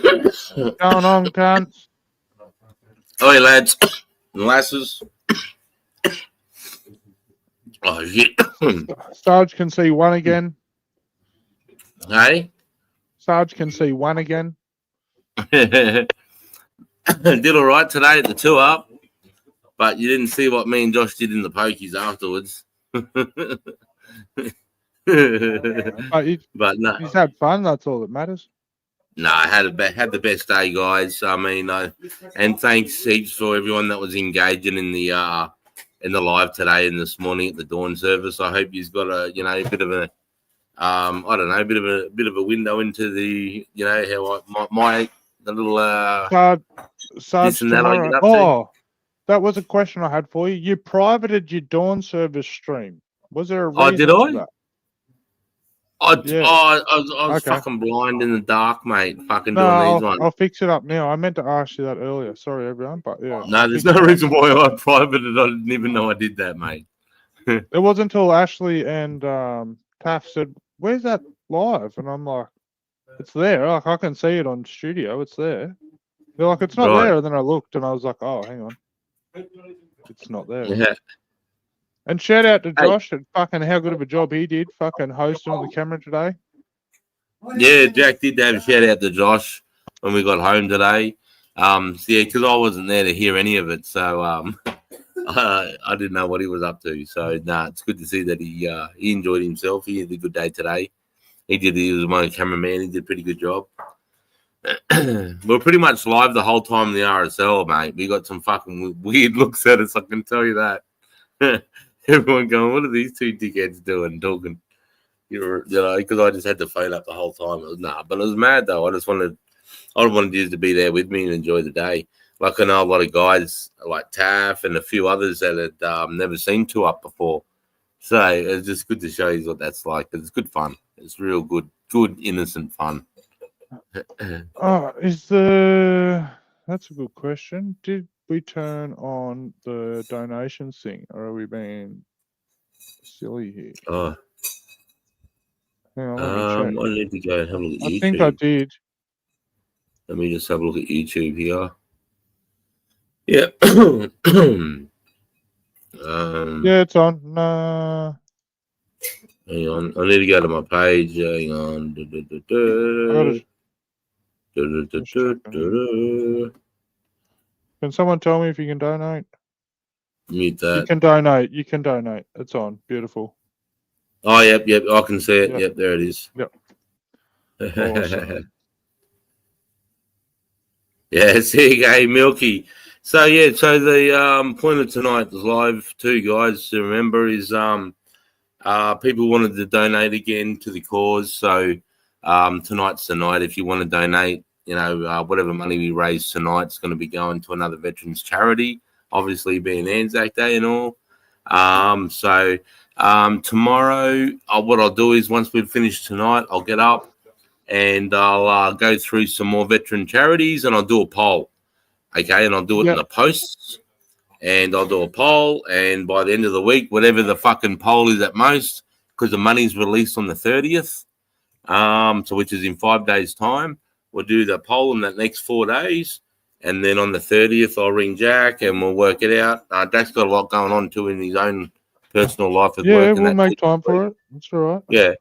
What's going on, cunts? Oi, lads and lasses. Oh, shit. Sarge can see one again. Hey? Sarge can see one again. Did all right today at the tour, but you didn't see what me and Josh did in the pokies afterwards. But no. He's had fun. That's all that matters. No, I had the best day, guys. I mean, and thanks heaps for everyone that was engaging in the live today and this morning at the dawn service. I hope you've got a bit of a a bit of a window into the how my the little Sarge tomorrow. That was a question I had for you. You privated your dawn service stream. Was there a reason for that? I was fucking blind in the dark, mate. Fucking doing these ones. I'll fix it up now. I meant to ask you that earlier. Sorry, everyone, but yeah. No, there's no reason why I privated. I didn't even know I did that, mate. It wasn't until Ashley and Taff said, "Where's that live?" And I'm like, "It's there. Like, I can see it on studio. It's there." They're like, "It's not there." And then I looked and I was like, "Oh, hang on, it's not there." Yeah. And shout out to Josh and fucking how good of a job he did fucking hosting on the camera today. Yeah, Jack did have a shout out to Josh when we got home today. Because I wasn't there to hear any of it, so I didn't know what he was up to. So it's good to see that he enjoyed himself. He had a good day today. He was my cameraman. He did a pretty good job. We're pretty much live the whole time in the RSL, mate. We got some fucking weird looks at us, I can tell you that. Everyone going, what are these two dickheads doing, talking? Because I just had the phone up the whole time. But it was mad though. I wanted you to be there with me and enjoy the day. Like I know a lot of guys like Taff and a few others that had never seen Two Up before. So it's just good to show you what that's like. It's good fun. It's real good, innocent fun. That's a good question. Did we turn on the donations thing, or are we being silly here? Oh, hang on, I need to go and have a look at YouTube. I think I did. Let me just have a look at YouTube here. Yeah. Yeah, it's on. No. Hang on. I need to go to my page. Hang on. Can someone tell me if you can donate? Mute that. You can donate. It's on. Beautiful. Oh, yep. I can see it. Yep, there it is. Yep. Awesome. Yeah, see you go, Milky. So the point of tonight's live too, guys, to remember is people wanted to donate again to the cause. So tonight's the night. If you want to donate, whatever money we raise tonight is going to be going to another veterans charity, obviously being ANZAC Day and all. Tomorrow, what I'll do is once we've finished tonight, I'll get up and I'll go through some more veteran charities and I'll do a poll. Okay, and I'll do it in the posts and I'll do a poll. And by the end of the week, whatever the fucking poll is at most, because the money's released on the 30th, so which is in 5 days' time, we'll do the poll in the next 4 days. And then on the 30th, I'll ring Jack and we'll work it out. Jack's got a lot going on too in his own personal life at work. Yeah, we'll make time for it. That's all right. Yeah.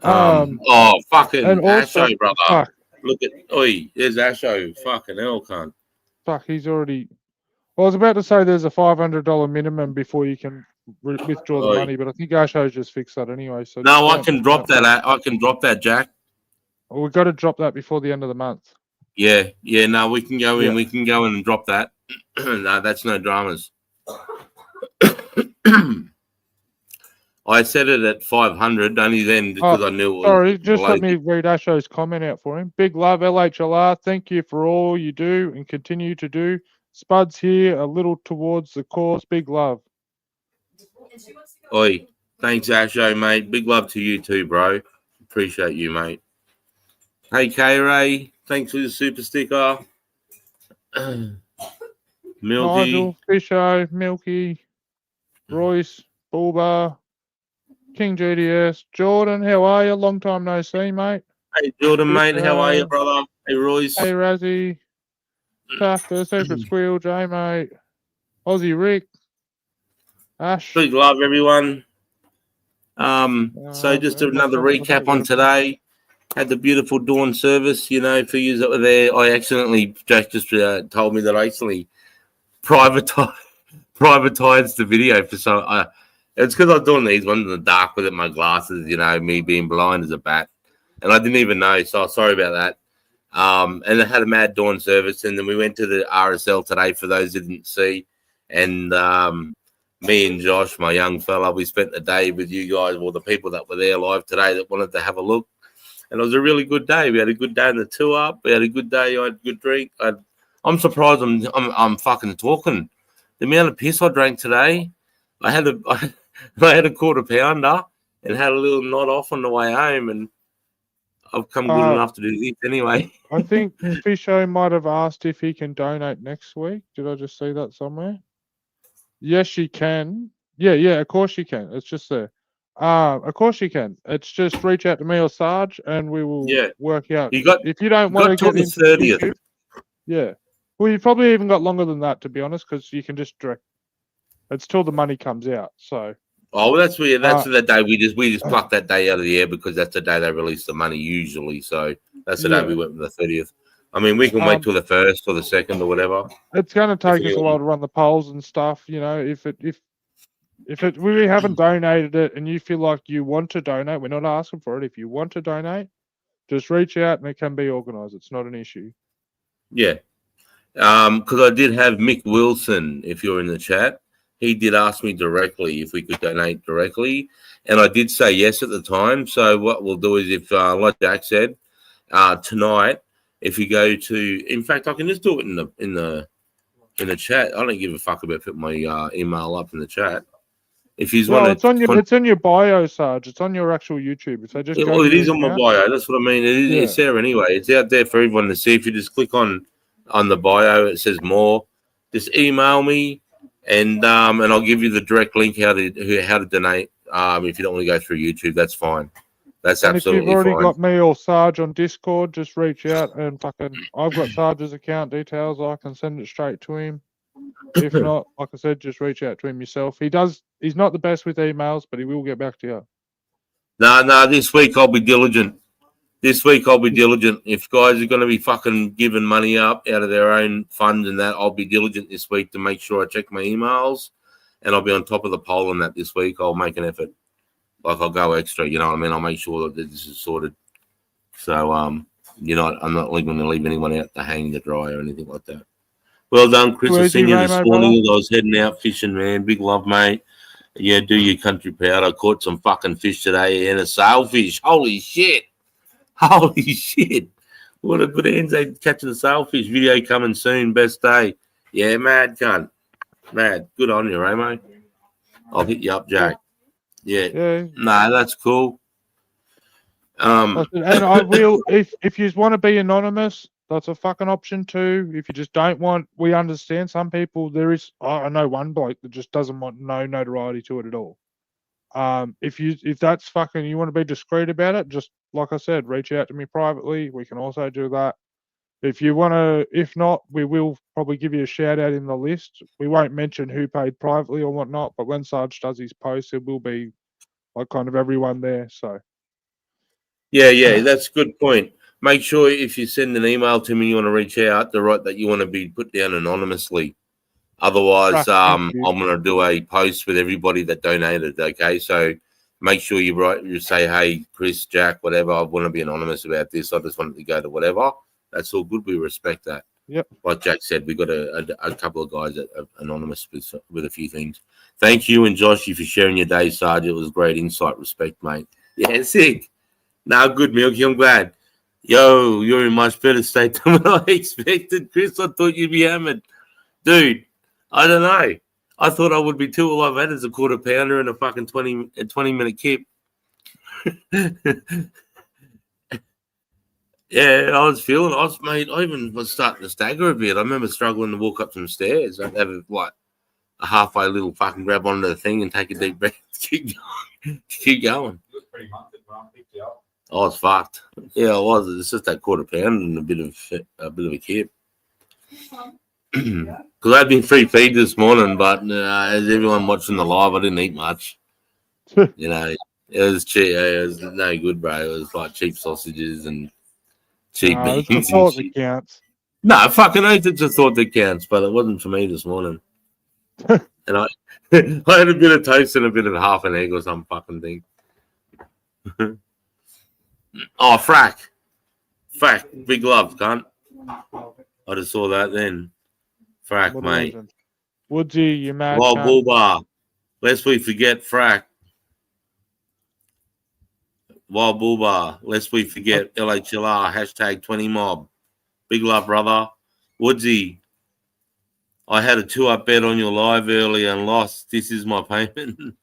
Fucking Asho, brother. Fuck. Look at, there's Asho. Fucking hell, cunt. Fuck, he's already. Well, I was about to say there's a $500 minimum before you can withdraw the money, but I think Asho's just fixed that anyway. So no, I can drop that. I can drop that, Jack. Well, we've got to drop that before the end of the month. Yeah. No, we can go in. We can go in and drop that. No, that's no dramas. I set it at 500 only then because I knew it was. Sorry, just let me read Asho's comment out for him. Big love, LHLR. Thank you for all you do and continue to do. Spuds here, a little towards the cause. Big love. Oi, thanks, Asho, mate. Big love to you too, bro. Appreciate you, mate. Hey, K-Ray. Thanks for the super sticker. Milky. Nigel, Fisho, Milky, Royce, Bulba, King GDS, Jordan, how are you? Long time no see, mate. Hey, Jordan, mate, how are you, brother? Hey, Royce. Hey, Razzie. Taff, the Secret Squeal, J, mate. Aussie Rick. Ash. Big love, everyone. So just another recap on today. Had the beautiful dawn service, you know, for you that were there. Jack just told me that I actually privatized the video for some. It's because I was doing these ones in the dark with my glasses, you know, me being blind as a bat, and I didn't even know. So sorry about that. And I had a mad dawn service, and then we went to the RSL today for those who didn't see, and me and Josh, my young fella, we spent the day with you guys, or the people that were there live today that wanted to have a look. And it was a really good day. We had a good day in the tour. We had a good day. I had a good drink. I'm surprised I'm fucking talking. The amount of piss I drank today, I had a quarter pounder and had a little nod off on the way home, and I've come good enough to do this anyway. I think Fisho might have asked if he can donate next week. Did I just see that somewhere? Yes, you can. Yeah, of course you can. It's just there. Of course you can. It's just reach out to me or Sarge, and we will work out. If you don't want to get into the 30th. Yeah. Well, you've probably even got longer than that, to be honest, because you can just direct. It's till the money comes out. So. Oh, well, that's the day we just plucked that day out of the air because that's the day they release the money usually. So that's the day we went with the 30th. I mean, we can wait till the 1st or the 2nd or whatever. It's going to take us a while to run the polls and stuff. You know, if we haven't donated it and you feel like you want to donate, we're not asking for it. If you want to donate, just reach out and it can be organised. It's not an issue. Yeah. Because I did have Mick Wilson, if you're in the chat, he did ask me directly if we could donate directly, and I did say yes at the time. So what we'll do is, if like Jack said, tonight, if you go to, in fact, I can just do it in the chat. I don't give a fuck about putting my email up in the chat. If you want, it's in your bio, Sarge. It's on your actual YouTube. So just it is on my bio. That's what I mean. It's there anyway. It's out there for everyone to see. If you just click on the bio, it says more. Just email me, and I'll give you the direct link how to donate. If you don't want to go through YouTube, that's fine. That's absolutely fine. If you've already got me or Sarge on Discord, just reach out and I've got Sarge's account details. I can send it straight to him. If not, like I said, just reach out to him yourself. He's not the best with emails, but he will get back to you. No, this week I'll be diligent. If guys are going to be fucking giving money up out of their own funds and that, I'll be diligent this week to make sure I check my emails, and I'll be on top of the poll on that this week. I'll make an effort. Like, I'll go extra, you know what I mean? I'll make sure that this is sorted. So, I'm not going to leave anyone out to hang to dry or anything like that. Well done, Chris. I seen you this morning as I was heading out fishing, man. Big love, mate. Yeah, do your country proud. I caught some fucking fish today and a sailfish. Holy shit. What a good ANZAC catching a sailfish. Video coming soon. Best day. Yeah, mad cunt. Mad. Good on you, Ramo. I'll hit you up, Jack. Yeah. Nah, that's cool. And I will, if you want to be anonymous, that's a fucking option too. If you just don't want, we understand some people. I know one bloke that just doesn't want no notoriety to it at all. If that's fucking, you want to be discreet about it, just like I said, reach out to me privately. We can also do that. If you want to, if not, we will probably give you a shout out in the list. We won't mention who paid privately or whatnot, but when Sarge does his post, it will be like kind of everyone there. So. Yeah, that's a good point. Make sure if you send an email to me, you want to reach out, that you want to be put down anonymously. Otherwise, I'm going to do a post with everybody that donated. Okay, so make sure you say, hey, Chris, Jack, whatever. I want to be anonymous about this. I just wanted to go to whatever. That's all good. We respect that. Yep. Like Jack said, we got a couple of guys that are anonymous with a few things. Thank you and Josh for sharing your day, Sarge. It was great insight, respect, mate. Yeah, sick. Now, good, Milky. I'm glad. Yo, you're in much better state than what I expected, Chris. I thought you'd be hammered. Dude, I don't know. I thought I would be too. All I've had is a quarter pounder and a fucking 20-minute kip. Yeah, I even was starting to stagger a bit. I remember struggling to walk up some stairs. I'd have a halfway little fucking grab onto the thing and take a deep breath. Keep going. You look pretty munted when I picked you up. I was fucked. Yeah, I was. It's just that quarter pound and a bit of a kip. Because I'd been free feed this morning, but as everyone watching the live, I didn't eat much. You know, it was cheap. It was no good, bro. It was like cheap sausages and cheap It's the beans and thought that shit. counts. No, fucking oath, it's a thought that counts, but it wasn't for me this morning. And I had a bit of toast and a bit of half an egg or some fucking thing. Oh, frack, big love, cunt. I just saw that then. Frack, What a mate. legend. Woodsy, you mad Wild cunt. Bull Bar. Lest we forget, frack. Wild Bull Bar. Lest we forget, LHLR, hashtag 20 mob. Big love, brother. Woodsy, I had a 2-up bet on your live earlier and lost. This is my payment.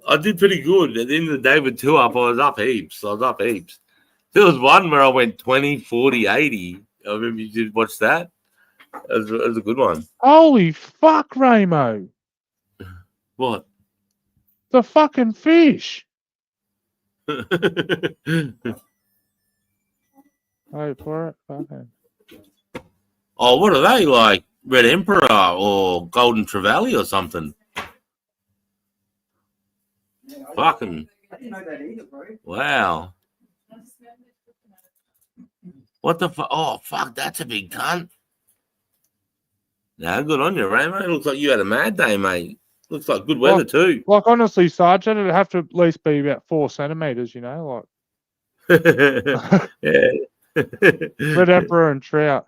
I did pretty good. At the end of the day with 2-up, I was up heaps. There was one where I went 20, 40, 80. I remember you did watch that. It was a good one. Holy fuck, Ramo. What? The fucking fish. Wait for it. Fucking. Oh, what are they like? Red Emperor or Golden Trevally or something? Fucking. I didn't know that either, bro. Wow. What the fuck? Oh, fuck, that's a big cunt. Nah, good on you, Ramo. Looks like you had a mad day, mate. Looks like good weather, too. Like, honestly, Sergeant, it'd have to at least be about 4 centimetres, you know? Like, Yeah. Red Emperor and trout.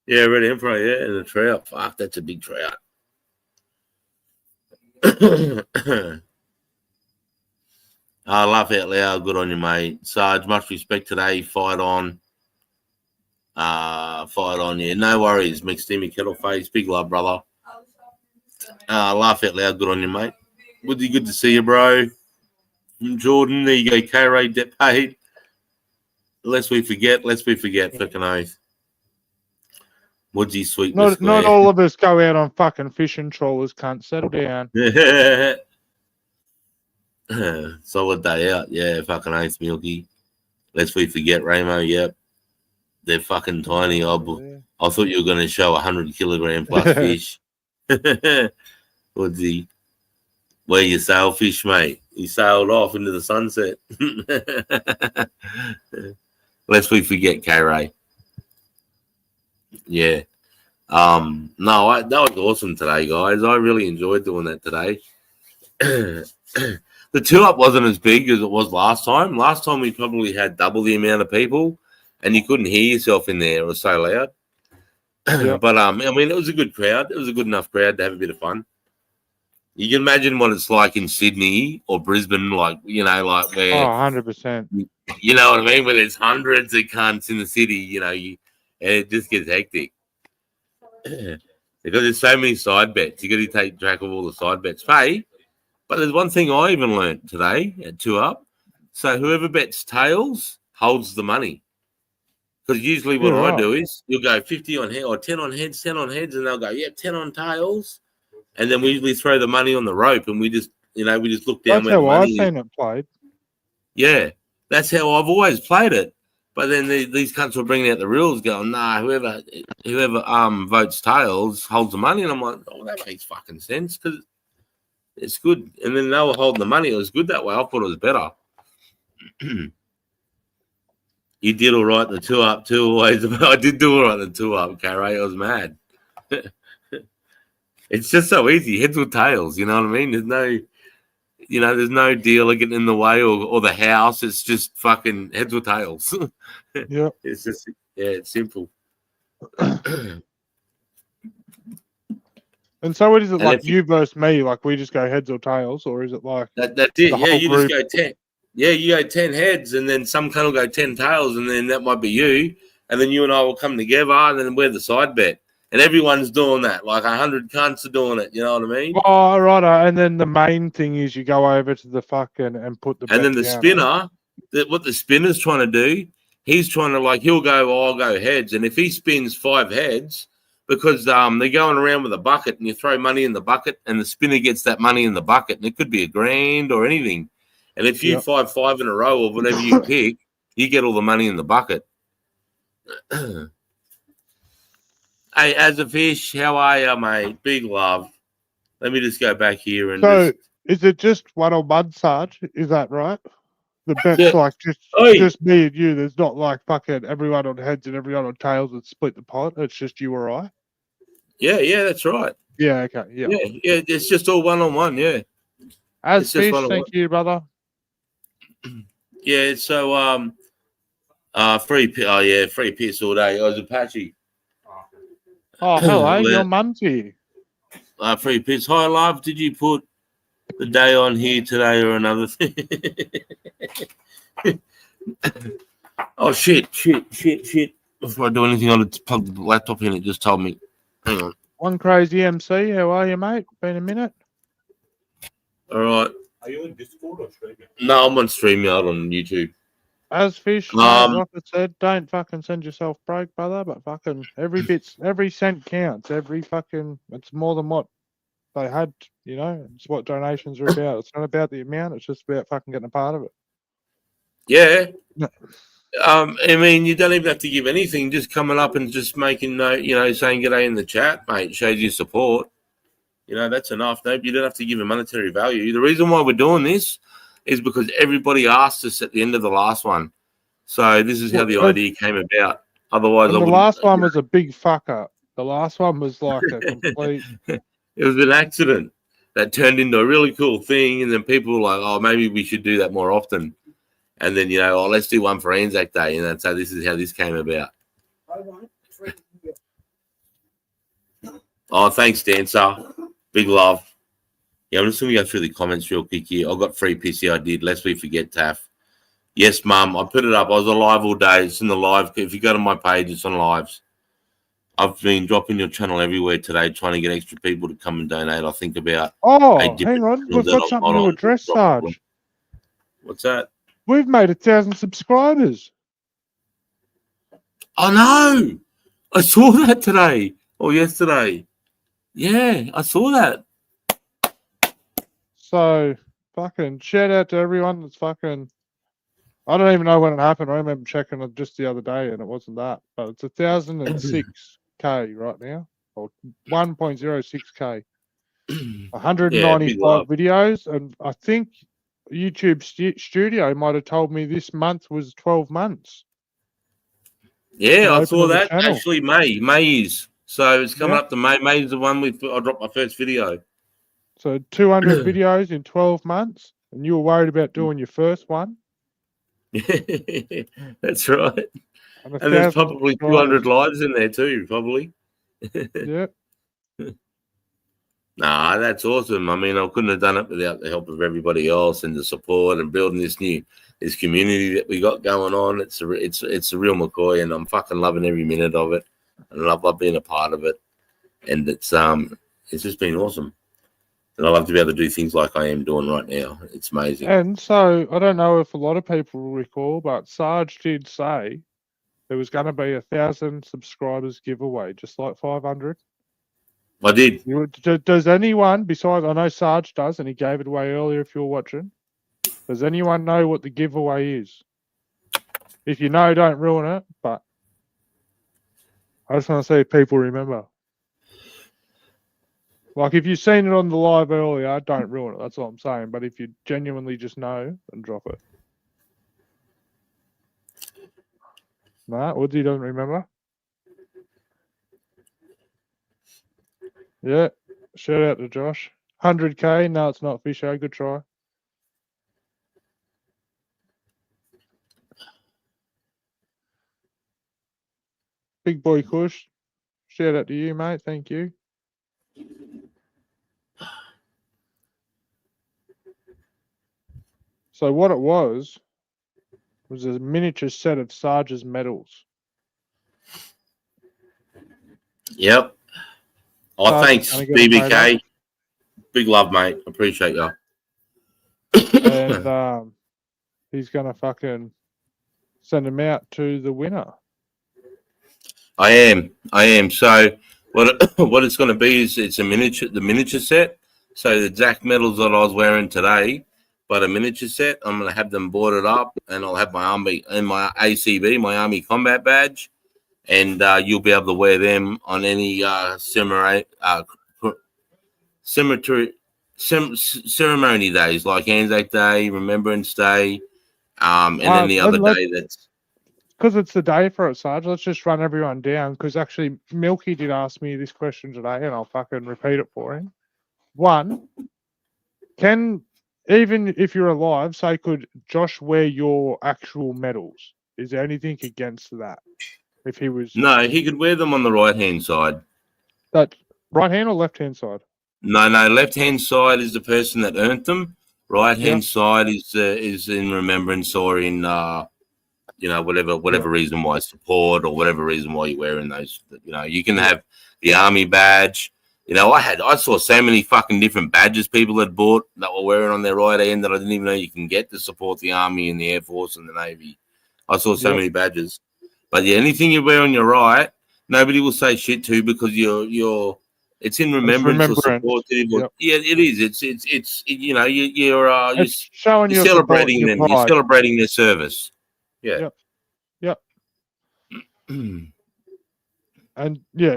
Yeah, Red Emperor, yeah, and a trout. Fuck, that's a big trout. I laugh out loud. Good on you, mate. Sarge, much respect today. Fight on. Yeah. No worries. McSteamy Kettle Face. Big love, brother. Laugh out loud. Good on you, mate. Woody, good to see you, bro. Jordan, there you go. K-Ray, debt paid. Lest we forget. Fucking oath. Woodsy, sweet. Not all of us go out on fucking fishing trawlers, cunt. Settle down. Solid day out. Yeah, fucking oath, Milky. Lest we forget, Ramo. Yep. They're fucking tiny. I thought you were going to show 100 kilogram plus fish. Woodsy. Where you sailfish, mate? You sailed off into the sunset. Lest we forget, K-Ray. Yeah. No, that was awesome today, guys. I really enjoyed doing that today. The 2-up wasn't as big as it was last time. Last time we probably had double the amount of people, and you couldn't hear yourself in there. It was so loud. Yep. But I mean, it was a good crowd. It was a good enough crowd to have a bit of fun. You can imagine what it's like in Sydney or Brisbane, like, you know, like where 100%. You know what I mean? Where there's hundreds of cunts in the city, you know, and it just gets hectic. Because there's so many side bets. You got to take track of all the side bets. But there's one thing I even learned today at 2-up. So whoever bets tails holds the money. Because usually what I do is you'll go 50 on head or 10 on heads, 10 on heads, and they'll go, yep, 10 on tails. And then we usually throw the money on the rope and we just look down. That's how I've seen it played. Yeah, that's how I've always played it. But then these cunts were bringing out the rules going, nah, whoever votes tails holds the money. And I'm like, oh, that makes fucking sense because it's good. And then they were holding the money. It was good that way. I thought it was better. You did all right the 2-up too. Always, I did do all right the 2-up, K-Ray. I was mad. It's just so easy, heads or tails. You know what I mean? There's no dealer getting in the way or the house. It's just fucking heads or tails. Yeah, it's just it's simple. And so, what is it like? You versus me? Like we just go heads or tails, or is it like that's it? Yeah, you just go 10. Yeah, you go 10 heads, and then some cunt will go 10 tails, and then that might be you, and then you and I will come together, and then we're the side bet. And everyone's doing that. Like 100 cunts are doing it. You know what I mean? Oh, right. And then the main thing is you go over to the fucking and put the. And then the spinner, what the spinner's trying to do, he's trying to he'll go, I'll go heads. And if he spins 5 heads, because they're going around with a bucket, and you throw money in the bucket, and the spinner gets that money in the bucket, and it could be $1,000 or anything. And if you five in a row or whatever you pick, you get all the money in the bucket. Hey, as a fish, how are you, mate? Big love. Let me just go back here and So, is it just 1-on-1, Sarge? Is that right? The bet's Yeah. like Oi. just me and you. There's not like fucking everyone on heads and everyone on tails that split the pot. It's just you or I. Yeah, that's right. Yeah, okay, yeah. It's just all 1-on-1. Yeah, As it's just fish, 1-on-1. thank you, brother. Yeah, so free piss all day. I was Apache. Oh, hello, your mum's here. Free piss. Hi, love. Did you put the day on here today or another thing? Oh shit! Before I do anything, I'll plug the laptop in. It just told me. Hang on. One crazy MC. How are you, mate? Been a minute. All right. Are you on Discord or StreamYard? No, I'm on StreamYard on YouTube. As fish, mate, like I said, don't fucking send yourself broke, brother. But fucking every cent counts. It's more than what they had. You know, it's what donations are about. It's not about the amount. It's just about fucking getting a part of it. Yeah. No. I mean, you don't even have to give anything. Just coming up and just making note, saying g'day in the chat, mate, shows your support. That's enough. No, you don't have to give a monetary value. The reason why we're doing this is because everybody asked us at the end of the last one. So this is how the idea came about. Otherwise, the last one was a big fuck up. The last one was like a complete. It was an accident that turned into a really cool thing, and then people were like, "Oh, maybe we should do that more often." And then let's do one for ANZAC Day, and that's how this came about. Oh, thanks, Dancer. Big love. Yeah, I'm just going to go through the comments real quick here. I got free pissy. I did. Lest we forget, Taff. Yes, Mum. I put it up. I was alive all day. It's in the live. If you go to my page, it's on lives. I've been dropping your channel everywhere today, trying to get extra people to come and donate. I think about. Oh, hang on. We've got something to address, Sarge. What's that? We've made 1,000 subscribers. I know. I saw that today or yesterday. Yeah, I saw that. So, fucking shout out to everyone that's fucking. I don't even know when it happened. I remember checking it just the other day, and it wasn't that. But it's 1,006K right now, or 1.06K. 195 videos, and I think YouTube Studio might have told me this month was 12 months. Yeah, I saw that. Actually, May is. So it's coming up to May. May is the one I dropped my first video. So 200 videos in 12 months, and you were worried about doing your first one. That's right. And there's probably 200 lives in there too, probably. Yeah. Nah, that's awesome. I mean, I couldn't have done it without the help of everybody else and the support and building this community that we got going on. It's a real McCoy, and I'm fucking loving every minute of it, and I love being a part of it. And it's just been awesome. And I love to be able to do things like I am doing right now. It's amazing. And so I don't know if a lot of people will recall, but Sarge did say there was going to be 1,000 subscribers giveaway, just like 500. I did. Does anyone, besides, I know Sarge does, and he gave it away earlier if you're watching. Does anyone know what the giveaway is? If you know, don't ruin it, but I just want to see if people remember. Like, if you've seen it on the live earlier, don't ruin it. That's all I'm saying. But if you genuinely just know, then drop it. Nah, Woodsy doesn't remember. Yeah. Shout out to Josh. 100K. No, it's not Fisho. Good try. Big boy Kush. Shout out to you, mate. Thank you. So what it was a miniature set of Sarge's medals. Yep. Oh, thanks, BBK. Big love, mate. Appreciate you. And he's going to fucking send them out to the winner. I am. So What it's going to be is it's the miniature set. So the exact medals that I was wearing today, but a miniature set. I'm going to have them boarded up, and I'll have my army and my ACB, my Army Combat Badge, and you'll be able to wear them on any ceremony days like Anzac Day, Remembrance Day, and any other day that's. Because it's the day for it, Sarge, let's just run everyone down. Because actually, Milky did ask me this question today, and I'll fucking repeat it for him. One, even if you're alive, say, could Josh wear your actual medals? Is there anything against that? If he was. No, he could wear them on the right-hand side. That right hand or left hand side? No, left-hand side is the person that earned them. Right-hand side is in remembrance or in whatever reason why support or whatever reason why you're wearing those. You can have the Army badge. I saw so many fucking different badges people had bought that were wearing on their right hand that I didn't even know you can get to support the Army and the Air Force and the Navy. I saw so many badges. But anything you wear on your right, nobody will say shit to because it's in remembrance or support. Yep. Yeah, it is. You're showing you're celebrating them. You're celebrating their service. Yeah. Yep. And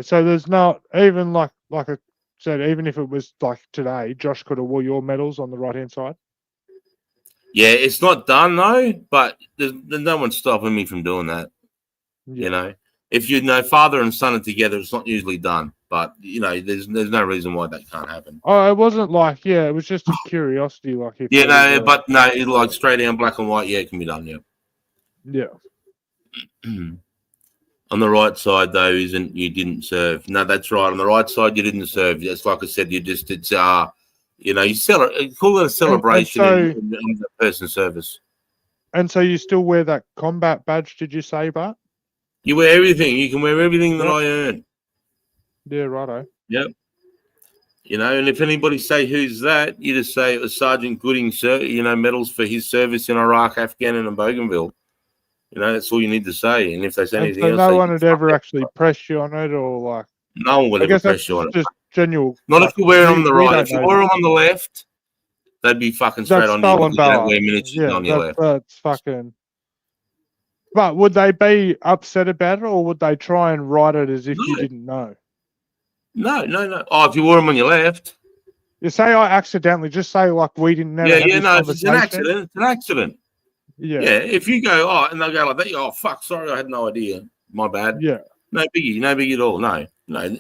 so there's not even like I said, even if it was like today, Josh could have wore your medals on the right hand side. Yeah, it's not done though, but there's no one stopping me from doing that. Yeah. If father and son are together, it's not usually done. But there's no reason why that can't happen. Oh, it wasn't like it was just a curiosity, like if like straight down black and white, it can be done. Yeah. On the right side though, you didn't serve. No, that's right. On the right side, you didn't serve. That's like I said. You call it a celebration in the person's service. And so you still wear that combat badge? Did you say, Bart? You wear everything. You can wear everything that I earn. Yeah, righto. Yep. And if anybody say who's that, you just say it was Sergeant Gooding, sir. Medals for his service in Iraq, Afghanistan, and Bougainville. That's all you need to say. And if they say anything else, no one would ever actually press you on it, or like. No one would ever press you on it. Just genuine. Not if you wear them on the right. If you wear them on the left, they'd be fucking straight on you. You don't wear miniatures on your left. That's fucking. But would they be upset about it, or would they try and write it as if you didn't know? No. Oh, if you wore them on your left. You say I accidentally, just say like we didn't know. If it's an accident, it's an accident. Yeah. If you go, and they'll go like that, oh, fuck, sorry, I had no idea. My bad. Yeah. No biggie at all. No.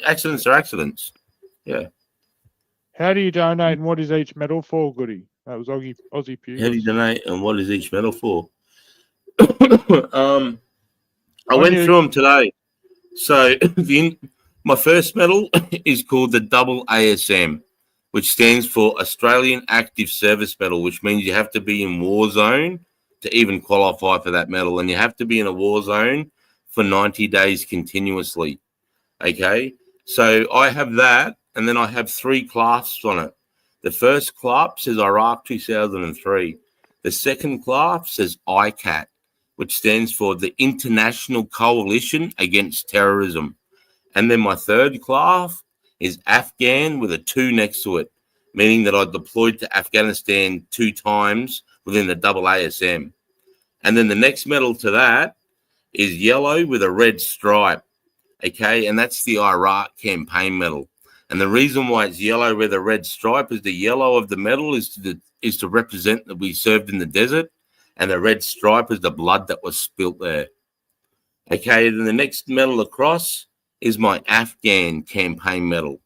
Accidents are accidents. Yeah. How do you donate and what is each medal for, Goody? That was Aussie Pew. How do you donate and what is each medal for? I went through them today. So my first medal is called the double ASM, which stands for Australian Active Service Medal, which means you have to be in war zone to even qualify for that medal, and you have to be in a war zone for 90 days continuously. Okay, so I have that, and then I have 3 clasps on it. The first clasp says Iraq 2003. The second clasp says ICAT, which stands for the International Coalition Against Terrorism. And then my third clasp is Afghan with a 2 next to it, meaning that I deployed to Afghanistan 2 times within the double ASM. And then the next medal to that is yellow with a red stripe. Okay, and that's the Iraq campaign medal. And the reason why it's yellow with a red stripe is the yellow of the medal is to represent that we served in the desert, and the red stripe is the blood that was spilt there. Okay, then the next medal across is my Afghan campaign medal.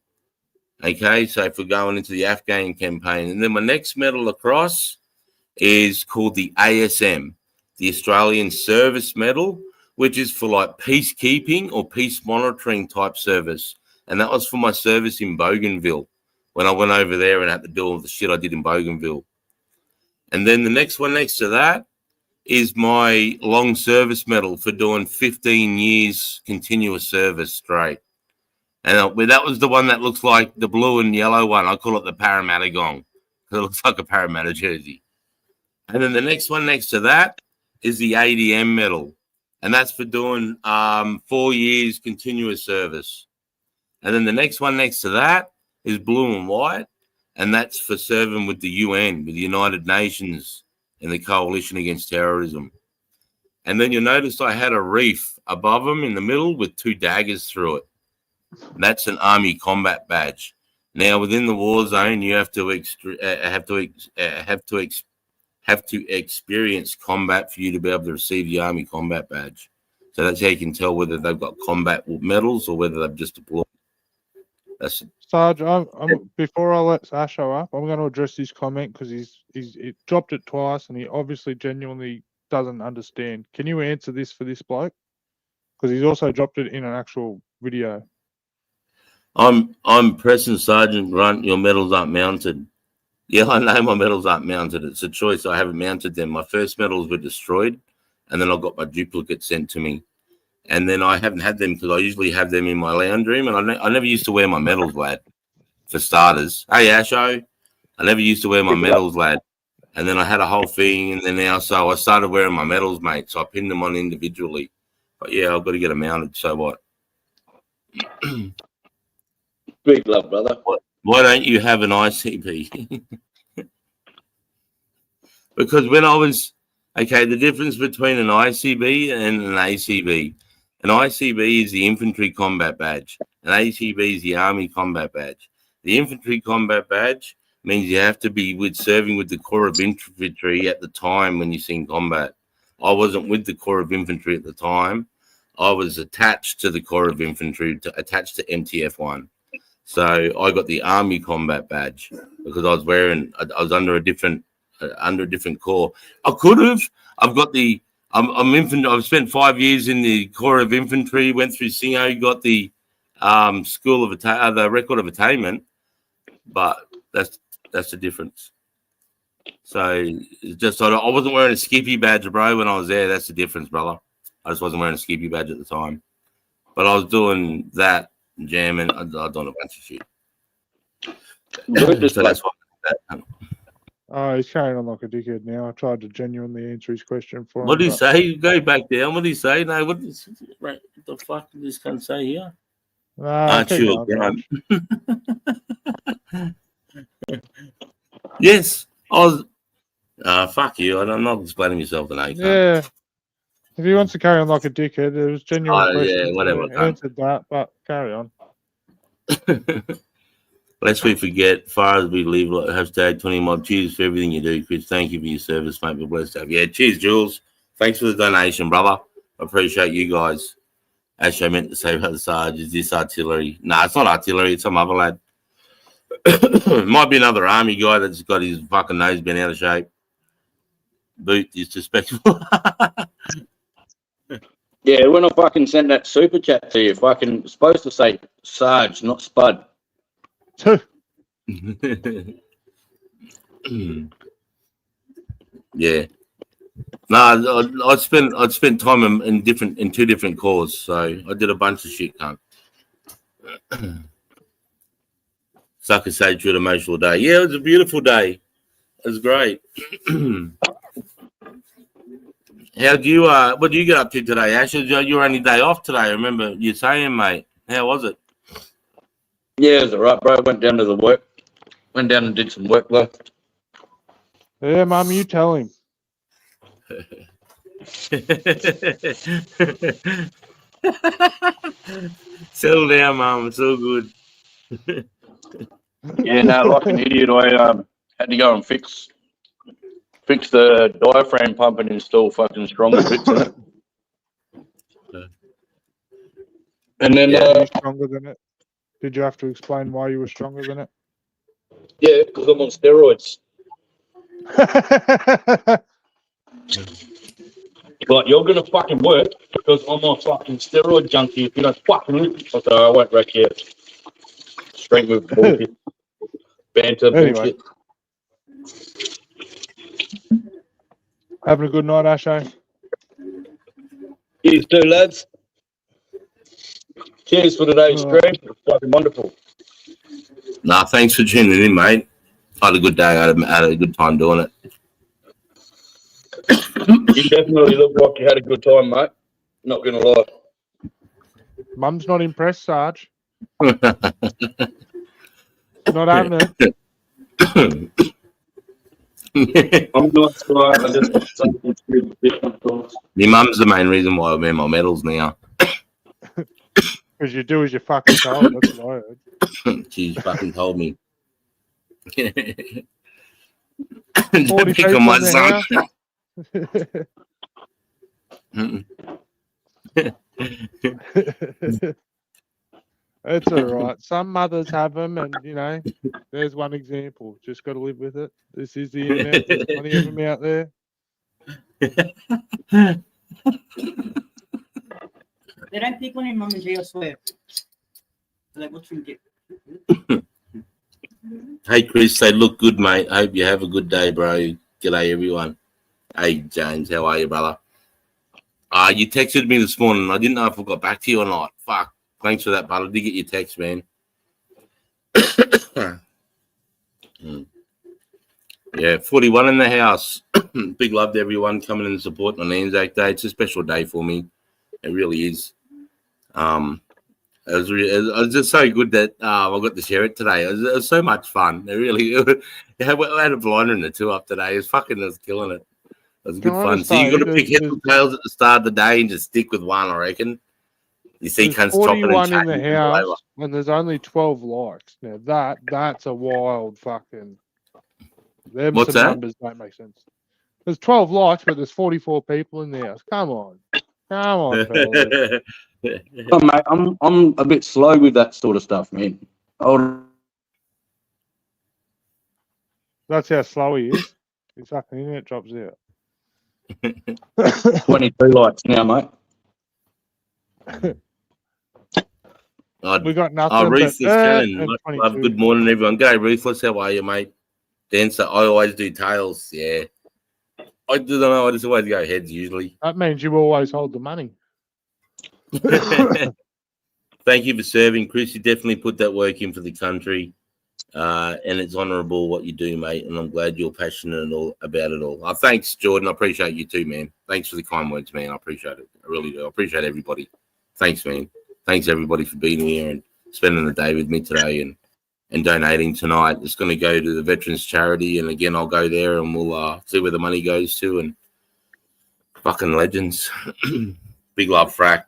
Okay, so if we're going into the Afghan campaign, and then my next medal across is called the ASM, the Australian Service Medal, which is for like peacekeeping or peace monitoring type service. And that was for my service in Bougainville when I went over there and had to deal with the shit I did in Bougainville. And then the next one next to that is my long service medal for doing 15 years continuous service straight. And that was the one that looks like the blue and yellow one. I call it the Parramatta Gong because it looks like a Parramatta jersey. And then the next one next to that is the ADM medal. And that's for doing 4 years continuous service. And then the next one next to that is blue and white, and that's for serving with the UN, with the United Nations and the Coalition Against Terrorism. And then you'll notice I had a reef above them in the middle with 2 daggers through it. That's an Army combat badge. Now, within the war zone, you have to experience combat for you to be able to receive the Army combat badge. So that's how you can tell whether they've got combat medals or whether they've just deployed. That's it. Sarge, before I let Asho up, I'm going to address his comment because he dropped it twice and he obviously genuinely doesn't understand. Can you answer this for this bloke? Because he's also dropped it in an actual video. I'm pressing Sergeant Grunt. Your medals aren't mounted. Yeah, I know my medals aren't mounted. It's a choice. I haven't mounted them. My first medals were destroyed, and then I got my duplicate sent to me. And then I haven't had them because I usually have them in my lounge room, and I never used to wear my medals, lad, for starters. Hey, Asho, I never used to wear my medals, lad. And then I had a whole thing, and then now, so I started wearing my medals, mate. So I pinned them on individually. But yeah, I've got to get them mounted. So what? Big love, brother. Why don't you have an ICB? Because when I was, okay, the difference between an ICB and an ACB. An ICB is the Infantry Combat Badge. An ACB is the Army Combat Badge. The Infantry Combat Badge means you have to be serving with the Corps of Infantry at the time when you're in combat. I wasn't with the Corps of Infantry at the time. I was attached to the Corps of Infantry, attached to MTF-1. So I got the Army Combat Badge because I was under a different corps. I could have. I'm infantry. I've spent 5 years in the Corps of Infantry. Went through Singo, got the School of the Record of Attainment, but that's the difference. So it's just I wasn't wearing a Skippy badge, bro, when I was there. That's the difference, brother. I just wasn't wearing a Skippy badge at the time, but I was doing that. Jamming, I've done a bunch of shit. So that's what. Oh, he's carrying on like a dickhead now. I tried to genuinely answer his question for him. What did he say? Go back down. What did he say? No, what the fuck did this cunt say here? Aren't you a grunt? Yes, I was. Fuck you. I'm not explaining myself tonight. Yeah. If he wants to carry on like a dickhead, it was genuine. Yeah, whatever. Answered that, but carry on. Lest we forget, far as we leave, hashtag 20 mob. Cheers for everything you do, Chris. Thank you for your service, mate. We're blessed to have you. Yeah, cheers, Jules. Thanks for the donation, brother. I appreciate you guys. Actually, I meant to say about the Sarge, is this artillery? No, it's not artillery. It's some other lad. It might be another army guy that's got his fucking nose bent out of shape. Boot is disrespectful. Yeah, when I fucking sent that super chat to you, fucking supposed to say Sarge, not Spud. Yeah. No, I'd spent time in 2 different corps, so I did a bunch of shit, cunt. Sucker sage with emotional day. Yeah, it was a beautiful day. It was great. What do you get up to today, Ash? Your only day off today. I remember you saying, mate. How was it? Yeah, it was all right, bro. Went down and did some work, though. Yeah, Mum, you tell him. Settle down, Mum. It's all good. Yeah, no, like an idiot, I had to go and fix the diaphragm pump and install fucking stronger bits in it. And then Were you stronger than it? Did you have to explain why you were stronger than it? yeah, because I'm on steroids. Like, you're gonna fucking work because I'm a fucking steroid junkie. If you don't fucking listen, I won't wreck you. Strength move bullshit. Banter bullshit. Having a good night, Asho. You too, lads. Cheers for today's stream. It's fucking wonderful. Nah, thanks for tuning in, mate. I had a good day. I had a good time doing it. You definitely look like you had a good time, mate. Not gonna lie. Mum's not impressed, Sarge. Not having it. I'm not sure. I just got something to different thoughts. My mum's the main reason why I wear my medals now. Because you do as you're fucking told. That's what I heard. She's fucking told me. 40 Pick people on my in the son. It's all right. Some mothers have them, and you know, there's one example. Just got to live with it. This is the internet. There's plenty of them out there. They don't pick on your mum and G, I swear. Like, what you get? Hey Chris, they look good, mate. I hope you have a good day, bro. G'day everyone. Hey James, how are you, brother? You texted me this morning. I didn't know if I got back to you or not. Fuck. Thanks for that, bud. I did get your text, man. Yeah, 41 in the house. Big love to everyone coming and supporting on ANZAC Day. It's a special day for me. It really is. It was just so good that I got to share it today. It was so much fun. I had a blinder in the 2-up today. It was killing it. It was good fun. So you got to pick heads or tails at the start of the day and just stick with one, I reckon. You see cunts chopping and 41 in chatting. the house, and there's only 12 likes. Now that's a wild fucking. Them What's some that? numbers don't make sense. There's 12 likes, but there's 44 people in the house. Come on, fellas. Oh, mate, I'm a bit slow with that sort of stuff, man. That's how slow he is. His fucking internet drops out. 22 likes now, mate. We got nothing. Ruthless but, Cannon. and Much 22. love. Good morning, everyone. G'day, Ruthless. How are you, mate? Dancer. I always do tails. Yeah. I don't know. I just always go heads usually. That means you always hold the money. Thank you for serving, Chris. You definitely put that work in for the country. And it's honourable what you do, mate. And I'm glad you're passionate about it all. Thanks, Jordan. I appreciate you too, man. Thanks for the kind words, man. I appreciate it. I really do. I appreciate everybody. Thanks, man. Thanks, everybody, for being here and spending the day with me today and donating tonight. It's going to go to the Veterans Charity. And again, I'll go there and we'll see where the money goes to. And fucking legends. Big love, Frack.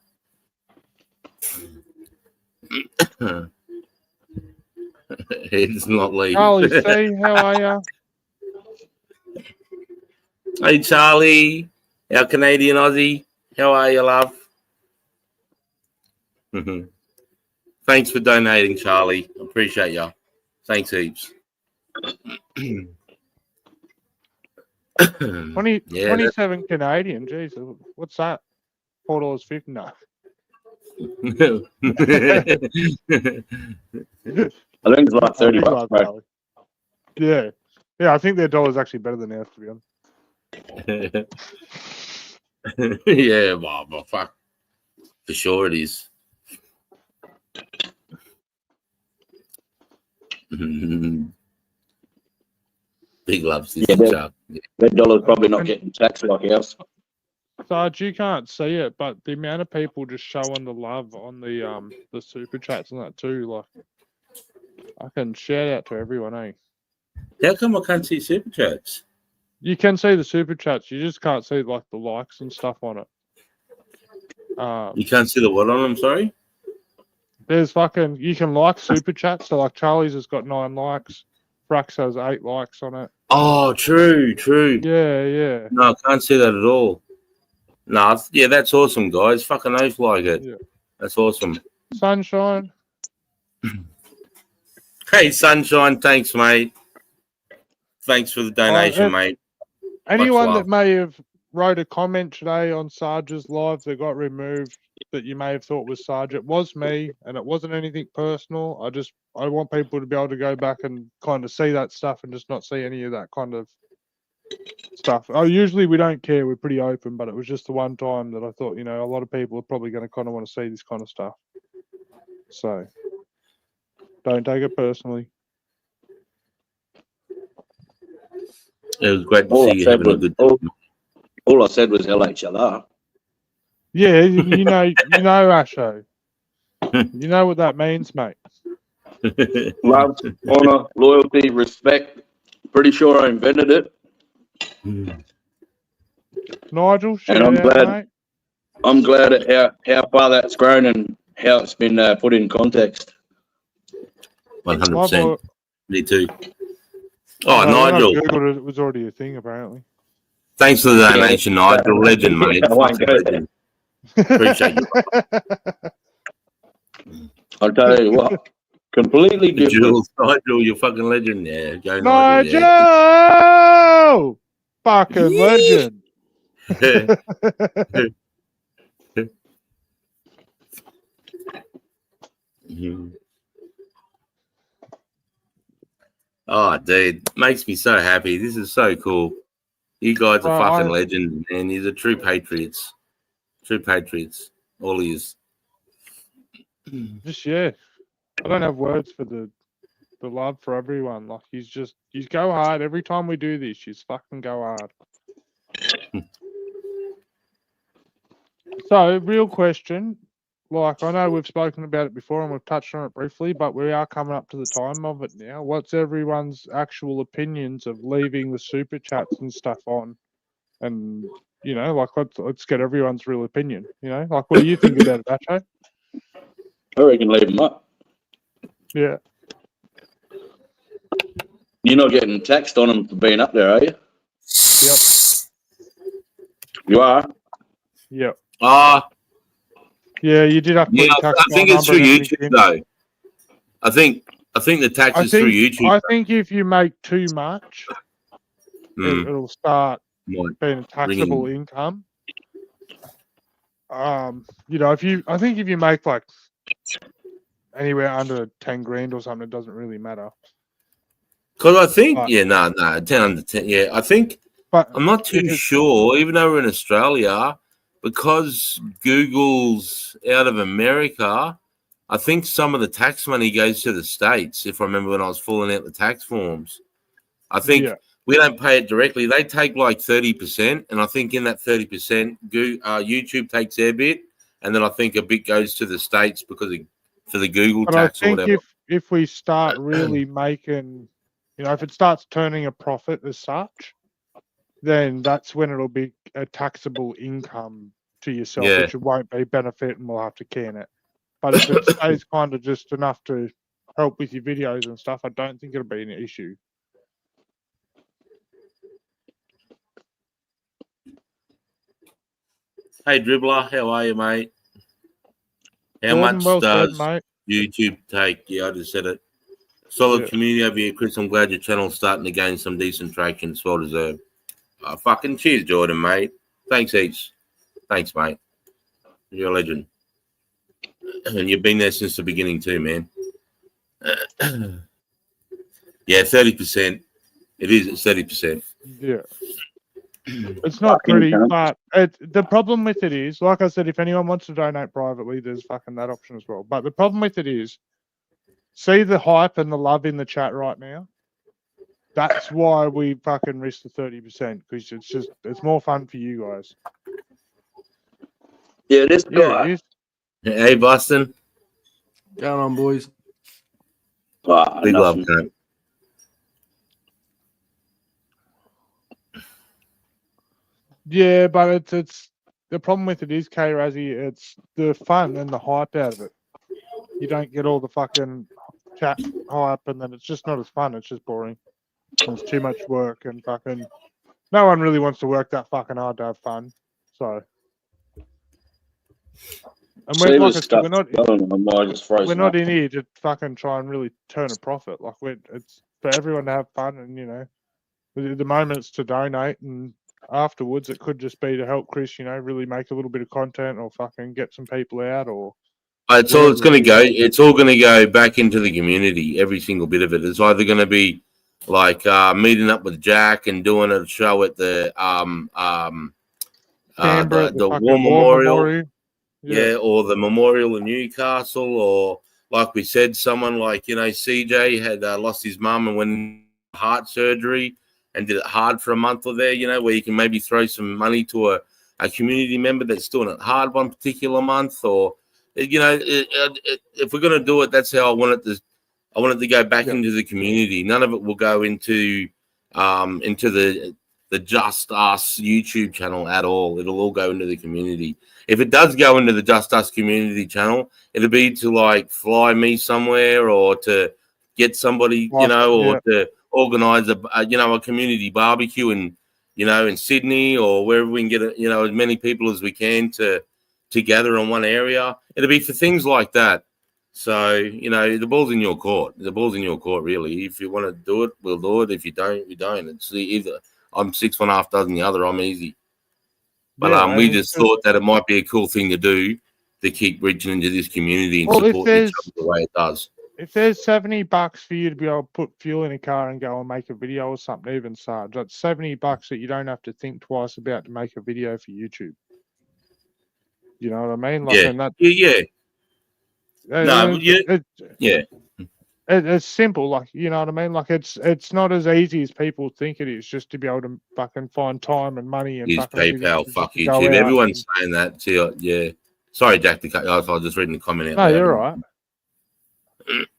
It's not Lee. Charlie C, how are you? Hey, Charlie, our Canadian Aussie. How are you, love? Thanks for donating, Charlie. Appreciate you. Thanks heaps. 27 Canadian. Jeez, what's that? $4.50. No. I think it's like $30, bro. Yeah. I think their dollar's actually better than ours, to be honest. Yeah, well, fuck. For sure it is. Big love, sister. Yeah, that dollar's probably not getting taxed like ours. Sarge, you can't see it, but the amount of people just showing the love on the super chats and that too, like, I can shout out to everyone, eh? How come I can't see super chats? You can see the super chats, you just can't see like the likes and stuff on it. You can't see the what on them, sorry? There's fucking, you can like super chats, so like Charlie's has got 9 likes, Frax has 8 likes on it. Oh, true. Yeah. No, I can't see that at all. No, yeah, that's awesome, guys. Fucking oath like it. Yeah. That's awesome. Sunshine. Hey, Sunshine. Thanks, mate. Thanks for the donation, mate. Anyone that may have wrote a comment today on Sarge's live that got removed that you may have thought was Sarge, it was me, and it wasn't anything personal. I want people to be able to go back and kind of see that stuff and just not see any of that kind of stuff. Usually we don't care, we're pretty open, but it was just the one time that I thought, a lot of people are probably going to kind of want to see this kind of stuff. So don't take it personally. It was great to see you having a good day. All I said was LHLR. Yeah, you know, Asho. You know what that means, mate. Love, honor, loyalty, respect. Pretty sure I invented it. Nigel, And shout I'm out, glad- mate. I'm glad at how far that's grown and how it's been put in context. 100%. I've- Me too. Oh, no, when I Nigel. Googled it, it was already a thing, apparently. Thanks for the donation, Nigel. Legend, mate. I won't Fucking go legend. Appreciate you. I'll tell you what, completely different. Jules, Nigel, you're fucking legend. Yeah, go Nigel. Nigel! Fucking legend. Yeah. Mhm. Oh, dude, makes me so happy. This is so cool. You guys are fucking legends, man. You're the true patriots. True patriots. All of yous. Just, yeah. I don't have words for the love for everyone. Like, you go hard. Every time we do this, you fucking go hard. So, real question. Like, I know we've spoken about it before and we've touched on it briefly, but we are coming up to the time of it now. What's everyone's actual opinions of leaving the super chats and stuff on? And, you know, like, let's get everyone's real opinion. You know, like, what do you think about it, Bacho? I reckon leave them up. Yeah. You're not getting taxed on them for being up there, are you? Yep. You are? Yep. Yeah, you did have to put I tax think on it's through number and YouTube everything. though. I think the tax is through YouTube. I think if you make too much, Mm, it'll start might being taxable ring. income. You know, if you make like anywhere under 10 grand or something, it doesn't really matter. Because I think, But- 10 under 10. Yeah, I think But I'm not too sure, even though we're in Australia, because Google's out of America, I think some of the tax money goes to the States, if I remember when I was filling out the tax forms. I think we don't pay it directly. They take like 30%, and I think in that 30%, YouTube takes their bit, and then I think a bit goes to the States because for the Google But tax I or think whatever. if we start really making, you know, if it starts turning a profit as such, then that's when it'll be a taxable income to yourself, Yeah. which it won't be benefit, and we'll have to can it. But if it stays kind of just enough to help with your videos and stuff, I don't think it'll be an issue. Hey, Dribbler, how are you, mate? How Good much and well does said, mate. YouTube take? Yeah, I just said it. Solid Yeah. community over here, Chris. I'm glad your channel's starting to gain some decent traction. It's well deserved. Fucking cheers, Jordan, mate. Thanks, heaps. Thanks, mate. You're a legend. And you've been there since the beginning too, man. Yeah, 30%. It is. It's 30%. Yeah. It's not Fucking pretty, cunt. but the problem with it is, like I said, if anyone wants to donate privately, there's fucking that option as well. But the problem with it is, see the hype and the love in the chat right now? That's why we fucking risk the 30%, because it's more fun for you guys. Yeah, this Yeah, guy. it is. Hey, Boston. Going on, boys. Big love, Nothing. cunt. Yeah, but it's the problem with it is, K Razzie, it's the fun and the hype out of it. You don't get all the fucking chat hype, and then it's just not as fun. It's just boring. And it's too much work, and fucking no one really wants to work that fucking hard to have fun. So, and See like this I said, stuff. we're not My mind is frozen. we're not up. in here to fucking try and really turn a profit. Like it's for everyone to have fun, and you know, the moment it's to donate, and afterwards it could just be to help Chris, you know, really make a little bit of content or fucking get some people out or. It's all it's going to go. It's all going to go back into the community. Every single bit of it. It's either going to be like meeting up with Jack and doing a show at the Canberra, the fucking War Memorial. Yeah. Or the Memorial in Newcastle, or like we said, someone like, you know, CJ had lost his mum and went in heart surgery and did it hard for a month or there, you know, where you can maybe throw some money to a community member that's doing it hard one particular month, or if we're gonna do it, that's how I want it to. I want it to go back into the community. None of it will go into the Just Us YouTube channel at all. It'll all go into the community. If it does go into the Just Us community channel, it'll be to like fly me somewhere or to get somebody, or to organize a community barbecue in Sydney or wherever we can get as many people as we can to gather in one area. It'll be for things like that. So, the ball's in your court. The ball's in your court, really. If you want to do it, we'll do it. If you don't, we don't. It's either I'm 6.5 dozen the other. I'm easy. But we just thought that it might be a cool thing to do to keep reaching into this community and support each other the way it does. If there's $70 for you to be able to put fuel in a car and go and make a video or something, even Sarge, that's $70 that you don't have to think twice about to make a video for YouTube. You know what I mean? It's simple, like, you know what I mean? Like, it's not as easy as people think it is, just to be able to fucking find time and money and use PayPal. Fuck YouTube. Everyone's saying that too. Yeah. Sorry, Jack, to cut you off. I was just reading the comment out. No, you're right.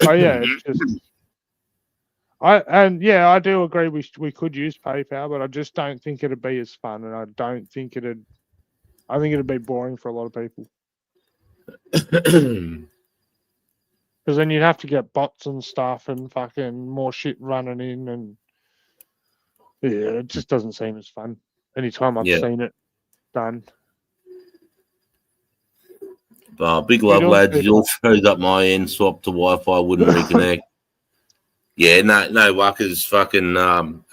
Oh yeah, it's just. I do agree. We could use PayPal, but I just don't think it'd be as fun, and I think it'd be boring for a lot of people. Because then you'd have to get bots and stuff and fucking more shit running in, and it just doesn't seem as fun. Anytime I've seen it done. Big love, lads. It all shows up my end. Swap to Wi-Fi, wouldn't reconnect. Yeah, no, Wuckers. Fucking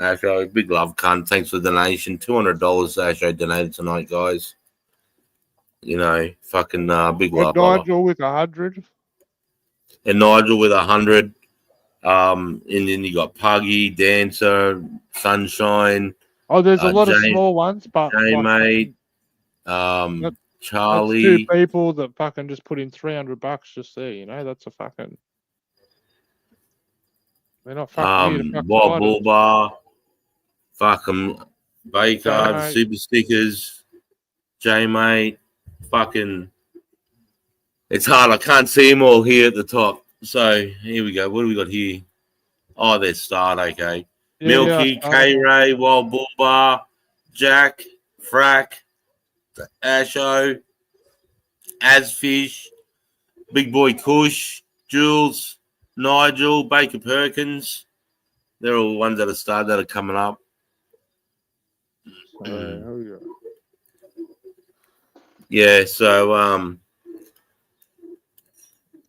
Asho. Big love, cunt. Thanks for the donation. $200 Asho donated tonight, guys. Fucking big love. Nigel with 100. And Nigel with 100. And then you got Puggy, Dancer, Sunshine. Oh, there's a lot of small ones, but Mate, Charlie. That's 2 people that fucking just put in $300 just there. That's a fucking. They're not fucking. Wild Bull Bar, fucking Baker, Super Stickers, Mate, fucking. It's hard. I can't see them all here at the top. So here we go. What do we got here? Oh, there's Start. Okay. Milky, K-Ray, Wild Bull Bar, Jack, Frack, Asho, Azfish, Big Boy Kush, Jules, Nigel, Baker Perkins. They're all ones that are started that are coming up. Yeah, so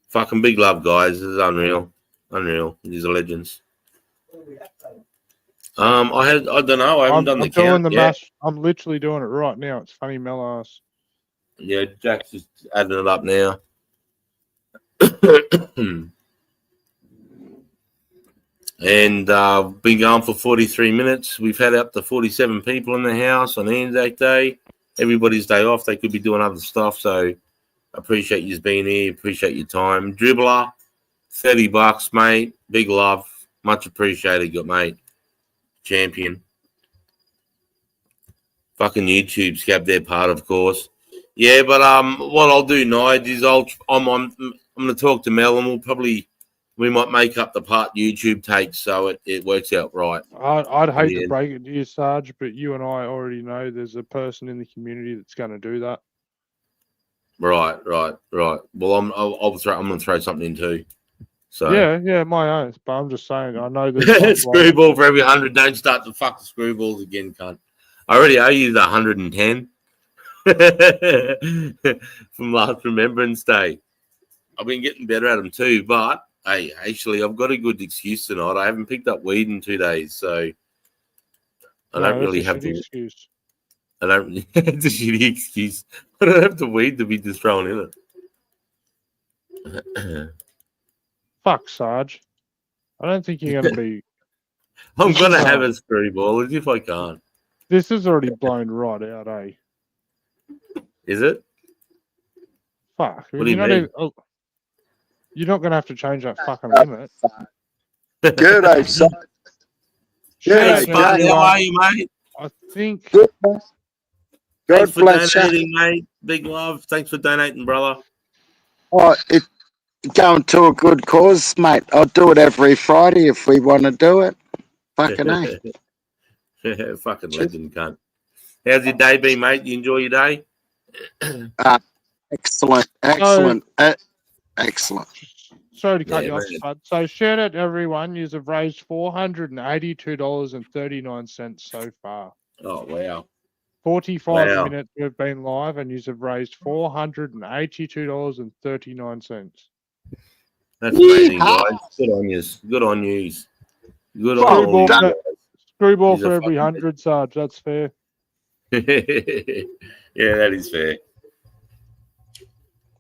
fucking big love, guys. This is unreal. These are legends. I don't know. I haven't done the count yet. I'm literally doing it right now. It's funny, Mellass. Yeah, Jack's just adding it up now. And been going for 43 minutes. We've had up to 47 people in the house on Anzac Day. Everybody's day off. They could be doing other stuff. So appreciate you being here. Appreciate your time. Dribbler, $30, mate. Big love. Much appreciated, good mate. Champion. Fucking YouTube scab their part, of course. Yeah, but what I'll do, Nige, is I'm going to talk to Mel, and we might make up the part YouTube takes so it works out right. I'd hate to break it to you, Sarge, but you and I already know there's a person in the community that's going to do that. Right. Well, I'm going to throw something in too. So yeah, my own. But I'm just saying, I know there's screwball for every 100. Don't start to fuck the screwballs again, cunt. I already owe you the 110 from last Remembrance Day. I've been getting better at them too, but hey, actually, I've got a good excuse tonight. I haven't picked up weed in 2 days, so I don't really have to. Excuse. I don't. It's a shitty excuse. I don't have the weed to be just thrown in it. Fuck, Sarge. I don't think you're going to be. I'm going to have a screwball as if I can't. This is already blown right out, eh? Is it? Fuck. What do you mean? You're not going to have to change that fucking limit. Good, eh, son? Hey, how are you, mate? I think. Good, Thanks for donating, mate. Big love. Thanks for donating, brother. Oh, it going to a good cause, mate. I'll do it every Friday if we want to do it. Fucking A. Fucking legend, cunt. How's your day been, mate? You enjoy your day? Excellent. Excellent. Sorry to cut Yeah, you off, man. bud. So shout out to everyone. You have raised $482.39 so far. Oh, wow. 45 Wow. minutes we've been live, and you have raised $482.39. That's amazing, Yeehaw. guys. Good on you. Good on you. Good on Well all you done. guys. Screwball He's a for every fucking- 100 subs. That's fair. Yeah, that is fair.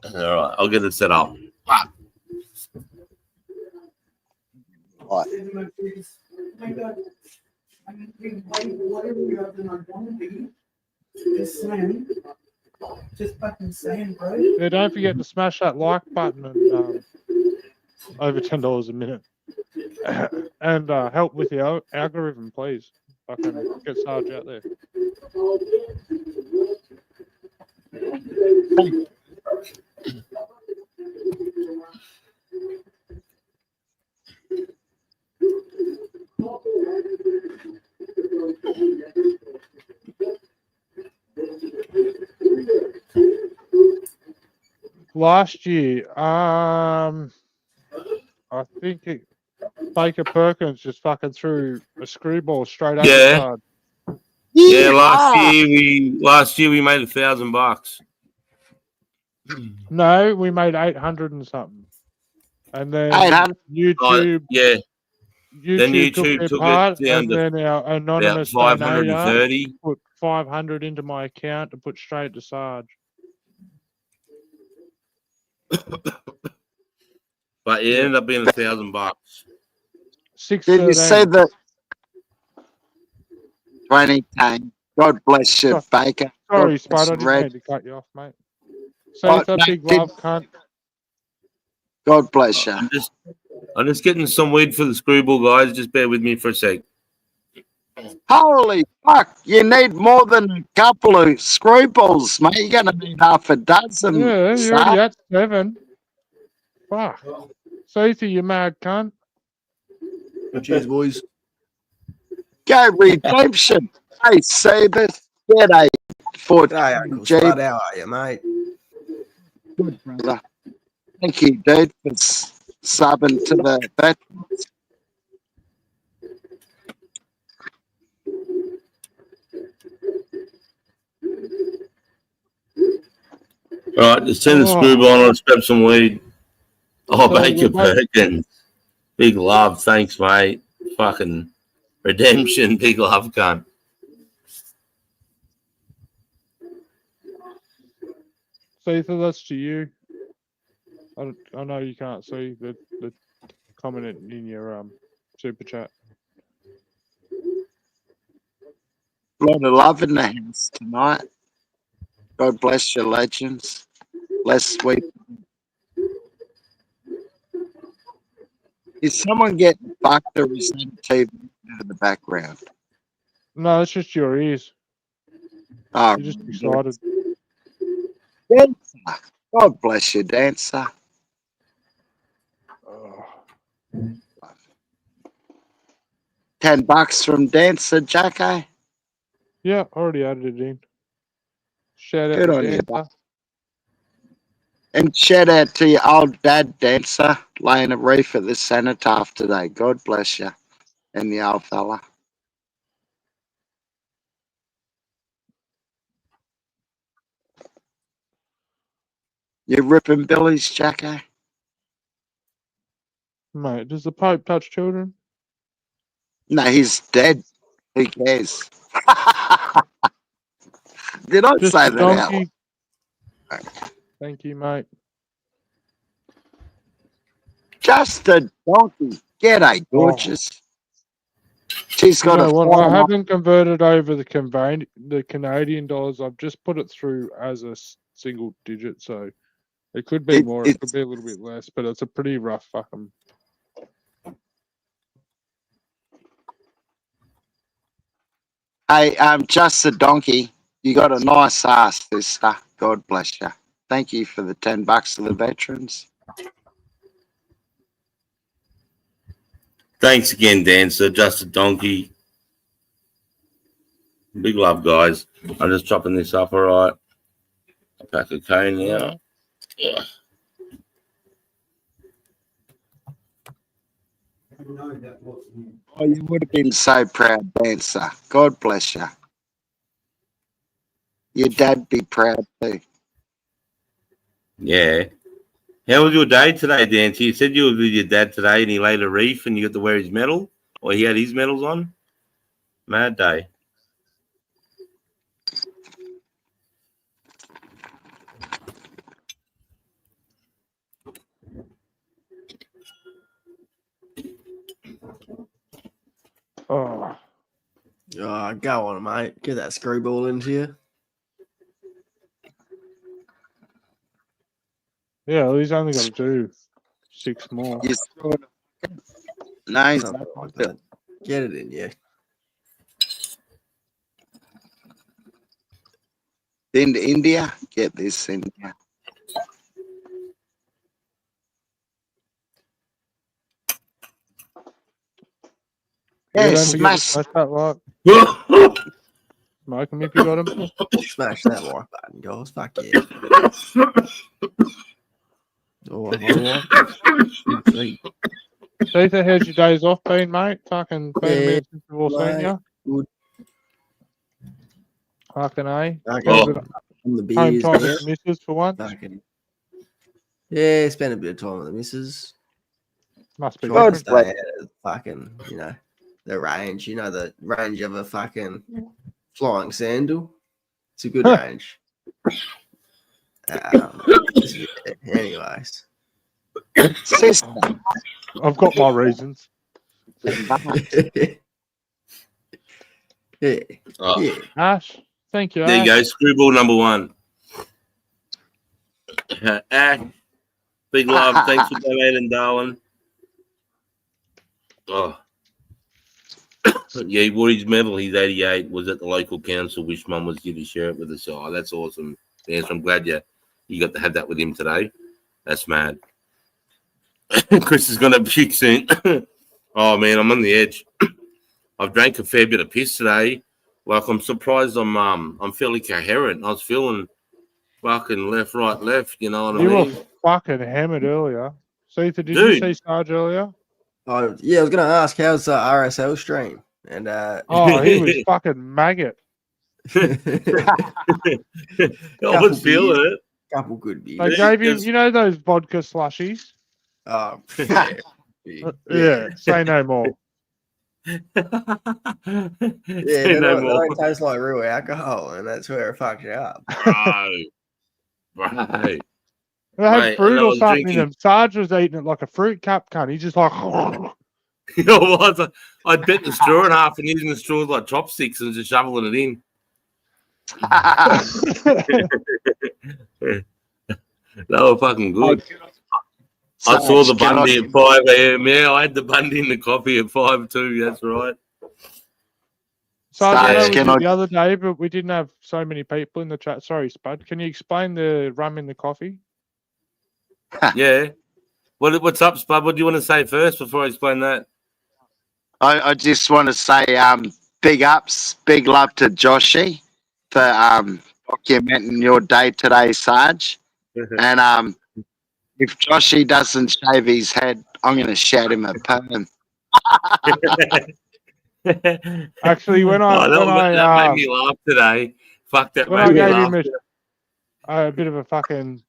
All right, I'll get it set up. Fuck. Just fucking saying, bro. Yeah, don't forget to smash that like button and over $10 a minute. And help with the algorithm, please. Fucking get Sarge out there. Last year, I think Baker Perkins just fucking threw a screwball straight at Yeah. Sarge. Yeah, last Yeehaw. year we made $1,000. No, we made 800 and something. And then 800. YouTube, Yeah, then YouTube took YouTube their took part, it down and to then our about anonymous donator 530. put 500 into my account to put straight to Sarge. But it ended up being $1,000. Did you see 613. the 20K? God bless you, Oh, Baker. Sorry, God Spud, bless I you, didn't Red. mean to cut you off, mate. Say Oh, it's a no, big did- love, cunt. God bless you. I'm just getting some weed for the screwball, guys. Just bear with me for a sec. Holy fuck! You need more than a couple of screwballs, mate. You're gonna need half a dozen. Yeah, you're son. already at 7. Fuck. Ceasy, you mad cunt. Cheers, boys. Go redemption. Hey, see this? Get a foot. Hey, Uncle Jeep. Spud, how are you, mate? Good brother. Thank you, dude, for subbing to the veterans. All right, just send the Oh. screwball and let's grab some weed. Oh, So Baker we're both- Perkins. Big love. Thanks, mate. Fucking redemption. Big love, cunt. Ceasy, that's to you. I know you can't see the comment in your super chat. A lot of love in the house tonight. God bless you, legends. Less sweet. Is someone getting fucked or is that TV in the background? No, it's just your ears. Oh, You're just excited. Dancer. God bless you, Dancer. Oh. $10 from Dancer, Jacko. Yeah, already added it in. Shout out Good to on you, Dancer. bud. And shout out to your old dad, Dancer, laying a reef at the cenotaph today. God bless you. And the old fella. You ripping billies, Jacko? Mate, does the Pope touch children? No, he's dead. Who cares? Did I Just say a that out? donkey. Thank you, mate. Just a donkey. G'day, gorgeous. She's You got know a what? I fine haven't converted over the Canadian dollars. I've just put it through as a single digit, so it could be more. It could be a little bit less, but it's a pretty rough fucking. Hey, just a donkey. You got a nice ass, sister. God bless you. Thank you for the $10 to the veterans. Thanks again, Dancer. Just a donkey. Big love, guys. I'm just chopping this up, all right. A pack of cane now. Yeah. Oh, you would have been so proud, Dancer. God bless you. Your dad be proud too. Yeah. How was your day today, Dancer? You said you were with your dad today and he laid a reef and you got to wear his medal? Or he had his medals on? Mad day. Oh, Oh, go on, mate. Get that screwball into you. yeah, well, he's only got to do 6 more. You saw it. No, he's Something not. like that. Get it in you. Been to India? Get this India. Yeah, Yeah, don't forget to smash. smash that like. Smoke him if you got him. Smash that like button, guys. Fuck yeah. Oh, sweet. Ethan, how's your days off been, mate? Fucking been a Yeah, minute since we've all seen mate. you. Good. Fucking A. Okay. Oh. Bit of On the home beers time now. with the missus for once. Fucking. Yeah, spend a bit of time with the missus. Must be Try to different. stay out of fucking, the range. The range of a fucking flying sandal. It's a good range. Yeah, anyways. Sister. I've got my reasons. Yeah. Oh, Yeah. Ash, thank you, there you Ash. go. Screwball number 1. Ash, big love. Thanks for donating, darling. Oh. Yeah, he wore his medal. He's 88. Was at the local council. Wish Mum was here to share it with us. Oh, that's awesome. Yes, I'm glad you got to have that with him today. That's mad. Chris is gonna puke soon. Oh man, I'm on the edge. I've drank a fair bit of piss today. Like I'm surprised I'm fairly coherent. I was feeling fucking left, right, left. You know what You I were mean? fucking hammered earlier. Setha, did Dude. you see Sarge earlier? Oh, yeah, I was going to ask, how's the RSL stream? And Oh, he was fucking maggot. I was feeling it. Couple good beers. They Yeah, gave him, because- those vodka slushies? Oh, yeah. Yeah, say no more. Yeah, Say they no don't more. taste like real alcohol, and that's where it fucks you up. Bro. They had Mate, fruit and I or was something in drinking- them. Sarge was eating it like a fruit cup, cunt. He just like. You know what? I'd bent the straw in half and using the straws like chopsticks and just shoveling it in. They were fucking good. I saw the Bundy at 5 a.m. Yeah, I had the Bundy in the coffee at 5 too. That's right. Sarge, I know Sarge, we can did I- the other day, but we didn't have so many people in the chat. Sorry, Spud. Can you explain the rum in the coffee? Yeah. What's up, Spud? What do you want to say first before I explain that? I just want to say big ups, big love to Joshy for documenting your day today, Sarge. And if Joshy doesn't shave his head, I'm going to shout him a perm. Actually, when I that made me laugh today. Fuck that when I made me gave laugh. him a bit of a fucking,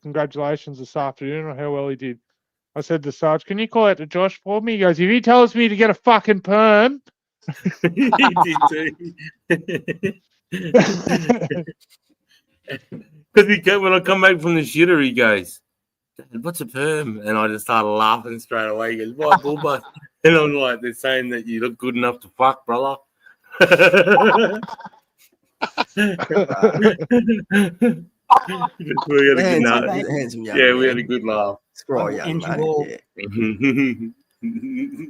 congratulations this afternoon on how well he did. I said to Sarge, can you call out to Josh for me? He goes, if he tells me to get a fucking perm. He did too. Because when I come back from the shitter, he goes, "Dad, what's a perm?" And I just started laughing straight away. He goes, "Why, bull butt?" And I'm like, they're saying that you look good enough to fuck, brother. We had a good Handsome, laugh. handsome young Yeah, man. we had a good laugh. Scroll young mate. Enjoy. Yeah.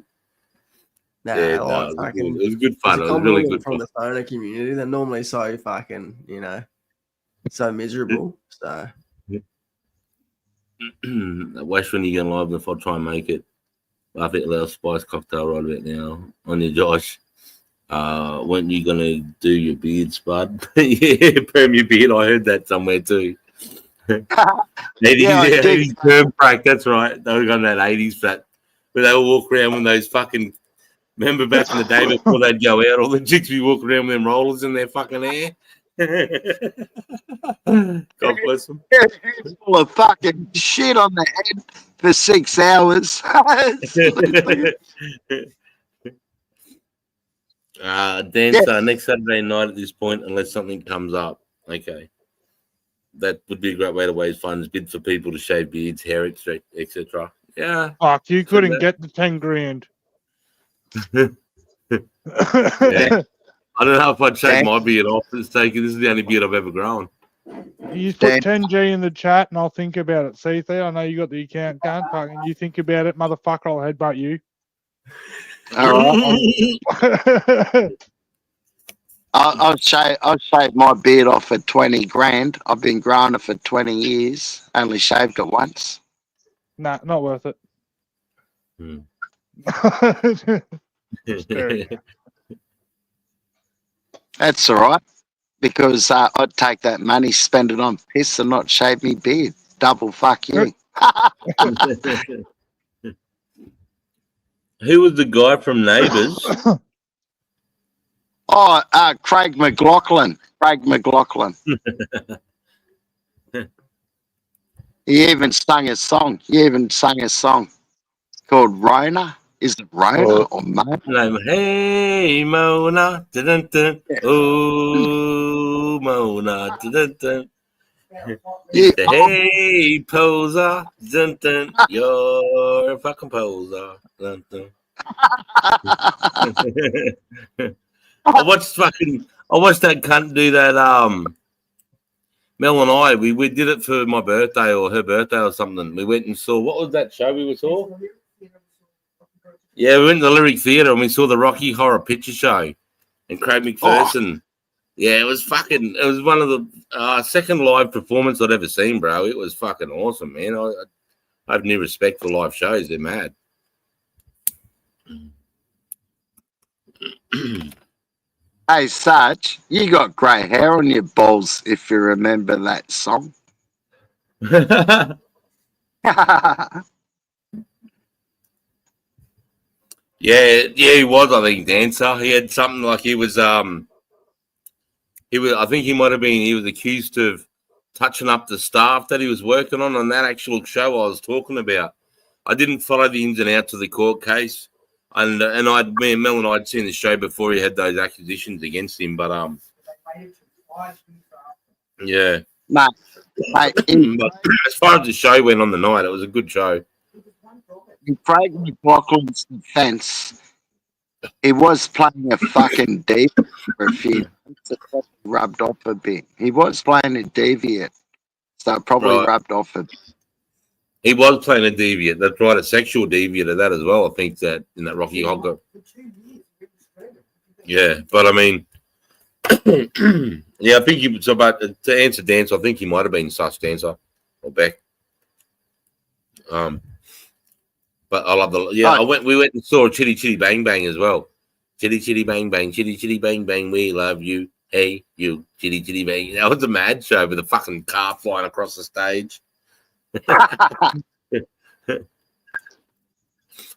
Nah, Yeah, like, no, fucking, it was good fun. It it's a was really compliment good from fun. the phoner community. They're normally so fucking, so miserable. So Watch when you get live if I try and make it. I think a little spice cocktail right about now on you, Josh. When you gonna do your beard, Spud? Yeah, perm your beard. I heard that somewhere too. 80s perm break. That's right. They were on that 80s that where they all walk around with those fucking. Remember back in the day before they'd go out, all the chicks be walking around with them rollers in their fucking hair. God bless them. Full of fucking shit on the head for 6 hours. Dancer next Saturday night at this point, unless something comes up. Okay. That would be a great way to raise funds, bid for people to shave beards, hair, etc. Yeah. Fuck, you couldn't get the 10 grand. Yeah. I don't know if I'd shave my beard off for the sake of this is the only beard I've ever grown. You just put 10G in the chat and I'll think about it. See, Theo, I know you got the account, can't fucking you think about it, motherfucker, I'll headbutt you. All right. I'll shave my beard off for 20 grand. I've been growing it for 20 years. Only shaved it once. Nah, not worth it. That's all right. Because I'd take that money, spend it on piss and not shave me beard. Double fuck you. Who was the guy from Neighbours? Craig McLaughlin. He even sang a song. Called Rona. Is it Rona or Mona? Hey, Mona. Dun, dun. Oh, Mona. Dun, dun. Yeah. Hey, poser. Dun, dun. You're a fucking poser. Dun, dun. I watched that cunt do that. Mel and I, we did it for my birthday or her birthday or something. We went and saw, what was that show we saw? Yeah, we went to the Lyric Theatre and we saw the Rocky Horror Picture Show and Craig McPherson. Yeah, it was one of the second live performance I'd ever seen, bro. It was fucking awesome, man. I have new respect for live shows. They're mad. Hey, Sarge, you got grey hair on your balls if you remember that song. Yeah, he was, I think, dancer. He had something like he was I think he was accused of touching up the staff that he was working on that actual show I was talking about. I didn't follow the ins and outs of the court case. And me and Mel and I'd seen the show before he had those accusations against him, but yeah. Mate, but as far as the show went on the night, it was a good show. In Craig McLaughlin's defense, he was playing a fucking deviant for a few months. It rubbed off a bit. He was playing a deviant, so it probably rubbed off a bit. He was playing a deviant. That's right, a sexual deviant of that as well. I think that in that Rocky Horror. Yeah, but I mean, yeah, I think he was about to answer Dancer. I think he might have been sus Dancer or Beck. But I love we went and saw Chitty Chitty Bang Bang as well. Chitty Chitty Bang Bang, Chitty Chitty Bang Bang, we love you. Hey, you, Chitty Chitty Bang. That was a mad show with a fucking car flying across the stage.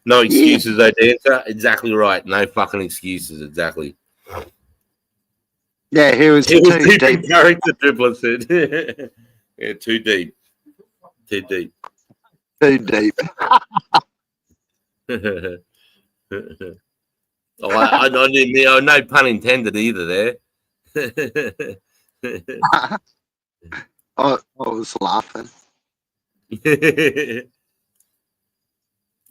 No excuses, though, Dancer. Exactly right. No fucking excuses. Exactly. Yeah, he was too deep. Character, Triple said. Yeah, too deep. Too deep. Too deep. I didn't, no pun intended either there. I was laughing.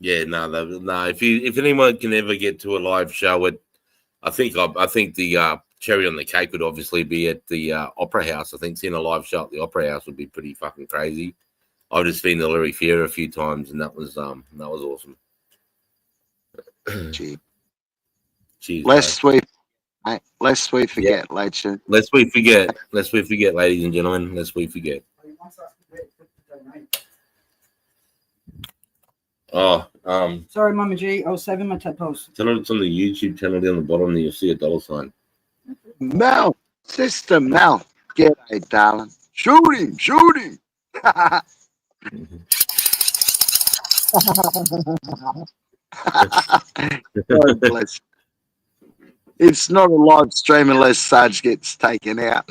Yeah, no. If anyone can ever get to a live show, I think the cherry on the cake would obviously be at the Opera House. I think seeing a live show at the Opera House would be pretty fucking crazy. I've just been to the Lyric Theatre a few times, and that was awesome. Cheers, lest we forget, legend. Lest we forget, ladies and gentlemen. Lest we forget. Sorry, Mama G. 07, my tap post. tell it it's on the YouTube channel down the bottom there. You'll see a $sign. Mel, Sister Mel. G'day, darling. Shoot him, shoot him. God bless. It's not a live stream unless Sarge gets taken out.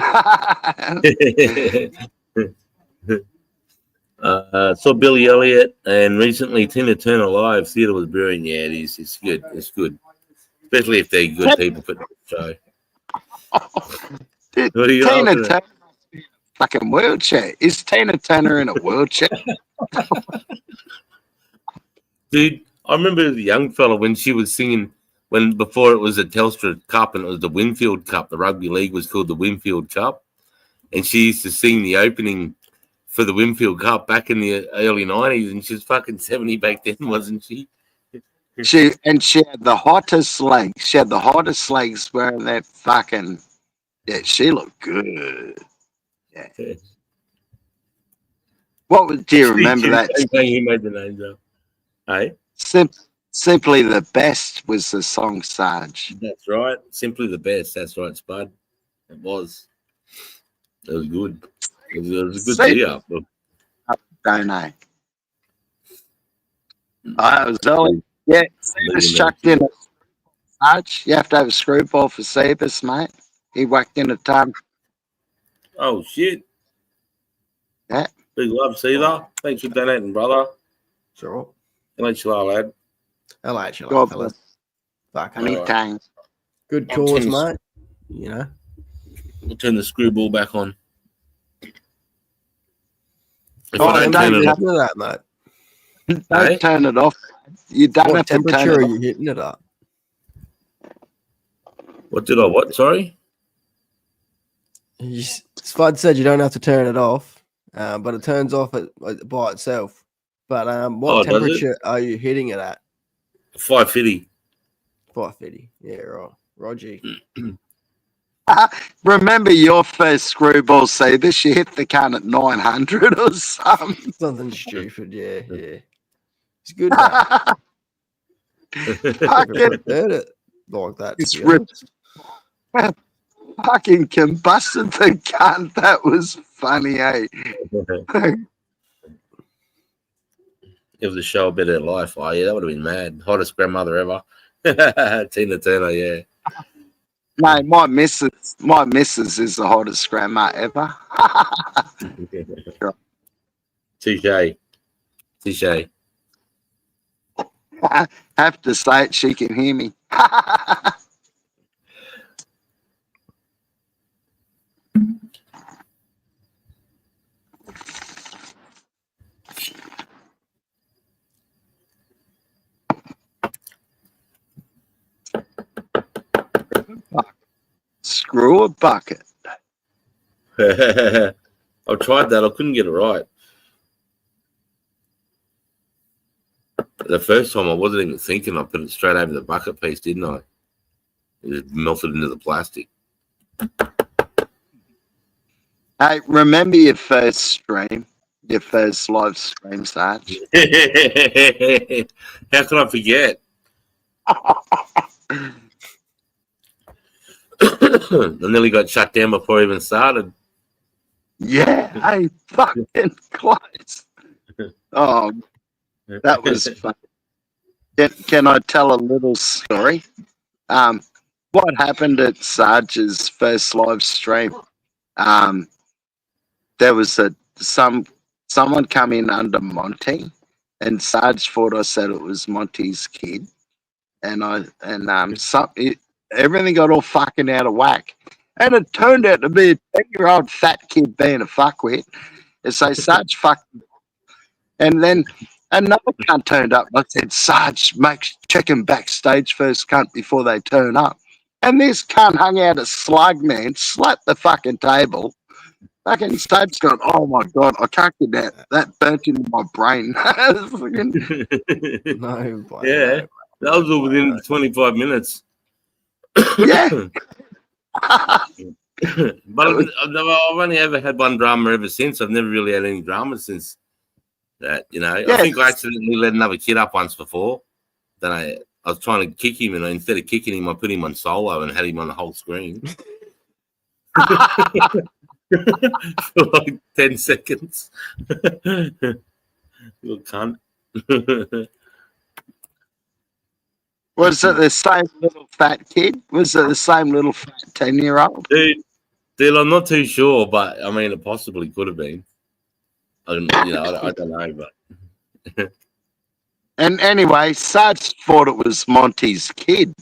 Saw Billy Elliot and recently Tina Turner live. Theatre was brilliant. Yeah, it is. It's good. It's good, especially if they're good people putting on the show. Dude, What are you Tina laughing at? Turner must be in a fucking wheelchair. Is Tina Turner in a wheelchair? Dude, I remember the young fella when she was singing before it was the Telstra Cup and it was the Winfield Cup. The rugby league was called the Winfield Cup, and she used to sing the opening for the Winfield Cup back in the early 90s, and she was fucking 70 back then, wasn't she? She had the hottest legs. She had the hottest legs wearing that fucking. Yeah, she looked good. Yeah. Do you remember that? He made the names up. Hey, Simply the Best was the song, Sarge. that's right. Simply the best. That's right, Spud. It was. It was good. It was a good video. Don't know. I was early. Yeah, Ceebus chucked in a Sarge. You have to have a screwball for Ceebus, mate. He whacked in a ton. Oh, shit. Yeah. Big love, Caesar. Thanks for donating, brother. Sure. LHLR, lad. Hello, actually, God fellas. Fuck it. Anytime. Good I'm cause, tennis. mate. You know. We'll turn the screwball back on. If Oh, I don't don't turn it touch off, Hitting it up, mate. Don't Hey? turn it off. You don't What have to turn temperature are it off. you hitting it up? what did I what? Sorry? Spud said you don't have to turn it off, but it turns off by itself. But what Oh, does it? temperature are you hitting it at? 550. 550. Yeah, right. Roger. Remember your first screwball, Ceebus? You hit the can at 900 or something. Something stupid. Yeah, yeah. It's good. Though. Fucking, Heard it like that. It's To be ripped. honest. fucking combusted the gun. That was funny, eh? It was a show about her life. Oh, yeah, that would have been mad. Hottest grandmother ever. Tina Turner, yeah. No, my missus is the hottest grandma ever. Touche. Touche. Have to say it, she can hear me. Screw a bucket. I tried that. I couldn't get it right. The first time I wasn't even thinking. I put it straight over the bucket piece, didn't I? It just melted into the plastic. Hey, remember your first stream? Your first live stream, Sarge? How could I forget? I nearly got shut down before I even started. Yeah, hey, fucking close. Oh, that was fun. Can I tell a little story? What happened at Sarge's first live stream? There was someone come in under Monty, and Sarge thought I said it was Monty's kid, everything got all fucking out of whack, and it turned out to be a 10-year-old fat kid being a fuckwit. And so Sarge fucking, and then another cunt turned up. I said, Sarge, check him backstage first, cunt, before they turn up. And this cunt hung out a slug, man, slapped the fucking table. Fucking Sarge's gone, oh my God, I can't get that. That burnt into my brain. No, boy, Yeah, that was all within 25 minutes. Yeah. But I've only ever had one drama ever since. I've never really had any drama since That, you know, Yeah. I think I accidentally let another kid up once before. Then I was trying to kick him, and instead of kicking him, I put him on solo and had him on the whole screen for like 10 seconds. Little cunt. Was it the same little fat kid? Was it the same little fat 10-year-old? Dude, I'm not too sure, but I mean, it possibly could have been. I don't know, but And anyway, Sarge thought it was Monty's kid.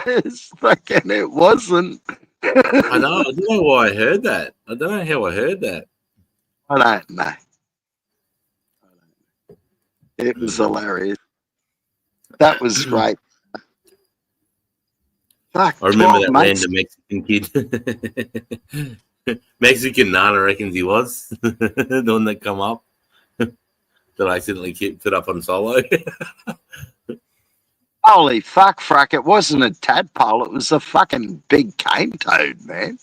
It's fucking, it wasn't. I don't know why I heard that. I don't know how I heard that. I don't know. It was hilarious. That was great. Fuck, I remember that 12 months. random Mexican kid. Mexican Nana reckons he was the one that come up that I accidentally put up on solo. Holy fuck, Frack. It wasn't a tadpole. It was a fucking big cane toad, man.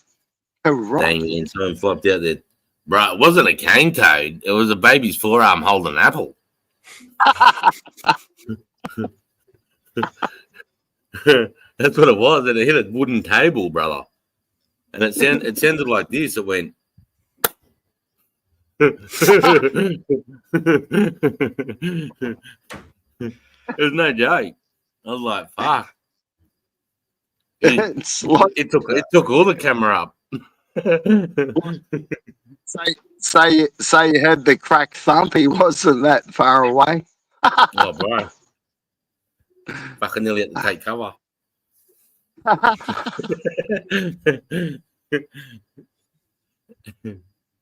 Dang, and someone flopped out there. Bro, it wasn't a cane toad. It was a baby's forearm holding an apple. That's what it was. And it hit a wooden table, brother. And it sounded like this. It went. It was no joke. I was like, fuck. It's like, It took all the camera up. say you had the crack thump. He wasn't that far away. Oh, bro. Fucking nearly had to take cover.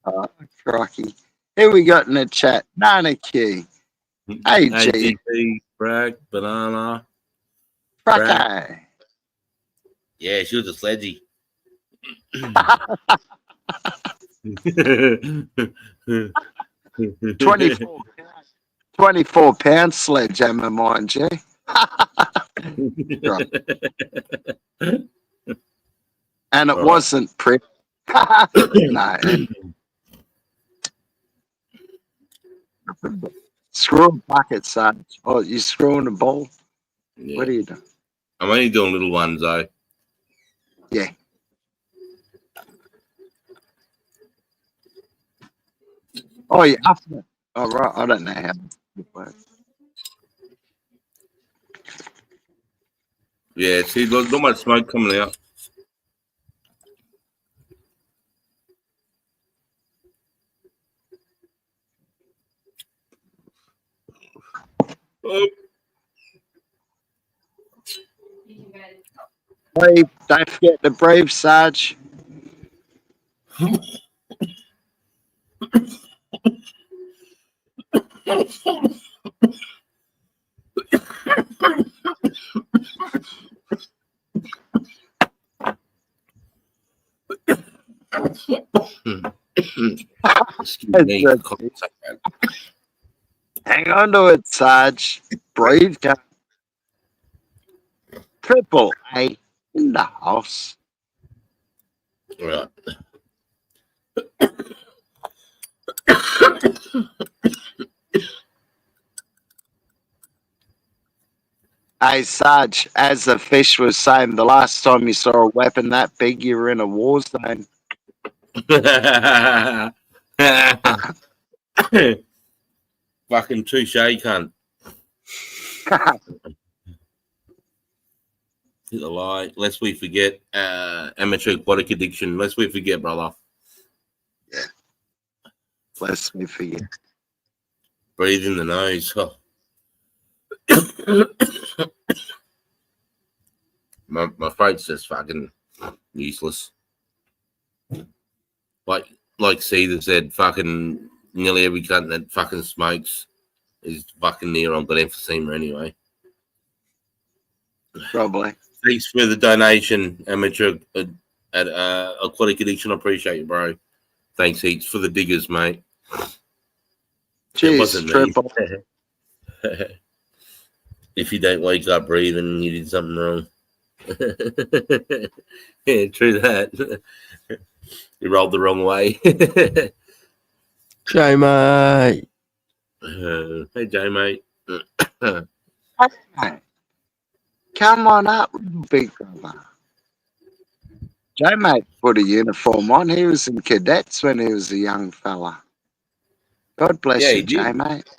Oh, crikey. Here we got in the chat. Nana Q. Hey, G. AGP, Bragg, Banana. Fracko. Yeah, she was a sledgy. 24 pound sledgehammer, mind you. And it Right. wasn't pretty. No. Screw a bucket, son. Oh, you screwing a ball? Yeah. What are you doing? I'm only doing little ones, though. Yeah. Oh, yeah. After. Oh, right. I don't know how it works. Yeah, see, there's not much smoke coming out. Oh, Hey, don't forget the brave Sarge. excuse me. Hang on to it, Sarge. Brave guy. Triple A in the house. Right. Hey, Sarge, as the fish was saying, the last time you saw a weapon that big, you were in a war zone. Fucking touche, cunt. Hit the lie. Lest we forget amateur aquatic addiction. Lest we forget, brother. Bless me for you. Breathe in the nose. Oh. my throat's just fucking useless. Like Cedar said, fucking nearly every cunt that fucking smokes is fucking near on got emphysema anyway. Probably. Thanks for the donation, amateur at aquatic addiction. I appreciate you, bro. Thanks heaps for the diggers, mate. Cheers, Triple. If you don't wake up breathing, you did something wrong. Yeah, true that. You rolled the wrong way. Joe, mate. Hey, Jay, mate. Hey, come on up, big brother. Joe mate put a uniform on. He was in cadets when he was a young fella. God bless Yeah, you, he Joe did. mate.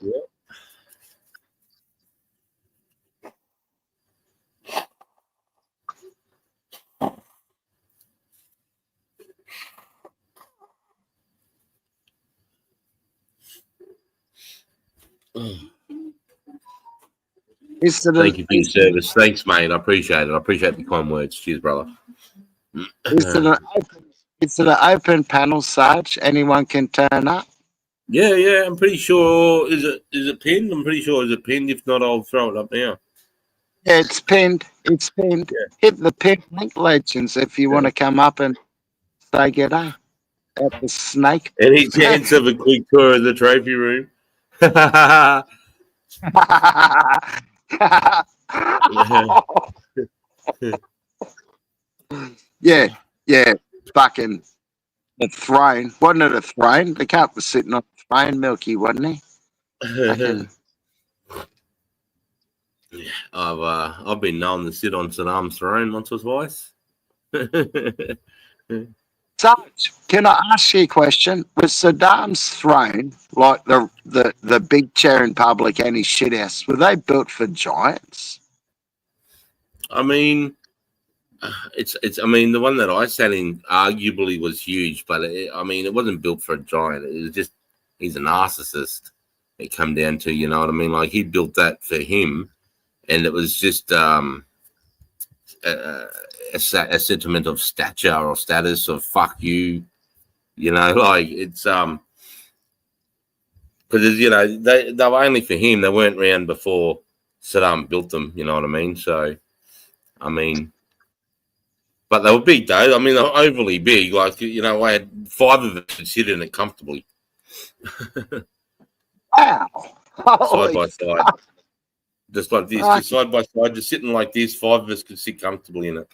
Is it, Thank you for your service. Thanks, mate. I appreciate it. I appreciate the kind words. Cheers, brother. is it an open panel, Sarge? Anyone can turn up? Yeah. I'm pretty sure. Is it pinned? I'm pretty sure it's pinned. If not, I'll throw it up now. Yeah, it's pinned. It's pinned. Yeah. Hit the pin link, legends, if you want to come up and say g'day at the snake. Any chance of a quick tour of the trophy room? yeah. Fucking the throne. Wasn't it a throne? The cat was sitting on the throne, Milky, wasn't he? Fucking, I've been known to sit on Saddam's throne once or twice. Sarge, can I ask you a question? Was Saddam's throne, like the big chair in public and his shit house, were they built for giants? I mean, it's. I mean, the one that I sat in arguably was huge, but it wasn't built for a giant. It was just he's a narcissist. It come down to, you know what I mean? Like he built that for him, and it was just a sentiment of stature or status of fuck you, you know, like it's because you know they were only for him. They weren't around before Saddam built them. You know what I mean? So, I mean. But they were big, though. I mean, they were overly big. Like, you know, I had 5 of us could sit in it comfortably. Wow. Side by side. Just like this. Just side by side. Just sitting like this. 5 of us could sit comfortably in it.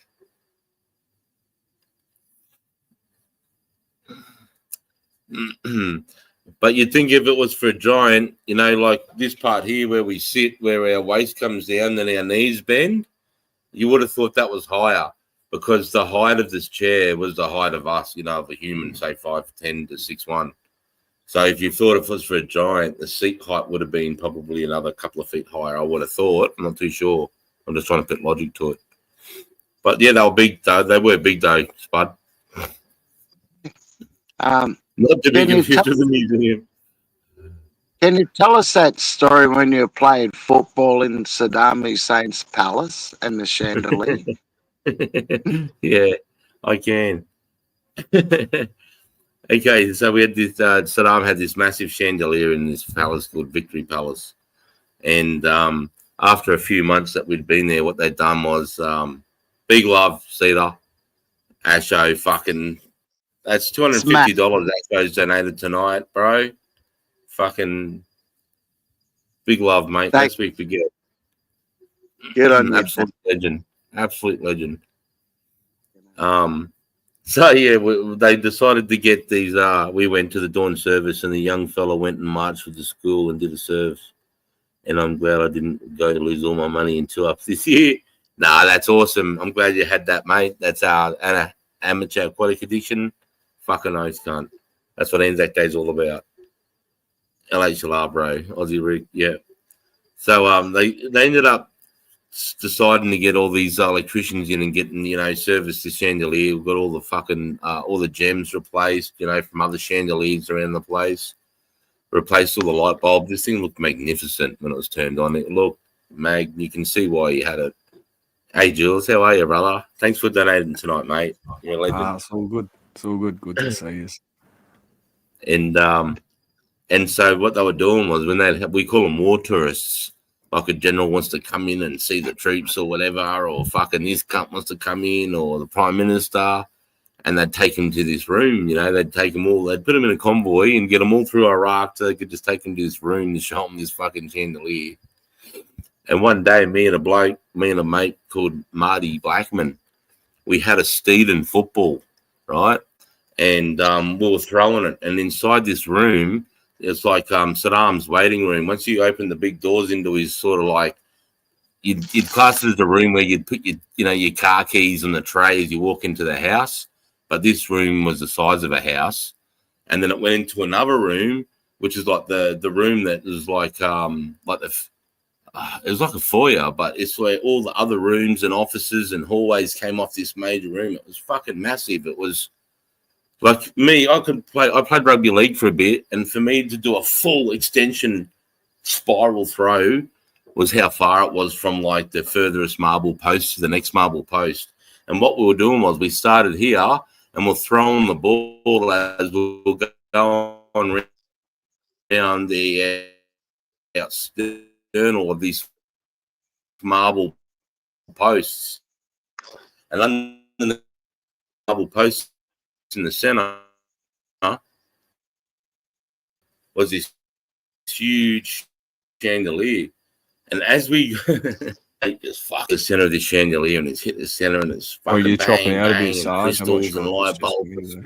But you'd think if it was for a giant, you know, like this part here where we sit, where our waist comes down, then our knees bend, you would have thought that was higher. Because the height of this chair was the height of us, you know, of a human, say 5'10" to 6'1". So if you thought it was for a giant, the seat height would have been probably another couple of feet higher, I would have thought. I'm not too sure. I'm just trying to put logic to it. But yeah, they were big, though. They were big, though, Spud. Not to be confused with the museum. Can you tell us that story when you played football in Saddam Hussein's palace and the chandelier? Yeah, I can. Okay, so we had this. Saddam had this massive chandelier in this palace called Victory Palace, and after a few months that we'd been there, what they'd done was big love, Cedar, Asho, fucking. That's $250. Asho's donated tonight, bro. Fucking big love, mate. Next week forget. Good on you. Absolute legend. Absolute legend. So yeah, they decided to get these. We went to the dawn service, and the young fella went and marched with the school and did a serve. And I'm glad I didn't go to lose all my money in 2 ups this year. Nah, that's awesome. I'm glad you had that, mate. That's our amateur aquatic edition. Fucking oath, cunt. That's what ANZAC Day is all about. LHLR, bro. Aussie Rick, yeah. So they ended up deciding to get all these electricians in and getting, you know, service the chandelier. We've got all the fucking all the gems replaced, you know, from other chandeliers around the place. Replaced all the light bulbs. This thing looked magnificent when it was turned on. It looked you can see why you had it. Hey Jules, how are you, brother? Thanks for donating tonight, mate. You're a legend. It's all good. It's all good. Good to see you. And so what they were doing was when we call them war tourists. Like a general wants to come in and see the troops or whatever, or fucking this cunt wants to come in, or the prime minister, and they'd take them to this room. You know, they'd take them all, they'd put them in a convoy and get them all through Iraq, so they could just take them to this room to show them this fucking chandelier. And one day, me and a mate called Marty Blackman, we had a steed in football, right? And we were throwing it, and inside this room, it's like Saddam's waiting room. Once you open the big doors into his sort of like, you'd class it as a room where you'd put your car keys on the tray as you walk into the house. But this room was the size of a house, and then it went into another room, which is like the room that was like it was like a foyer, but it's where all the other rooms and offices and hallways came off this major room. It was fucking massive. It was like me. I played rugby league for a bit, and for me to do a full extension spiral throw was how far it was from like the furthest marble post to the next marble post. And what we were doing was we started here and we're throwing the ball as we'll go on around the external of these marble posts. And under the marble posts in the center was this huge chandelier. And as we just fuck the center of the chandelier and it's hit the center and it's fucking you're chopping bang, out a bang, bit, and Sarge. crystals I'm and not light sure if it's bulbs. just me,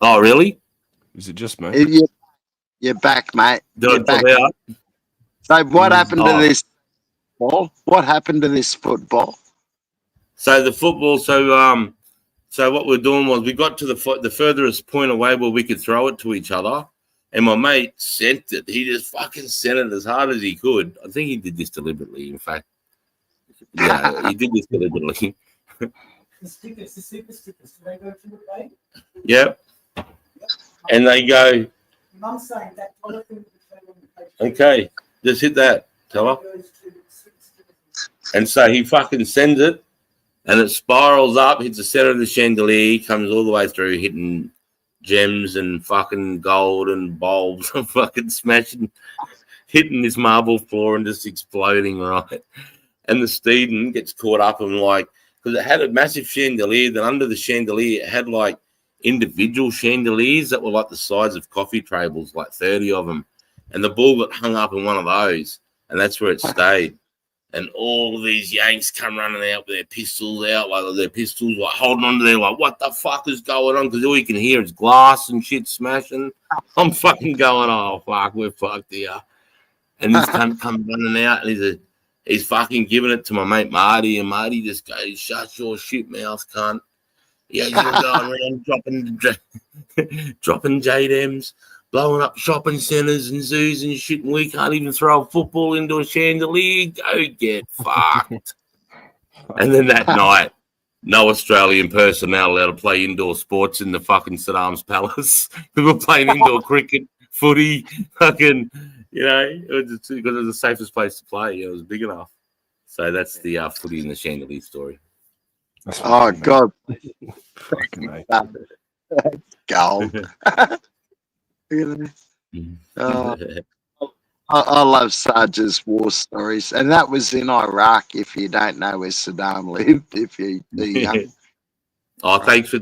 Oh, really? Is it just me? You're back, mate. Did You're I back. drop out? So what happened to Oh. this ball? What happened to this football? So the football, so what we're doing was we got to the furthest point away where we could throw it to each other, and my mate sent it. He just fucking sent it as hard as he could. I think he did this deliberately, in fact. Yeah, he did this deliberately. The stickers, the super stickers, do they go to the plate? Yep. And they go, Mum's saying that toilet thing between on the page. okay, just hit that, tell her. Goes to the super stickers. And so he fucking sends it, and it spirals up, hits the center of the chandelier, comes all the way through, hitting gems and fucking gold and bulbs and fucking smashing, hitting this marble floor and just exploding, right? And the Steeden gets caught up and like, because it had a massive chandelier, then under the chandelier, it had like individual chandeliers that were like the size of coffee tables, like 30 of them. And the ball got hung up in one of those, and that's where it stayed. And all of these Yanks come running out with their pistols out, like holding on to there, like, what the fuck is going on? Because all you can hear is glass and shit smashing. I'm fucking going, oh, fuck, we're fucked here. And this cunt comes running out, and he's fucking giving it to my mate Marty, and Marty just goes, shut your shit mouth, cunt. Yeah, you're going around dropping JDMs, blowing up shopping centres and zoos and shit, and we can't even throw a football into a chandelier. Go get fucked. And then that night, no Australian personnel allowed to play indoor sports in the fucking Saddam's Palace. We were playing indoor cricket, footy, fucking, it was just, because it was the safest place to play. It was big enough. So that's the footy in the chandelier story. That's Oh fucking God, fucking mate. gold. I love Sarge's war stories, and that was in Iraq. If you don't know where Saddam lived, if you're young. Oh, thanks for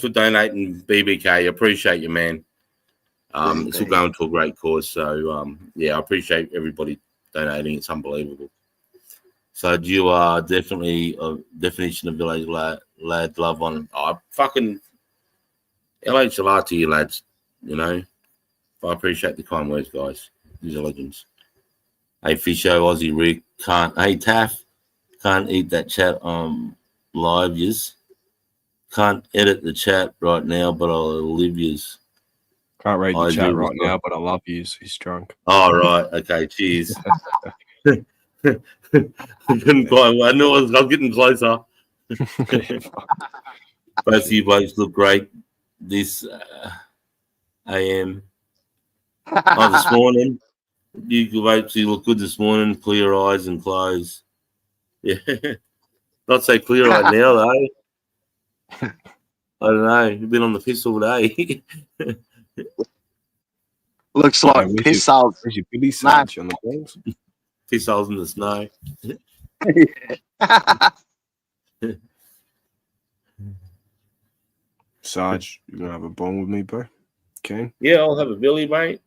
donating, BBK. Appreciate you, man. It's all going to a great cause. So I appreciate everybody donating. It's unbelievable. So do you definitely definition of village lad love on? Oh, fucking LHLR to you lads. I appreciate the kind words, guys. These are legends. Hey Fisho, Aussie Rick, hey Taff, can't eat that chat live yous. Can't edit the chat right now, but I'll live yous. Can't read I the chat do right as well. now, but I love you. He's drunk. Oh, right. Okay, cheers. I couldn't quite. I knew I was getting closer. Both of you blokes look great this AM. Oh, this morning. You blokes, you look good this morning. Clear eyes and clothes. Yeah. Not so clear right now, though. I don't know. You've been on the piss all day. Looks like Where's piss holes. Where's your Billy Sarge on the balls? Piss holes in the snow. Sarge, you gonna have a bond with me, bro? Okay. Yeah, I'll have a Billy, mate.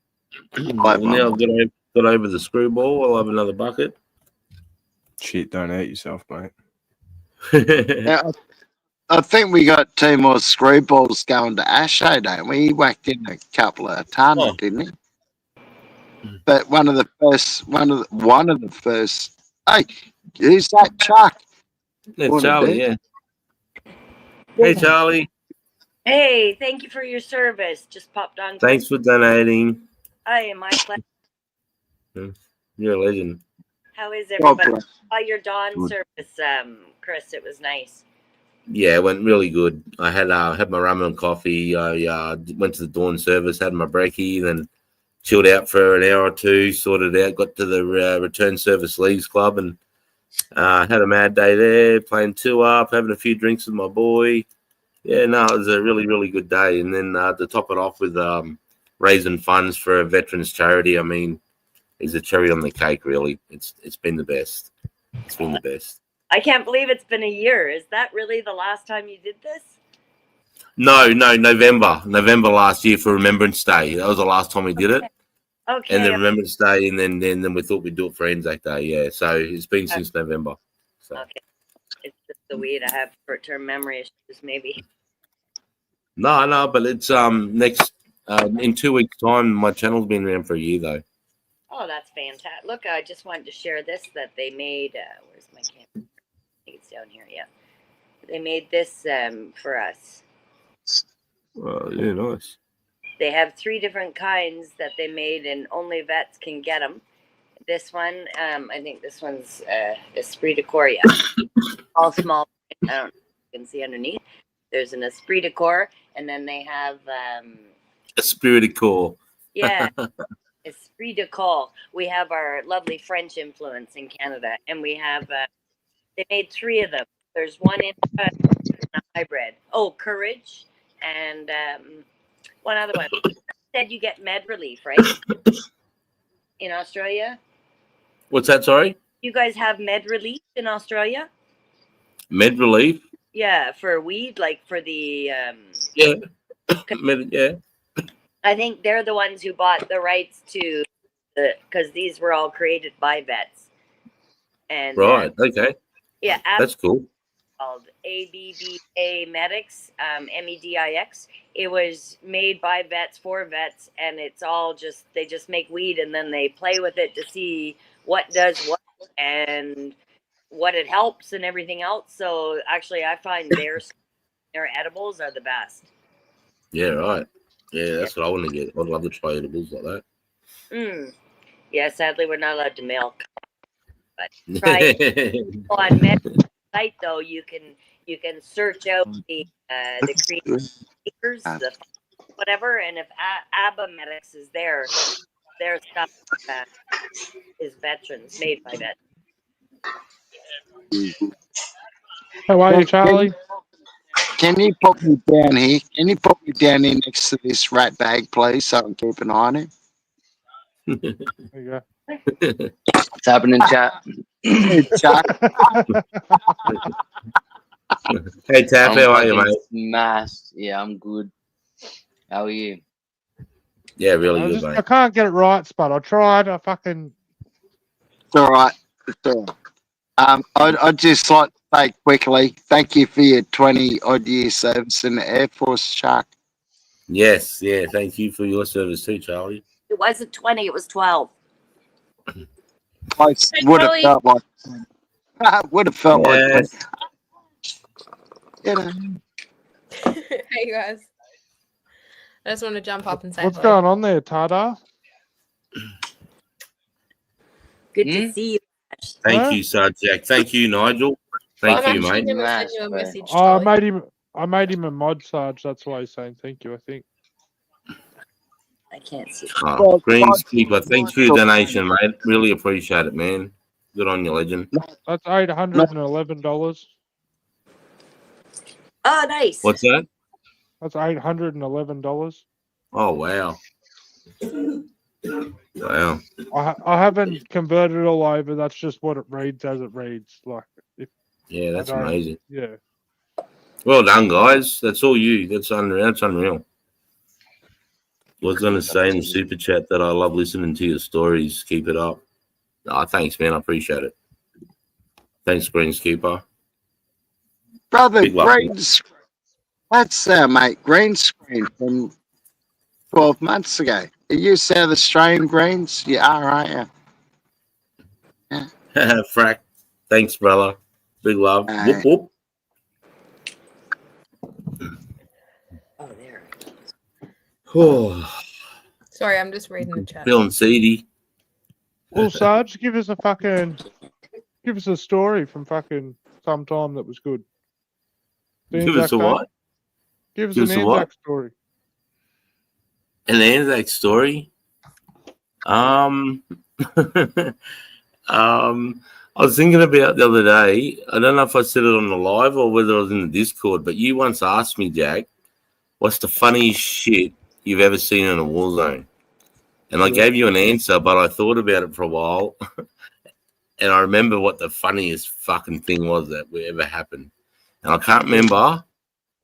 Now I've got over the screwball. I'll have another bucket. Shit, don't hurt yourself, mate. Now, I think we got 2 more screwballs going to Asho, don't we? He whacked in a couple of ton, Oh. didn't he? But one of the first. Hey, who's that, Chuck? Yeah, What a Charlie, dick. yeah. Hey, Charlie. Hey, thank you for your service. Just popped on. Thanks for donating. Hi, my pleasure. You're a legend. How is God everybody? bless. Oh, your dawn Good. service, Chris. It was nice. Yeah, it went really good. I had my ramen and coffee. I went to the dawn service, had my brekkie, then chilled out for an hour or two, sorted out, got to the return service leagues club, and had a mad day there, playing 2-up, having a few drinks with my boy. Yeah, no, it was a really, really good day. And then to top it off with raising funds for a veterans charity, I mean, is a cherry on the cake, really. It's been the best. It's been the best. I can't believe it's been a year. Is that really the last time you did this? No, November last year for Remembrance Day. That was the last time we did it. Okay. And then Remembrance Day, and then we thought we'd do it for ANZAC Day. Yeah, so it's been since November. So. Okay. It's just the weed. I have short-term memory issues, maybe. No, but it's next in 2 weeks' time. My channel's been around for a year though. Oh, that's fantastic. Look, I just wanted to share this that they made. Where's my camera? I think it's down here. Yeah. They made this for us. Oh, yeah, nice. They have 3 different kinds that they made, and only vets can get them. This one, I think this one's Esprit de Corps. Yeah. All small. I don't know if you can see underneath. There's an Esprit de Corps, and then they have A spirited call. yeah, Esprit de Corps. We have our lovely French influence in Canada, and we have they made 3 of them. There's one in a hybrid. Oh, Courage, and one other one. You said you get med relief, right? In Australia. What's that? Sorry. You guys have med relief in Australia? Med relief. Yeah, for weed, like for the Yeah. Yeah. I think they're the ones who bought the rights to because these were all created by vets. And Right. Okay. yeah, That's cool. called ABBA Medics, MEDIX. It was made by vets for vets, and it's all just they just make weed and then they play with it to see what does what and what it helps and everything else. So actually, I find their edibles are the best. Yeah. Right. Yeah, that's what I want to get. I'd love to try edibles like that. Yeah, sadly, we're not allowed to milk. But try on med site though, you can search out the creators, the whatever, and if ABBA Medics is there, their stuff is veterans, made by vets. How are you, Charlie? Can you put me down here? Can you put me down here next to this rat bag, please, so I can keep an eye on it? There you go. What's happening, chat? Hey, Chuck. Hey, Taff, how are you, mate? Smashed. Yeah, I'm good. How are you? Yeah, really I, good, just, mate. I can't get it right, Spud. I tried. I fucking. It's all right. It's all right. I'd just like to say quickly, thank you for your 20-odd year service in the Air Force, Chuck. Yes, yeah. Thank you for your service too, Charlie. It wasn't 20, it was 12. I would have felt like would have felt like Yes. you know. Hey guys. I just want to jump up and say What's hello. going on there, Tada? Good to see you. Thank Huh? you, Jack. Thank you, Nigel. Thank I'm you, actually mate. going to send you a Nice, message. Oh, Charlie. I made him a mod, Sarge. That's why he's saying thank you, I think. I can't see. Oh, Greenskeeper, thanks for your donation, mate. Really appreciate it, man. Good on you, legend. That's $811. Oh, nice. What's that? That's $811. Oh, wow. Wow. I haven't converted it all over. That's just what it reads as it reads. Like, if Yeah, that's I don't- amazing. yeah. Well done, guys. That's all you. That's unreal. That's unreal. I was going to say in the super chat that I love listening to your stories. Keep it up. Oh, thanks, man. I appreciate it. Thanks, Greenskeeper. Brother, Big love. green screen. That's mate, green screen from 12 months ago. Are you South Australian greens? You are, aren't you? Frack. Thanks, brother. Big love. Whoop, whoop. Oh, there. Oh, Sorry, I'm just reading the chat. feeling seedy. Well, Sarge, give us a story from fucking some time that was good. The Give us Anzac a Day? what? Give us Give an us a what? Anzac story. An Anzac story. I was thinking about the other day. I don't know if I said it on the live or whether I was in the Discord, but you once asked me, Jack, what's the funniest shit you've ever seen in a war zone? And I gave you an answer, but I thought about it for a while, and I remember what the funniest fucking thing was that ever happened. And I can't remember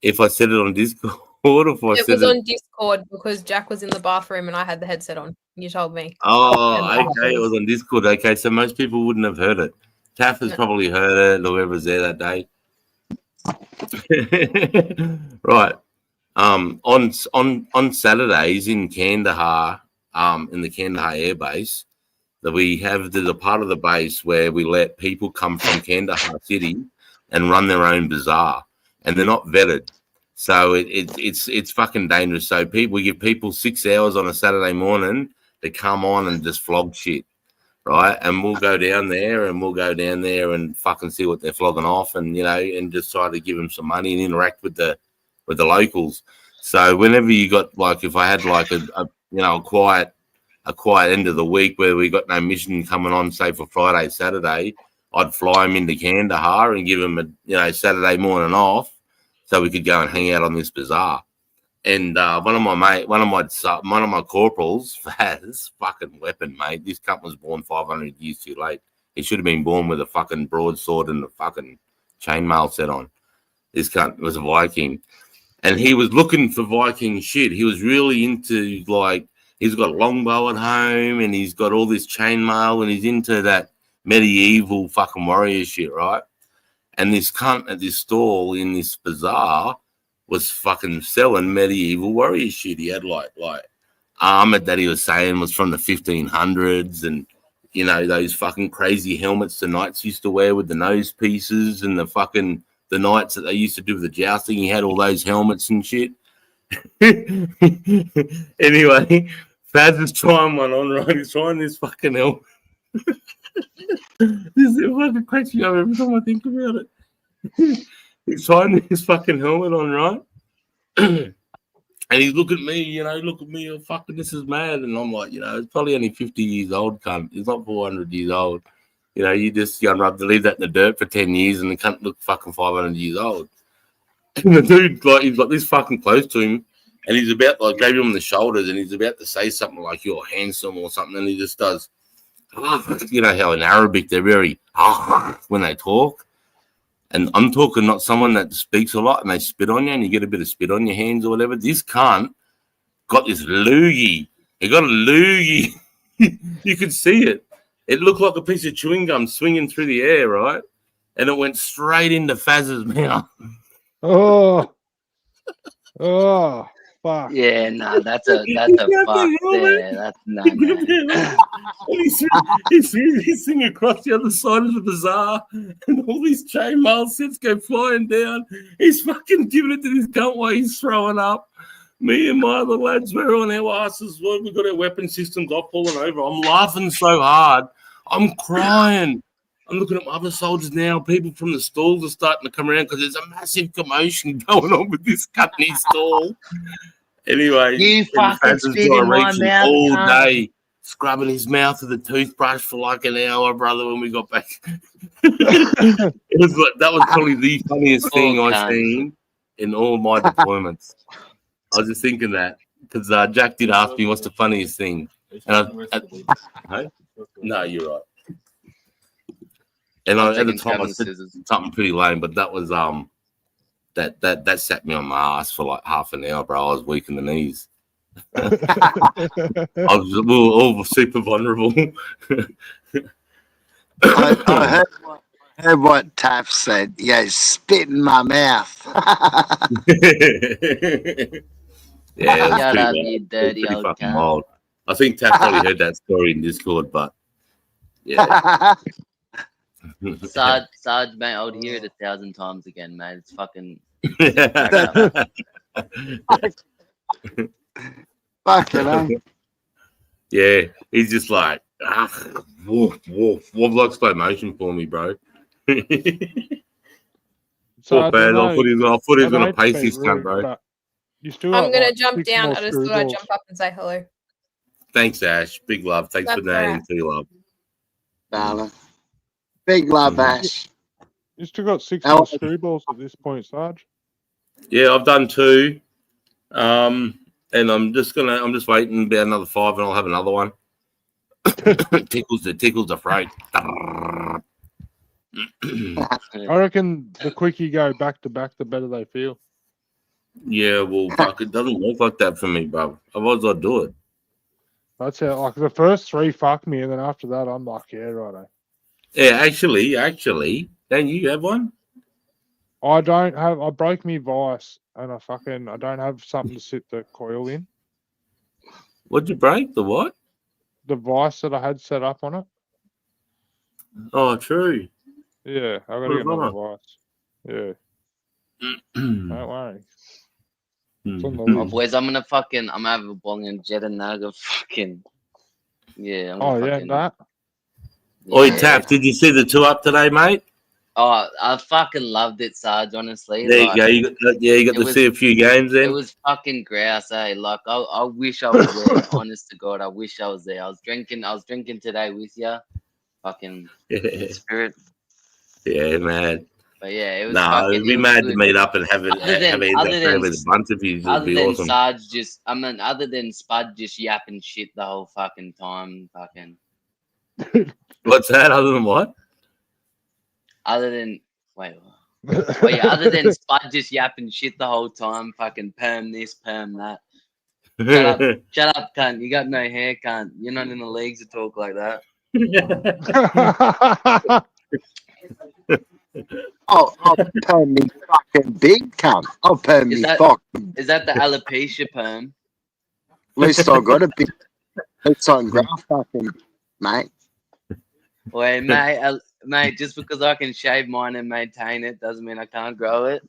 if I said it on Discord or if I It said was it. on Discord because Jack was in the bathroom and I had the headset on. You told me. Oh, okay. It was on Discord. Okay, so most people wouldn't have heard it. Taff has probably heard it, whoever's there that day. Right. On Saturdays in Kandahar, in the Kandahar Air Base, that there's a part of the base where we let people come from Kandahar City and run their own bazaar, and they're not vetted. So it's fucking dangerous. So we give people 6 hours on a Saturday morning to come on and just flog shit, right? And we'll go down there and fucking see what they're flogging off, and and just try to give them some money and interact with the locals. So whenever you got if I had a quiet end of the week where we got no mission coming on, say for Friday, Saturday, I'd fly them into Kandahar and give them a Saturday morning off, so we could go and hang out on this bazaar. And one of my corporals, Faz, fucking weapon, mate. This cunt was born 500 years too late. He should have been born with a fucking broadsword and a fucking chainmail set on. This cunt was a Viking, and he was looking for Viking shit. He was really into he's got a longbow at home, and he's got all this chainmail, and he's into that medieval fucking warrior shit, right? And this cunt at this stall in this bazaar was fucking selling medieval warrior shit. He had like armor that he was saying was from the 1500s, and those fucking crazy helmets the knights used to wear with the nose pieces, and the knights that they used to do the jousting. He had all those helmets and shit. Anyway, Faz is trying one on, right? He's trying this fucking helmet. This is fucking crazy every time I think about it. He's trying this fucking helmet on, right? And he's looking at me, oh, fucking, this is mad. And I'm like, it's probably only 50 years old, cunt. It's not 400 years old. You just leave that in the dirt for 10 years and the cunt look fucking 500 years old. And the dude, he's got this fucking close to him, and he's about, grab him on the shoulders, and he's about to say something like, you're handsome or something, and he just does, you know how in Arabic they're very, when they talk. And I'm talking not someone that speaks a lot and they spit on you and you get a bit of spit on your hands or whatever. This cunt got this loogie. He got a loogie. You could see it. It looked like a piece of chewing gum swinging through the air, right? And it went straight into Faz's mouth. Oh, fuck. Yeah, no, that's a fuck there. That's no. He's singing across the other side of the bazaar, and all these chainmail sets go flying down. He's fucking giving it to this cunt while he's throwing up. Me and my other lads, we're on our asses. Well, we've got our weapon systems all pulling over. I'm laughing so hard. I'm crying. I'm looking at my other soldiers now. People from the stalls are starting to come around because there's a massive commotion going on with this cunt in his stall. Anyway, You fucking spit in my mouth, all cunt. day, scrubbing his mouth with a toothbrush for like an hour, brother. When we got back, that was probably the funniest thing I've seen in all my deployments. I was just thinking that because Jack did ask me what's the funniest thing, and no, you're right. And at the time I said something pretty lame, but that was that sat me on my ass for like half an hour, bro. I was weak in the knees. We were all super vulnerable. I heard what Taff said. He goes, spit in my mouth. Yeah, it was Shut pretty up, wild. you It was dirty pretty old fucking cunt. wild. I think Taff probably heard that story in Discord, but yeah. Sarge, mate, I would hear it 1,000 times again, mate. It's fucking. Fucking hell. Yeah, he's just like, woof, woof, woof, like slow motion for me, bro. Poor man, I thought he was gonna pace his cunt, bro. You still I'm got, gonna like, jump 6 down. more I just screw thought I'd balls. jump up and say hello. Thanks, Ash. Big love. Thanks for That's all donating to love. Darling. Big love, Ash. You still got 6 How- more screw balls at this point, Sarge. Yeah, I've done 2. And I'm just waiting about another 5 and I'll have another one. tickles the throat. I reckon the quicker you go back to back, the better they feel. Yeah, well, fuck, it doesn't work like that for me, bro. Otherwise, I'd do it. That's it. Like the first 3 fuck me, and then after that, I'm like, yeah, righto. Yeah, actually, don't you have one? I don't have. I broke me vice, and I don't have something to sit the coil in. What'd you break? The what? The vice that I had set up on it. Oh, true. Yeah, I got to get another vice. Yeah, don't worry. It's on the Oh, list. boys, I'm gonna have a bong and jet and naga fucking. Yeah. Oh yeah, that. Oi, Taff, did you see the 2 up today, mate? Oh, I fucking loved it, Sarge, honestly. There like, you go. You got to see a few games then. It was fucking grouse, eh? Like, I wish I was there. Honest to God, I wish I was there. I was drinking today with you. Fucking spirit. Yeah, man. But yeah, it was Nah, fucking. it'd be it was mad good. to meet up and have it with a bunch of you. It'd be awesome. Sarge other than Spud just yapping shit the whole fucking time, fucking. What's that? Other than what? Other than other than Spud just yapping shit the whole time, fucking perm this, perm that. Shut up, cunt. You got no hair, cunt. You're not in the leagues to talk like that. I'll perm me fucking big cunt. I'll perm me fuck. Is that the alopecia perm? At least I got a big. It's on graph fucking, mate. Wait, mate, just because I can shave mine and maintain it doesn't mean I can't grow it.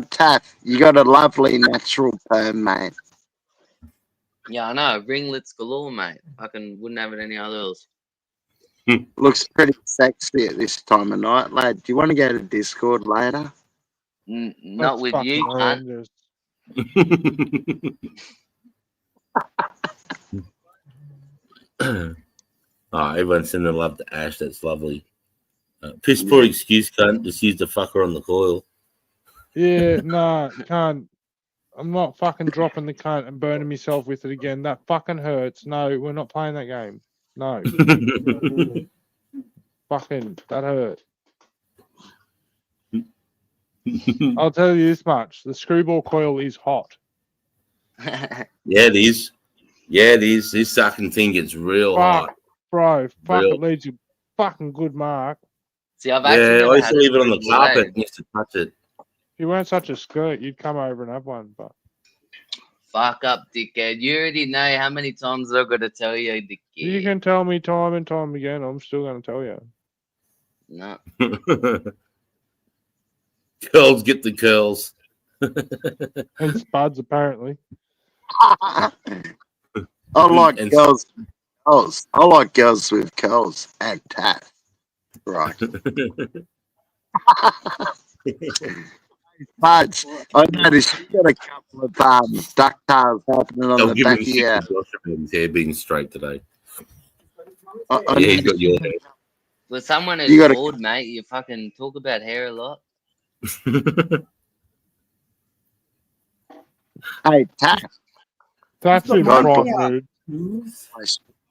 Taff, you got a lovely natural perm, mate. Yeah, I know. Ringlets galore, mate. I wouldn't have it any others. Looks pretty sexy at this time of night, lad. Do you want to go to Discord later? Not with you, cunt. Oh, everyone's sending love to Ash. That's lovely. Piss poor excuse, cunt. Just use the fucker on the coil. Yeah, no, you can't. I'm not fucking dropping the cunt and burning myself with it again. That fucking hurts. No, we're not playing that game. No. Fucking, that hurt. I'll tell you this much. The screwball coil is hot. Yeah, it is. Yeah, it is. This sucking thing gets real hot. Bro, it leaves you fucking good mark. See, I've I used to leave it on the carpet and used to touch it. If you weren't such a skirt, you'd come over and have one, but fuck up, dickhead. You already know how many times I've got to tell you, dickhead. You can tell me time and time again. I'm still going to tell you. No. Curls get the curls. And spuds, apparently. I like girls. I like girls with curls and tat. Right. Buds, I noticed you got a couple of ducktails happening on the back of your His hair being straight today. Yeah, he's got your hair. With someone who's bald, mate, you fucking talk about hair a lot. Hey, Tat. That's in fine mood.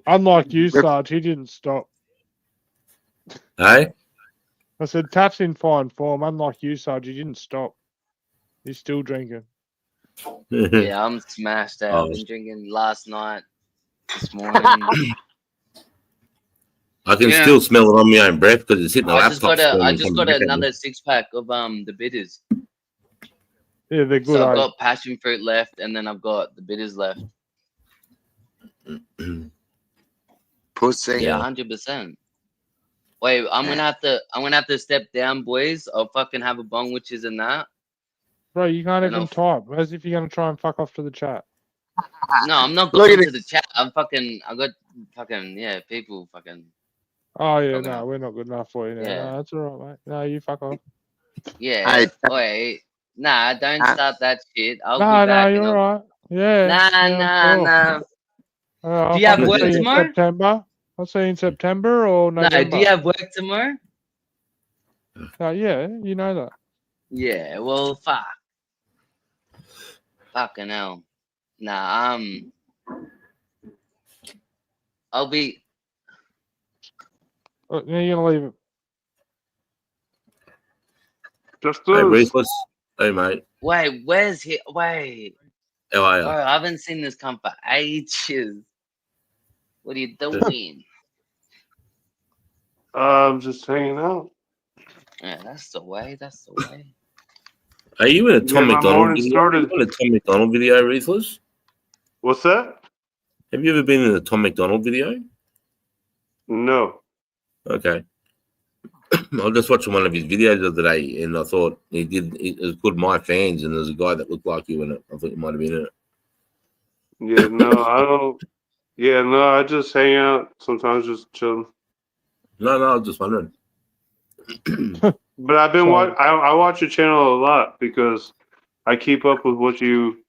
Unlike you, Sarge, he didn't stop. Hey? I said, Tap's in fine form. Unlike you, Sarge, he didn't stop. He's still drinking. Yeah, I'm smashed out. I've been drinking last night, this morning. I can Yeah. still smell it on my own breath because it's hitting the I just laptop. got screen I and just coming got back at me. another 6-pack of the bitters. Yeah, they're good. So I've eh? got passion fruit left, and then I've got the bitters left. Pussy. Yeah, 100%. Wait, I'm gonna have to step down, boys. I'll fucking have a bong, which is in that. Bro, you can't And even I'll- type. As if you're gonna try and fuck off to the chat. No, I'm not Look going at to the chat. I got fucking people fucking Oh yeah, Fucking no, hell. we're not good enough for you now. Yeah. No, that's alright, mate. No, you fuck off. yeah. Hey, Wait, nah, don't start that shit. I'll No, be no, back. and you're I'll- alright. Yeah. Nah, yeah, nah, sure. nah. I'll Do you have fucking work see you in tomorrow? September. I'll see you in September or No, November. do you have work tomorrow? Yeah, you know that. Yeah, well, fuck. Fucking hell. Nah, I'll be. Oh, you're gonna leave it. Just Hey, those. Ruthless. Hey, mate. Wait, where's he? Wait. How are you? Bro, I haven't seen this come for ages. What are you doing? I'm just hanging out. Yeah, that's the way. That's the way. Are you in a Yeah, Tom my McDonald morning video? started- Are you in a Tom McDonald video, Ruthless? What's that? Have you ever been in a Tom McDonald video? No. Okay. I was just watching one of his videos the other day, and I thought it was called My Fans, and there's a guy that looked like you in it. I thought you might have been in it. Yeah, no, I don't. Yeah, no, I just hang out sometimes, just chilling. No, I was just wondering. But I've been I watch your channel a lot because I keep up with what you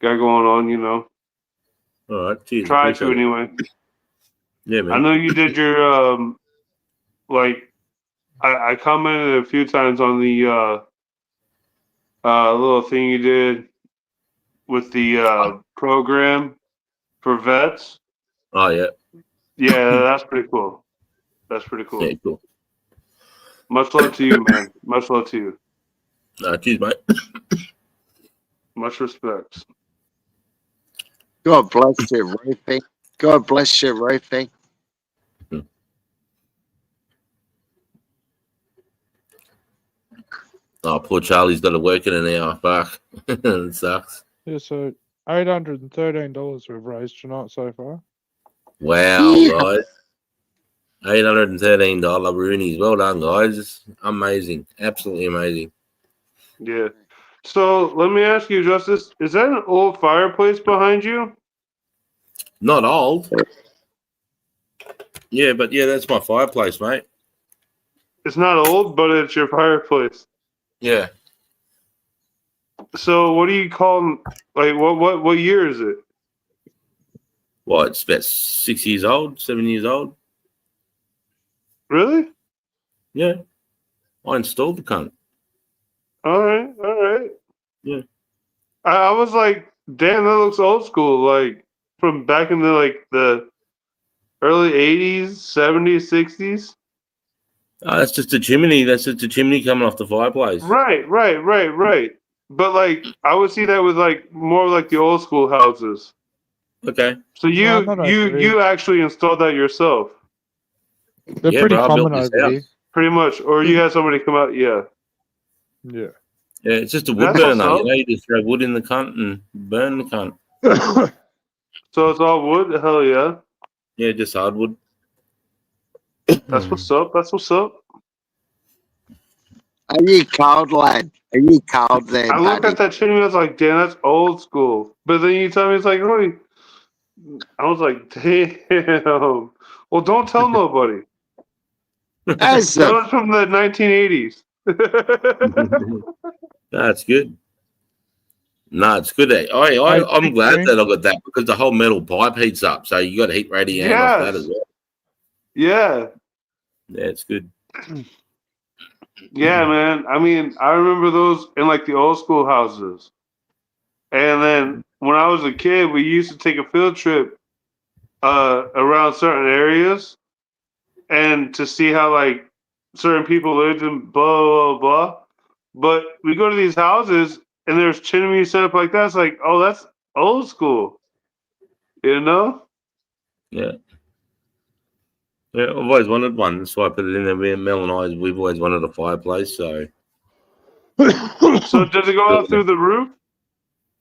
got going on. You know, All right, cheers. try appreciate to it. anyway. Yeah, man. I know you did your like I commented a few times on the little thing you did with the program for vets. Oh, yeah. Yeah, that's pretty cool. That's pretty cool. Yeah, cool. Much love to you, man. Much love to you. Cheers, mate. Much respect. God bless you, Rufy. God bless you, Rufy. Oh, poor Charlie's got to work in an hour. Fuck. It sucks. Yeah, so $813 we've raised tonight so far. Wow, guys. $813 Roonies. Well done, guys. Amazing. Absolutely amazing. Yeah. So let me ask you, Justice, is that an old fireplace behind you? Not old. Yeah, but yeah, that's my fireplace, mate. It's not old, but it's your fireplace. Yeah. So what do you call like what year is it? Well, it's about 6 years old, 7 years old. Really? Yeah. I installed the cunt. All right. Yeah. I was like, damn, that looks old school, like from back in the early 80s, 70s, 60s. Oh, that's just a chimney. That's just a chimney coming off the fireplace. Right. But like I would see that with like more like the old school houses. Okay. So you actually installed that yourself. They're Yeah, pretty bro, I built common this over house. here. Pretty much. Or you had somebody come out, yeah. Yeah. Yeah, it's just a wood That's what's burner. up. You know, you just throw wood in the cunt and burn the cunt. So it's all wood? Hell yeah. Yeah, just hardwood. That's what's up. That's what's up. Are you cold, lad? Are you cold there, I looked buddy? at that chimney and I was like, damn, that's old school. But then you tell me it's like, really? I was like, damn. Well, don't tell nobody. That's That a, was from the 1980s. That's good. No, it's good. I'm glad that I got that because the whole metal pipe heats up. So you got heat radiating off that Yes. as well. Yeah. Yeah, it's good. Yeah, man. I mean, I remember those in like the old school houses. And then when I was a kid, we used to take a field trip around certain areas and to see how like certain people lived and blah blah blah. But we go to these houses and there's chimneys set up like that. It's like, oh, that's old school. You know? Yeah. Yeah, I've always wanted one. That's why I put it in there. Mel and I, we've always wanted a fireplace. So So does it go out through the roof?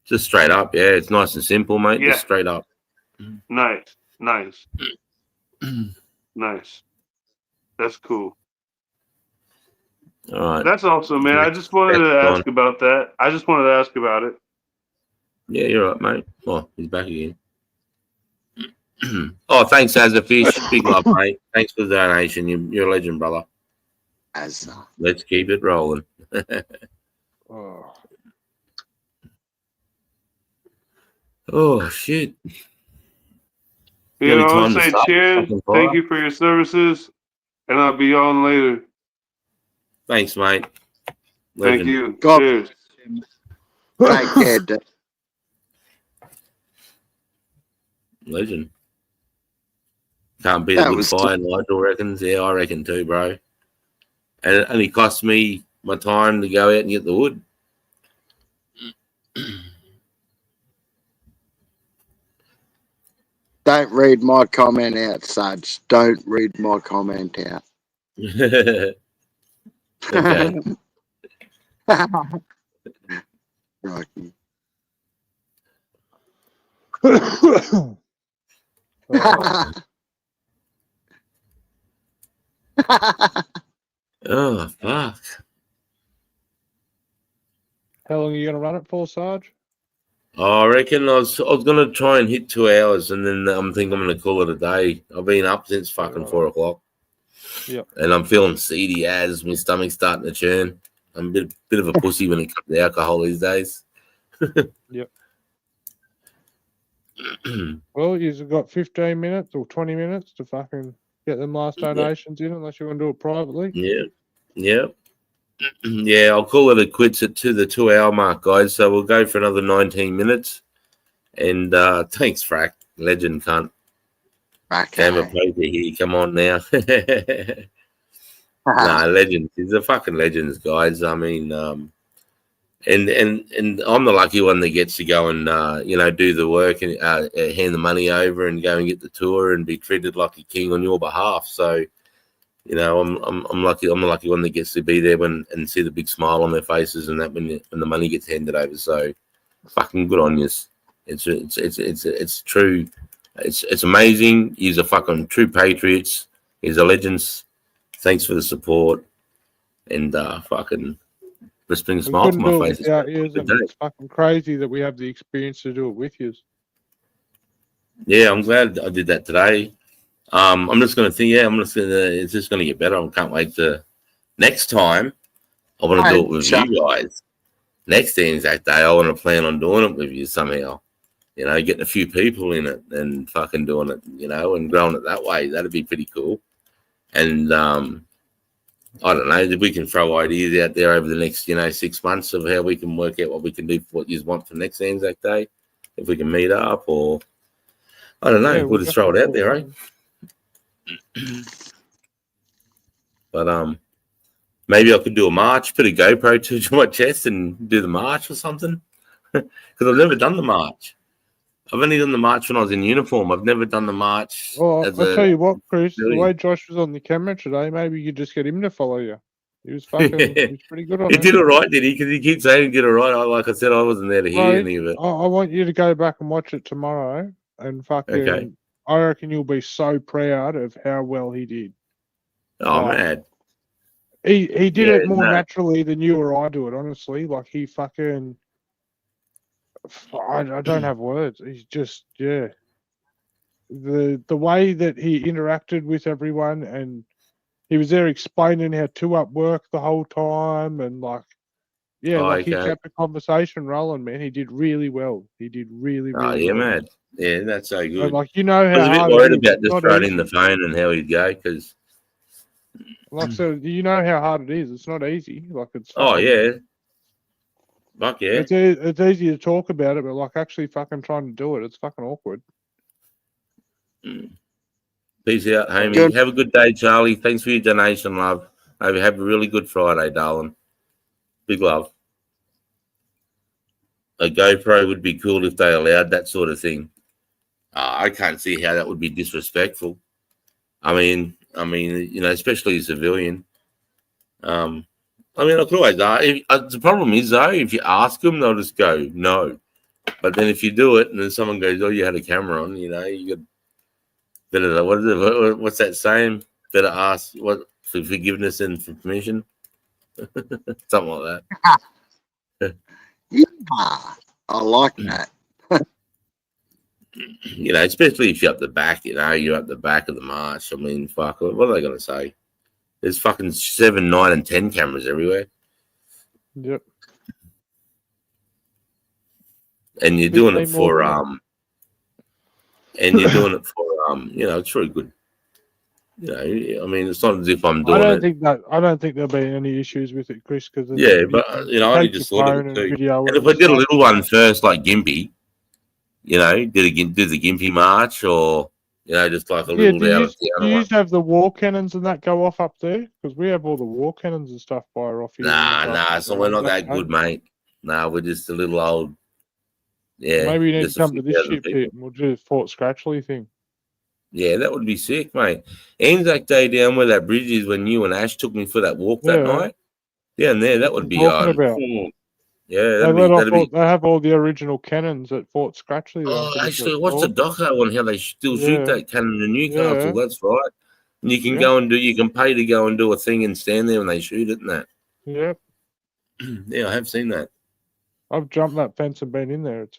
just straight up, yeah. It's nice and simple, mate. Yeah. Just straight up. Nice. Nice. That's cool. All right. That's awesome, man. I just wanted to ask about that. I just wanted to ask about it. Yeah, you're right, mate. Oh, he's back again. Oh, thanks, Azzafish. Big love, mate. Thanks for the donation. You're a legend, brother. Let's keep it rolling. Oh. Oh, shit. You know, I'll say cheers. Thank you for your services, and I'll be on later. Thanks, mate. Thank Legend. you. God. Cheers. Take care, Dick. Legend. Can't beat a good fire, Nigel reckons. Yeah, I reckon too, bro. And it only cost me my time to go out and get the wood. Don't read my comment out, Sarge. Don't read my comment out. Okay. Rocky. Oh, fuck. How long are you going to run it for, Sarge? Oh, I reckon I was going to try and hit 2 hours, and then I'm going to call it a day. I've been up since fucking 4 o'clock. Yep. And I'm feeling seedy as my stomach's starting to churn. I'm a bit of a pussy when it comes to alcohol these days. Yep. Well, you've got 15 minutes or 20 minutes to fucking get them last donations in, unless you want to do it privately. Yeah. Yeah, I'll call it a quits at the 2 hour mark, guys. So we'll go for another 19 minutes. And thanks, Frack. Legend, cunt. Camera poker here. Come on now. Nah, legends. He's a fucking legends, guys. I mean, and I'm the lucky one that gets to go and do the work and hand the money over and go and get the tour and be treated like a king on your behalf. So, I'm lucky. I'm the lucky one that gets to be there and see the big smile on their faces and that when the money gets handed over. So, fucking good on you. It's true. It's amazing. He's a fucking true patriots. He's a legends. Thanks for the support and fucking just bring a smile to my face. It's fucking crazy that we have the experience to do it with you. Yeah, I'm glad I did that today. I'm just gonna think. Yeah, it's just gonna get better. I can't wait to next time. I want to do it with you guys. Next ANZAC day, I want to plan on doing it with you somehow. Getting a few people in it and fucking doing it. And growing it that way. That'd be pretty cool. And I don't know. If we can throw ideas out there over the next 6 months of how we can work out what we can do for what you want for next ANZAC day. If we can meet up or I don't know. Yeah, we'll just throw it out there, right? But maybe I could do a march, put a GoPro to my chest and do the march or something. Because I've never done the march. I've only done the march when I was in uniform. I've never done the march. Well, I'll tell you what, Chris, the way Josh was on the camera today, maybe you could just get him to follow you. He was fucking he was pretty good on it. He did all right, did he? Because he keeps saying he did all right. Like I said, I wasn't there to hear any of it. I want you to go back and watch it tomorrow and fucking Okay. I reckon you'll be so proud of how well he did. Oh, man. He did it more naturally than you or I do it, honestly. Like he fucking I don't have words. He's just the way that he interacted with everyone and he was there explaining how 2UP worked the whole time and he kept the conversation rolling, man. He did really well. He did really well. Man. Yeah, that's so good. And how I was a bit hard worried it is. about just throwing in the phone and how he'd go because like so you know how hard it is. It's not easy. It's oh yeah. Fuck yeah. It's easy to talk about it, but actually fucking trying to do it, it's fucking awkward. Peace out, homie. Have a good day, Charlie. Thanks for your donation, love. Have a really good Friday, darling. Big love. A GoPro would be cool if they allowed that sort of thing. I can't see how that would be disrespectful. I mean, I mean, you know, especially a civilian. I mean, I could always ask. The problem is, though, if you ask them, they'll just go, no. But then if you do it and then someone goes, oh, you had a camera on, you know, you got better, what's that saying? Better ask what for forgiveness and for permission. Something like that. Yeah, I like that. You know, especially if you're up the back, you know, you're up the back of the march. I mean, fuck, what are they going to say? There's fucking 7, 9, and 10 cameras everywhere. Yep. And you're doing it for, you know, it's really good. You know, I mean, it's not as if I'm doing I don't think there'll be any issues with it, Chris. Because yeah, but you know, I only just thought of it too. And if I did a little one first, like Gympie, you know, did the Gympie march, or you know, just like a little do down. you used to have the war cannons and that go off up there? Because we have all the war cannons and stuff fire off here. Nah. So we're not that good, mate. Nah, we're just a little old. Yeah. Maybe you need to come to this shit pit and we'll do the Fort Scratchley thing. Yeah, that would be sick, mate. ANZAC Day down where that bridge is, when you and Ash took me for that walk that night. Down there, that would be Yeah, they have all the original cannons at Fort Scratchley. Oh, actually, what's the doco on how they still shoot that cannon in Newcastle? Yeah. That's right. And you can go and you can pay to go and do a thing and stand there when they shoot it and that. Yep. Yeah, I have seen that. I've jumped that fence and been in there. It's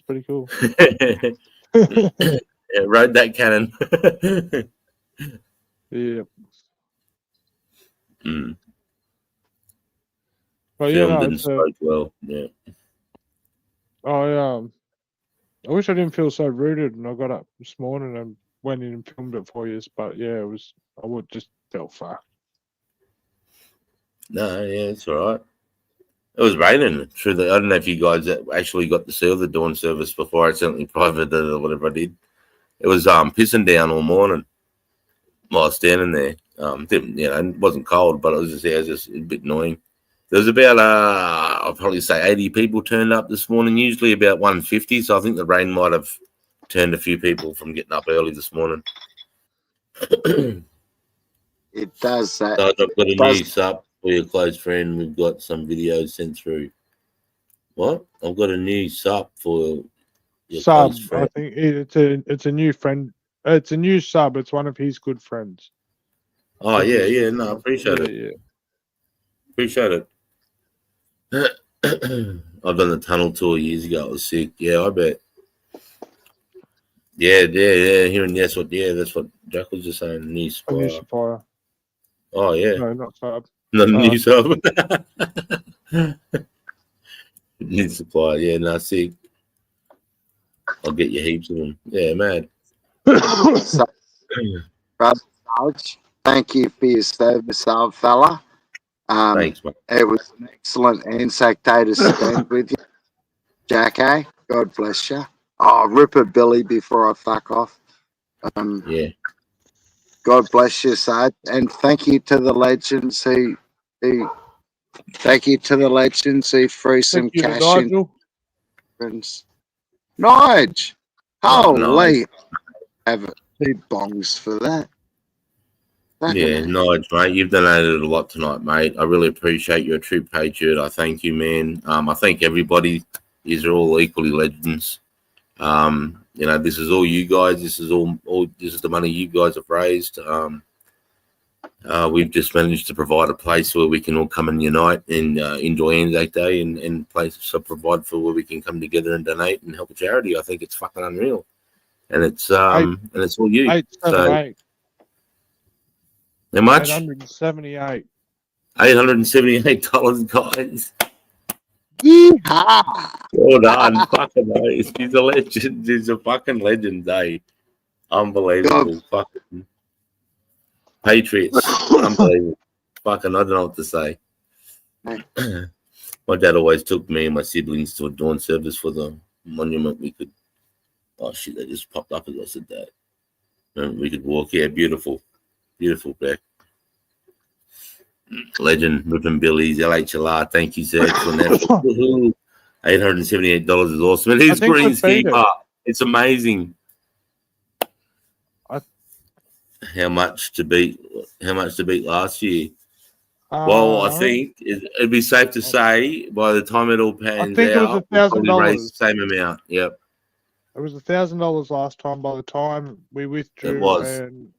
pretty cool. Yeah, rode that cannon. Yeah. Mm. But Filmed and spoke well. Yeah. I wish I didn't feel so rooted, and I got up this morning and went in and filmed it for you. But yeah, I would just felt fucked. No, yeah, it's all right. It was raining. True. I don't know if you guys actually got to see the dawn service before I accidentally privated it or whatever I did. It was pissing down all morning while I was standing there. It wasn't cold, but it was just a bit annoying. There was about I'll probably say 80 people turned up this morning. Usually about 150, so I think the rain might have turned a few people from getting up early this morning. It does that. So I've got a new sub for your close friend. We've got some videos sent through. What? I've got a new sub for your close friend. I think it's a new friend. It's a new sub. It's one of his good friends. Oh yeah. No, I appreciate it. Yeah. Appreciate it. I've done the tunnel tour years ago. It was sick. Yeah, I bet. Yeah. Hearing that's what Jack was just saying. New supplier. A new supplier. Oh yeah. No, not sub. Not a new sub. New supplier. Yeah, no, sick. I'll get you heaps of them. Yeah, mad. So, Brother Sarge, thank you for your service, old fella. Thanks, mate. It was an excellent ANZAC day to spend with you, Jack. God bless you. Oh, Ripper Billy before I fuck off. Yeah. God bless you, Sarge, and thank you to the legends who threw some cash in. Nige, holy, have 2 bongs for that. Yeah, Nige, mate, you've donated a lot tonight, mate. I really appreciate you. A true patriot. I thank you, man. I thank everybody. These are all equally legends. This is all you guys. This is all. This is the money you guys have raised. We've just managed to provide a place where we can all come and unite and enjoy ANZAC Day and places to provide for where we can come together and donate and help a charity. I think it's fucking unreal, and it's all you. 878. How much? 878. $878, guys. Yeehaw! Well done, fucking nice. He's a legend. He's a fucking legend, eh? Unbelievable, fucking patriots. Unbelievable. Fucking, I don't know what to say. My dad always took me and my siblings to a dawn service for the monument. We could. Oh shit! They just popped up as I said that. And we could walk. Yeah, beautiful, beautiful, legend, Rippin' Billy's, LHLR. Thank you, sir. $878 is awesome. And his green ski park. It's amazing. how much to beat last year. Well, I think it'd be safe to say by the time it all pans think it was out, we'll probably raise $1,000. the same amount. Yep, It was $1,000 last time. By the time we withdrew, it was. and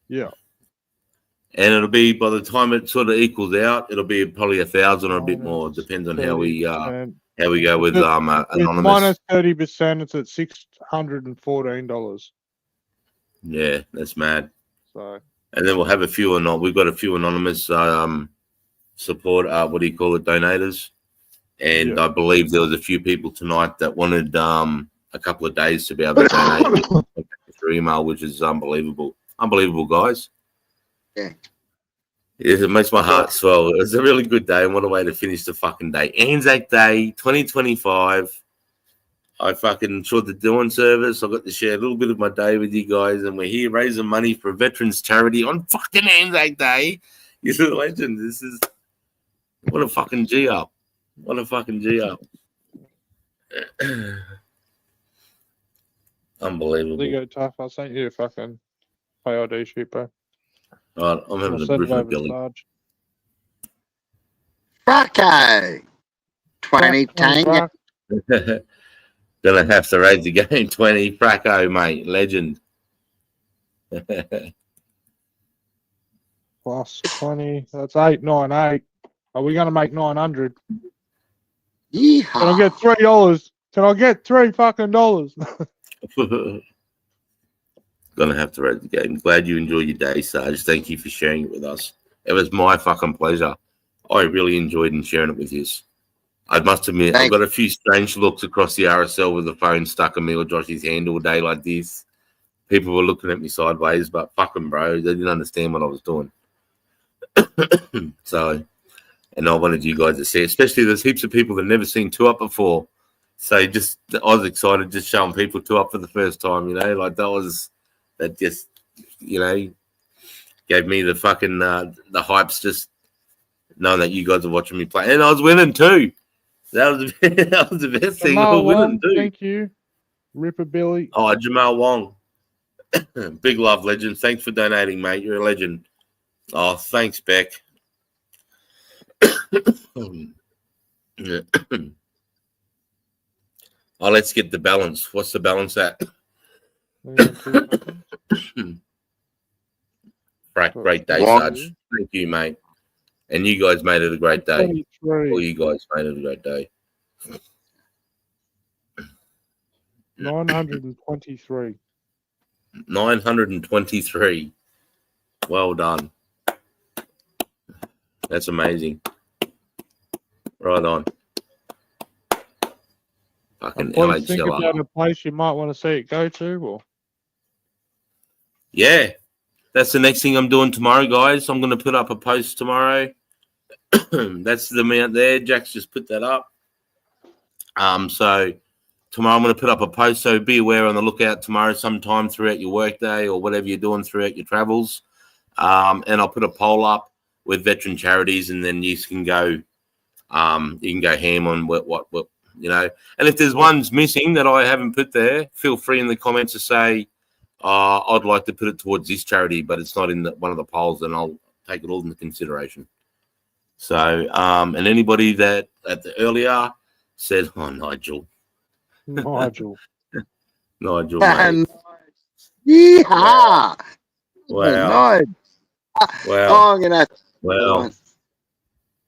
yeah, And it'll be by the time it sort of equals out, it'll be probably 1,000 or a bit more. Depends on how we go with with anonymous. minus 30%, it's at $614. Yeah, that's mad. So, and then we'll have a few we've got a few anonymous support. What do you call it? Donators. And I believe there was a few people tonight that wanted a couple of days to be able to donate through email, which is unbelievable. Unbelievable, guys. Yeah. It makes my heart swell. It was a really good day, and what a way to finish the fucking day. ANZAC Day 2025. I fucking enjoyed the dawn service. I got to share a little bit of my day with you guys, and we're here raising money for a veterans charity on fucking ANZAC Day. You're a legend. This is what a fucking G up. What a fucking G up. Unbelievable. there you go, Tough. I sent you a fucking PID sheet, bro. Right, I'm having a send brief it in the over to belly. Sarge. Fracco. 20 tango. Gonna have to raise the game. 20 Fracco, mate. Legend. Plus 20. That's 898. Are we gonna make 900? Yeehaw. Can I get $3? Can I get $3 fucking dollars? Gonna have to raise the game. Glad you enjoyed your day, Sarge. Thank you for sharing it with us. It was my fucking pleasure. I really enjoyed sharing it with you. I must admit, I got a few strange looks across the RSL with the phone stuck in me or Josh's hand all day like this. People were looking at me sideways, but fucking bro, they didn't understand what I was doing. So, and I wanted you guys to see, especially there's heaps of people that never seen 2 Up before. So I was excited just showing people 2 Up for the first time, like that just, gave me the fucking, the hypes just knowing that you guys are watching me play. And I was winning too. That was the best thing. I was winning too. Thank you. Ripper Billy. Oh, Jamal Wong. Big love, legend. Thanks for donating, mate. You're a legend. Oh, thanks, Beck. Oh, let's get the balance. What's the balance at? Great day, Sarge. Thank you, mate. And you guys made it a great day. All you guys made it a great day. 923. 923. Well done. That's amazing. Right on. Fucking Please think LHLR. about a place you might want to see it go to, or yeah, that's the next thing I'm doing tomorrow, guys. I'm going to put up a post tomorrow. That's the amount there. Jack's just put that up. So tomorrow I'm going to put up a post. So be aware on the lookout tomorrow sometime throughout your workday or whatever you're doing throughout your travels. And I'll put a poll up with veteran charities, and then you can go. You can go ham on what. And if there's ones missing that I haven't put there, feel free in the comments to say, I'd like to put it towards this charity, but it's not in one of the polls, and I'll take it all into consideration. So, and anybody that at the earlier said, oh, Nigel. Nigel. Nigel, mate. Yeehaw. Wow. Wow. Oh, I'm gonna. Well,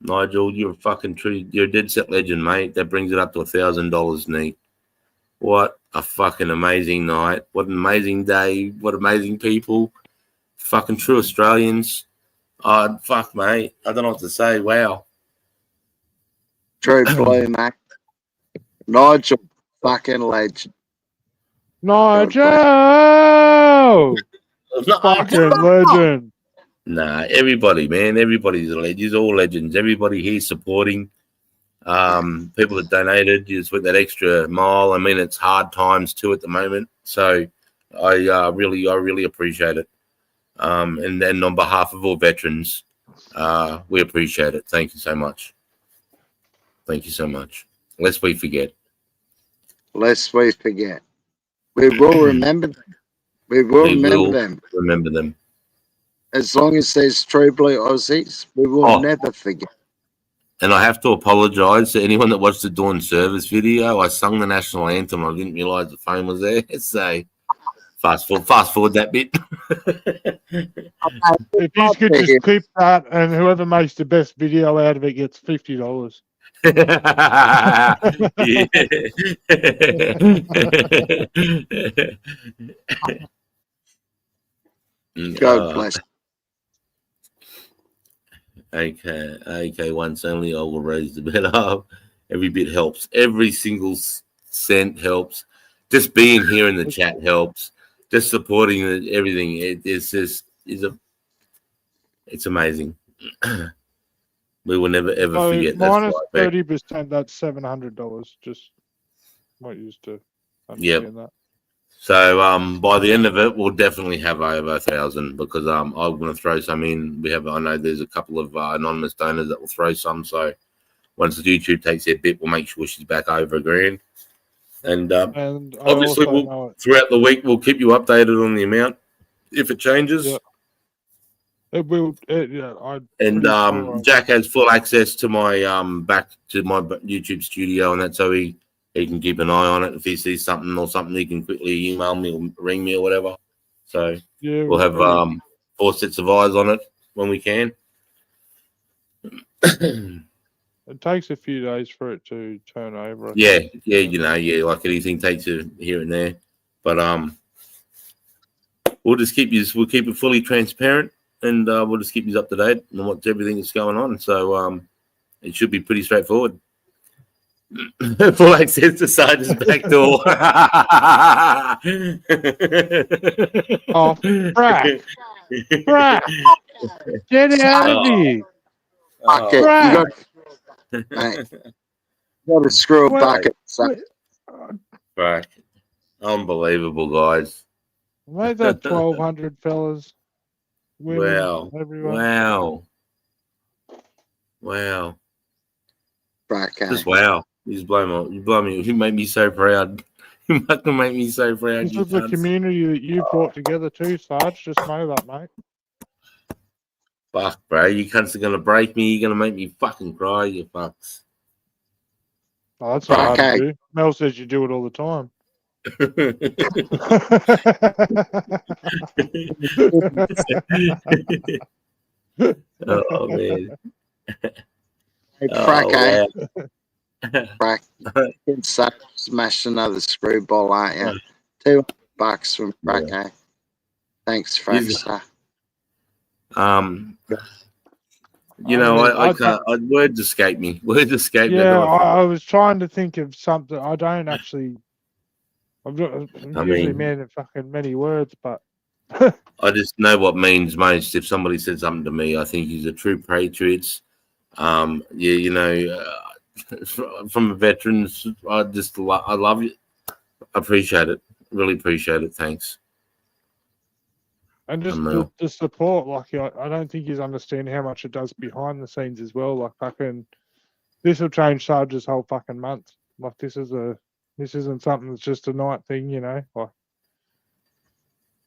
Nigel, you're a dead set legend, mate. That brings it up to $1,000 neat. What a fucking amazing night. What an amazing day. What amazing people. Fucking true Australians. Oh, fuck, mate. I don't know what to say. Wow. True blue, mate. Nigel, fucking legend. Nigel! Fucking legend. Nah, everybody, man. Everybody's a legend. You're all legends. Everybody here supporting. People that donated just with that extra mile. I mean, it's hard times too at the moment. So I really appreciate it. And then on behalf of all veterans, we appreciate it. Thank you so much. Thank you so much. Lest we forget. Lest we forget. We will remember them. We will remember them. Remember them. as long as there's true blue Aussies, we will Oh. never forget. And I have to apologise to anyone that watched the Dawn Service video. I sung the national anthem. I didn't realise the phone was there. So fast forward that bit. If you could just keep that, and whoever makes the best video out of it gets $50. God bless. Okay. Once only I will raise the bit up. Every bit helps. Every single cent helps. Just being here in the chat helps. Just supporting everything. It's amazing. We will never ever So forget. minus That's 30%, that's $700. Just want you to understand that. So by the end of it, we'll definitely have over 1,000 because I'm going to throw some in. I know there's a couple of anonymous donors that will throw some. So once the YouTube takes their bit, we'll make sure she's back over $1,000. And obviously, throughout the week, we'll keep you updated on the amount if it changes. Yeah. It will. Jack has full access to my back to my YouTube studio, and that's so he can keep an eye on it. If he sees something or something, he can quickly email me or ring me or whatever. So yeah, we'll have 4 sets of eyes on it when we can. It takes a few days for it to turn over. Yeah, like anything takes a here and there, but we'll just keep it fully transparent, and we'll just keep you up to date on what's everything that's going on. So it should be pretty straightforward. Full access to Sarge's back door. Oh, Brack. Get out of here. Mate, you got to screw a bucket. Brack. Unbelievable, guys. Made that 1,200 fellas. Women, everyone. Wow. Brack. Just wow. You blow me. You make me so proud. You fucking make me so proud. This is the community that you brought together too, Sarge. Just know that, mate. Fuck, bro. You cunts are going to break me. You're going to make me fucking cry, you fucks. Oh, that's not hard to do. Mel says you do it all the time. Oh, man. Hey, Crack, Crack. Inside, smash another screwball, aren't you? $2 from Crack, Thanks, Frankster. I can't. Words escape me. Yeah, I was trying to think of something. I don't actually. I'm usually man of fucking many words, but I just know what means most. If somebody said something to me, I think he's a true patriot. From a veteran, I love you. I appreciate it. Really appreciate it. Thanks. And just the support, like I don't think he's understanding how much it does behind the scenes as well. Like fucking, this will change Sarge's whole fucking month. Like this isn't something that's just a night thing, you know. Like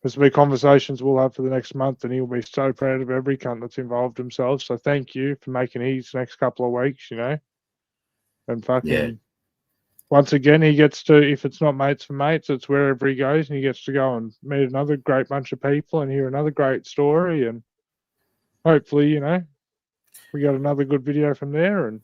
there's be conversations we'll have for the next month, and he'll be so proud of every cunt that's involved himself. So thank you for making his next couple of weeks, you know. And fucking. Once again, he gets to, if it's not mates for mates, it's wherever he goes, and he gets to go and meet another great bunch of people and hear another great story. And hopefully, you know, we got another good video from there. And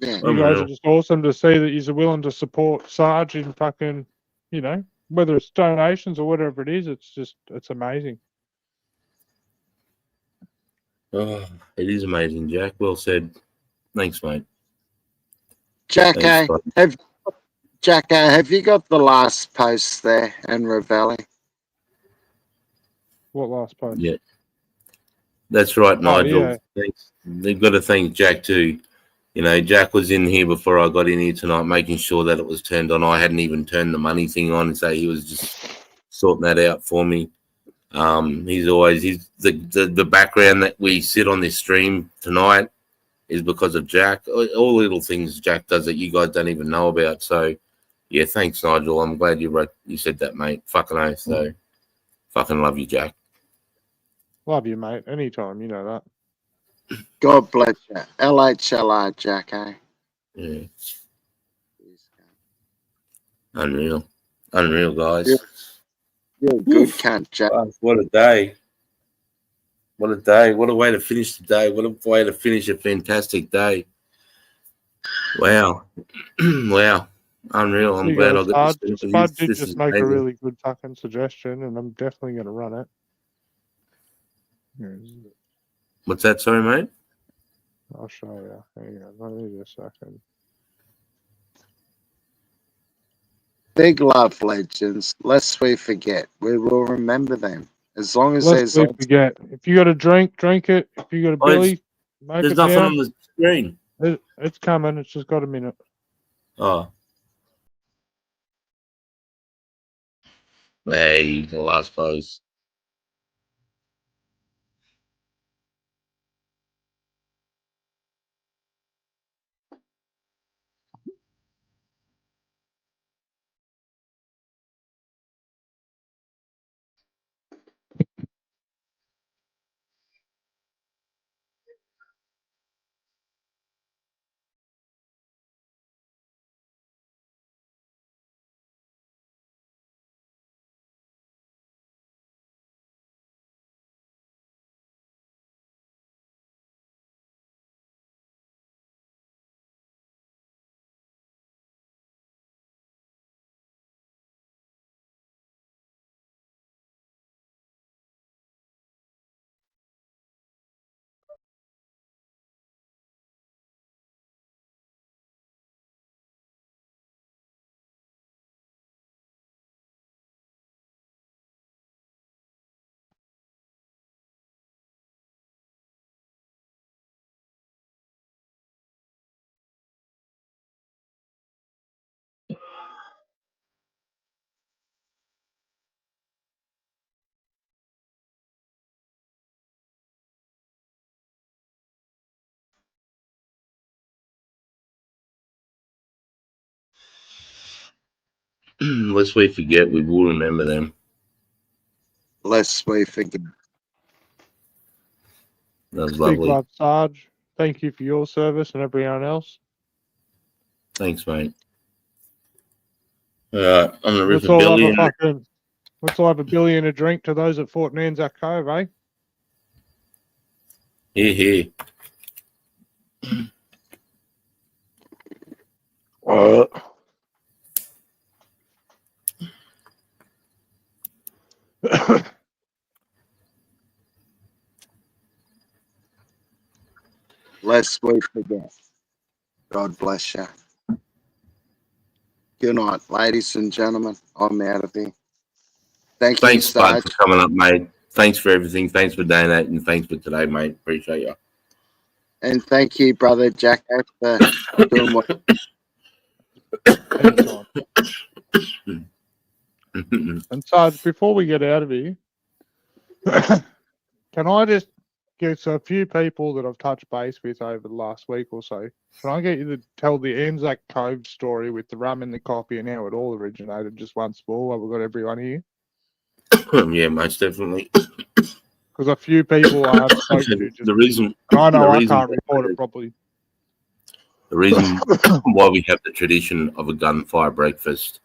you guys are just awesome to see that you're willing to support Sarge in fucking, you know, whether it's donations or whatever it is. It's amazing. Oh, it is amazing, Jack. Well said. Thanks, mate. Jack, have you got the last post there in Ravelli? What last post? Yeah. That's right, Nigel. Yeah. Thanks. They've got to thank Jack too. You know, Jack was in here before I got in here tonight, making sure that it was turned on. I hadn't even turned the money thing on, so he was just sorting that out for me. He's the background that we sit on this stream tonight is because of Jack. All little things Jack does that you guys don't even know about. So, yeah, thanks, Nigel. I'm glad you said that, mate. Fucking oath. So, fucking love you, Jack. Love you, mate. Anytime, you know that. God bless you. LHLR, Jack, eh? Yeah. Unreal. Unreal, guys. You're a good cunt, Jack. Fuck, what a day. What a day. What a way to finish the day. What a way to finish a fantastic day. Wow. Wow. Unreal. I'm You glad go, I got to Spud. spend Spud this. did This just is make a amazing. really good fucking suggestion, and I'm definitely going to run it. What's that? Sorry, mate? I'll show you. Hang on, let me just a second. Big love, legends. Lest we forget. We will remember them. As long as Let's there's... forget. If you got a drink, drink it. If you got a Oh, it's- Billy, make There's it nothing down. on the screen. It's coming. It's just got a minute. Oh. Hey, the last post. Lest we forget, we will remember them. Lest we forget. That was Big lovely. love, Sarge. Thank you for your service and everyone else. Thanks, mate. All right, I'm going to rip Let's a all have a billion. fucking. Let's all have a billy and a drink to those at Fort Anzac Cove, eh? Here, here. Lest we forget. God bless you. Good night, ladies and gentlemen. I'm out of here. Thank you, Thanks, Bud, Sarge. for coming up, mate. Thanks for everything. Thanks for donating. Thanks for today, mate. Appreciate you. And thank you, brother Jack, for doing what. Anytime. And Sarge, before we get out of here, can I just get a few people that I've touched base with over the last week or so? Can I get you to tell the ANZAC Cove story with the rum and the coffee and how it all originated just once more while we've got everyone here? Yeah, most definitely. Because a few people I have spoken to just. The reason. I know the I reason can't report it properly. The reason why we have the tradition of a gunfire breakfast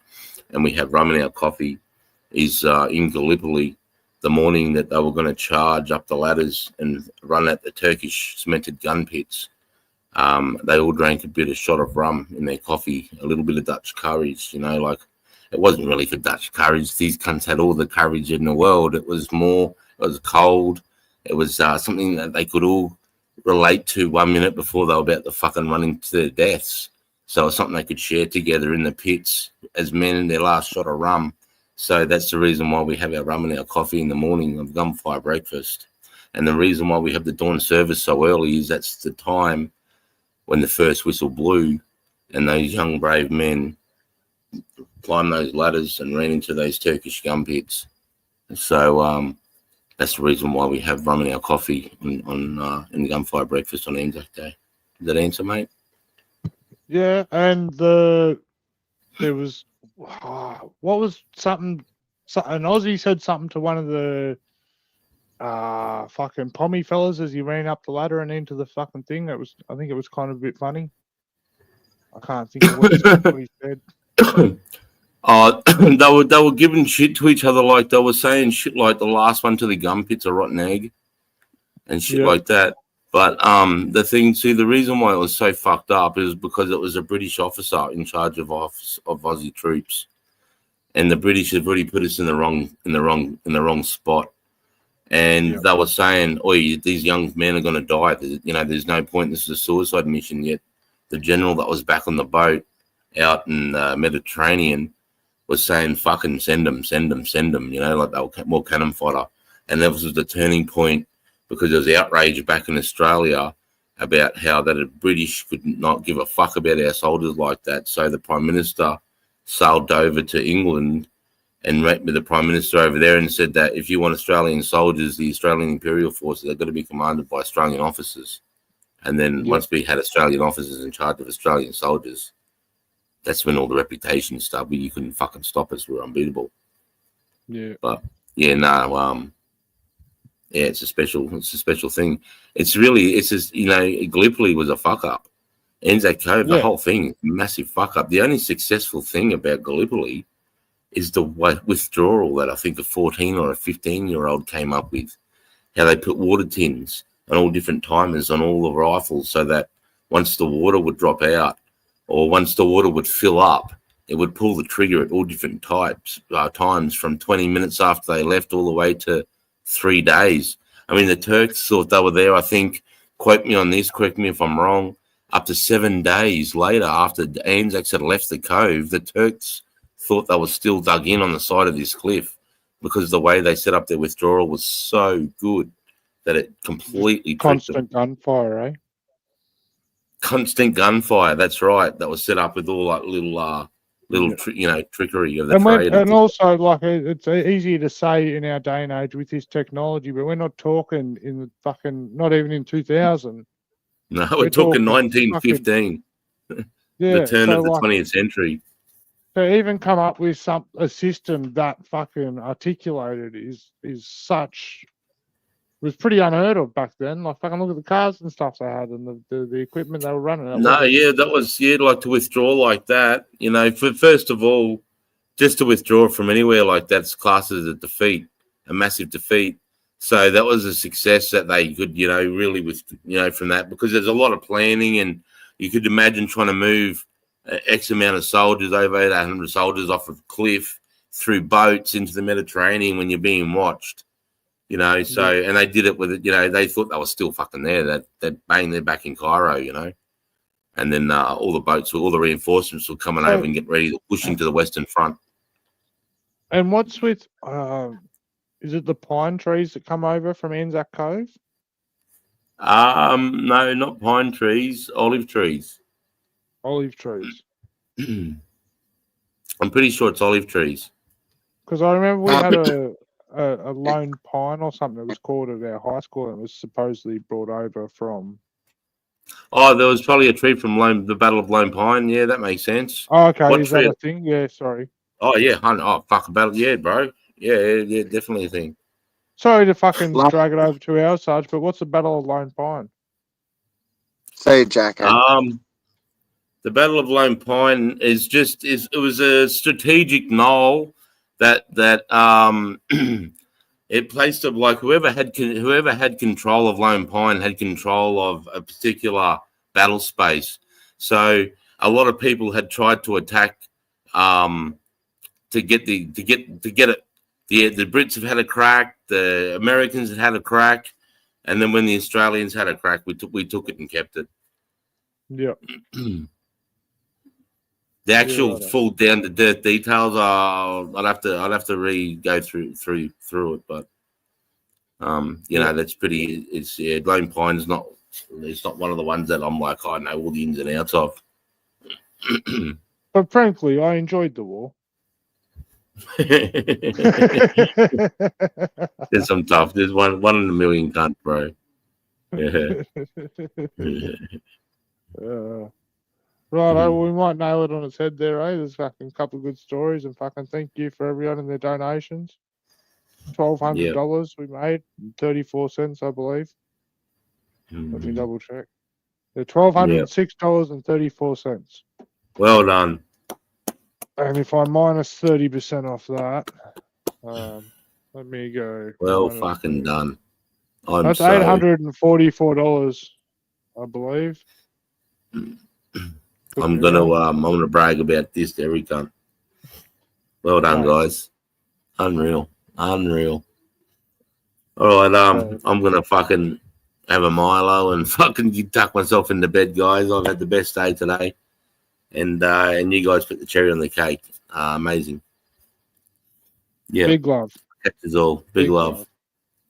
and we have rum in our coffee is in Gallipoli, the morning that they were going to charge up the ladders and run at the Turkish cemented gun pits. They all drank a bit of shot of rum in their coffee, a little bit of Dutch courage, like it wasn't really for Dutch courage. These cunts had all the courage in the world. It was cold. It was something that they could all relate to 1 minute before they were about to fucking run into their deaths. So it's something they could share together in the pits as men in their last shot of rum. So that's the reason why we have our rum and our coffee in the morning of gunfire breakfast. And the reason why we have the dawn service so early is that's the time when the first whistle blew and those young brave men climbed those ladders and ran into those Turkish gun pits. So that's the reason why we have rum in our coffee in the gunfire breakfast on Anzac Day. Does that answer, mate? Yeah, and there was what was something? An Aussie said something to one of the fucking pommy fellas as he ran up the ladder and into the fucking thing. I think it was kind of a bit funny. I can't think of what he said. They were giving shit to each other, like they were saying shit like the last one to the gun pit's a rotten egg and shit like that. But the reason why it was so fucked up is because it was a British officer in charge of Aussie troops, and the British have already put us in the wrong spot. And they were saying, "Oi, these young men are going to die. There's no point. This is a suicide mission." Yet the general that was back on the boat out in the Mediterranean was saying, "Fucking send them. Like they were more cannon fodder." And that was the turning point, because there was outrage back in Australia about how that the British could not give a fuck about our soldiers like that. So the Prime Minister sailed over to England and met with the Prime Minister over there and said that if you want Australian soldiers, the Australian Imperial Forces are going to be commanded by Australian officers. And then once we had Australian officers in charge of Australian soldiers, that's when all the reputation started. You couldn't fucking stop us. We're unbeatable. Yeah. But it's a special thing. Gallipoli was a fuck up. ANZAC Cove, the whole thing, massive fuck up. The only successful thing about Gallipoli is the withdrawal that I think a 14 or a 15-year-old came up with. How they put water tins and all different timers on all the rifles, so that once the water would drop out or once the water would fill up, it would pull the trigger at all different times from 20 minutes after they left all the way to 3 days. I mean, the Turks thought they were there, I think, quote me on this, correct me if I'm wrong, up to 7 days later after the ANZACs had left the cove, the Turks thought they were still dug in on the side of this cliff, because the way they set up their withdrawal was so good that it completely constant gunfire, eh? Constant gunfire, that's right. That was set up with all like little trickery of the trade. And also, like, it's easier to say in our day and age with this technology, but we're not talking in the fucking, not even in 2000. No, we're talking 1915. The turn of the 20th century. To even come up with a system that fucking articulated was pretty unheard of back then. Like, fucking look at the cars and stuff they had and the equipment they were running. Like to withdraw like that. First of all, just to withdraw from anywhere like that's classed as a defeat, a massive defeat. So that was a success that they could, really from that, because there's a lot of planning, and you could imagine trying to move X amount of soldiers, over 800 soldiers off a cliff through boats into the Mediterranean when you're being watched. And they did it with it, they thought they were still fucking there. They're back in Cairo, and then all the reinforcements were coming over and get ready to push into the Western Front. And what's with, is it the pine trees that come over from ANZAC Cove? No, not pine trees, olive trees. Olive trees. I'm pretty sure it's olive trees. Because I remember we had a lone pine or something that was called at our high school, and it was supposedly brought over from. Oh, there was probably a tree from the Battle of Lone Pine. Yeah, that makes sense. Oh, okay. Is that a thing? Yeah, sorry. Oh, yeah. Oh, fuck, a battle. Yeah, bro. Yeah, definitely a thing. Sorry to fucking drag it over 2 hours, Sarge, but what's the Battle of Lone Pine? Say, Jacko. The Battle of Lone Pine it was a strategic knoll that it placed it, like whoever had control of Lone Pine had control of a particular battle space. So a lot of people had tried to attack to get it. The Brits have had a crack, the Americans had a crack, and then when the Australians had a crack, we took it and kept it. Yeah. The actual full down to dirt details are I'd have to go through it, but that's pretty. It's Lone Pine's not. It's not one of the ones that I'm like, I know all the ins and outs of. But frankly, I enjoyed the war. There's some tough. There's one in a million cunt, bro. Yeah. Right, we might nail it on its head there, eh? There's fucking couple of good stories, and fucking thank you for everyone and their donations. $1,200 we made, 34 cents, I believe. Let me double check. Yeah, $1,206.34. Well done. And if I minus 30% off that, let me go. Well minus fucking 30. done. I'm That's so $844, I believe. I'm gonna brag about this every cunt. Well done, guys. Unreal. All right, I'm gonna fucking have a Milo and fucking tuck myself into bed, guys. I've had the best day today, and you guys put the cherry on the cake. Amazing. Yeah, Big love. That's all. Big love.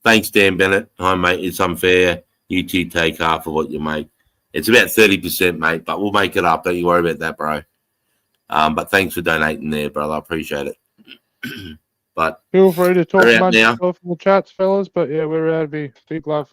Thanks, Dan Bennett. Hi, mate. It's unfair. You two take half of what you make. It's about 30%, mate, but we'll make it up. Don't you worry about that, bro. But thanks for donating there, brother. I appreciate it. But feel free to talk we're out amongst now. yourself in the chats, fellas. But yeah, we're out of here. Big love.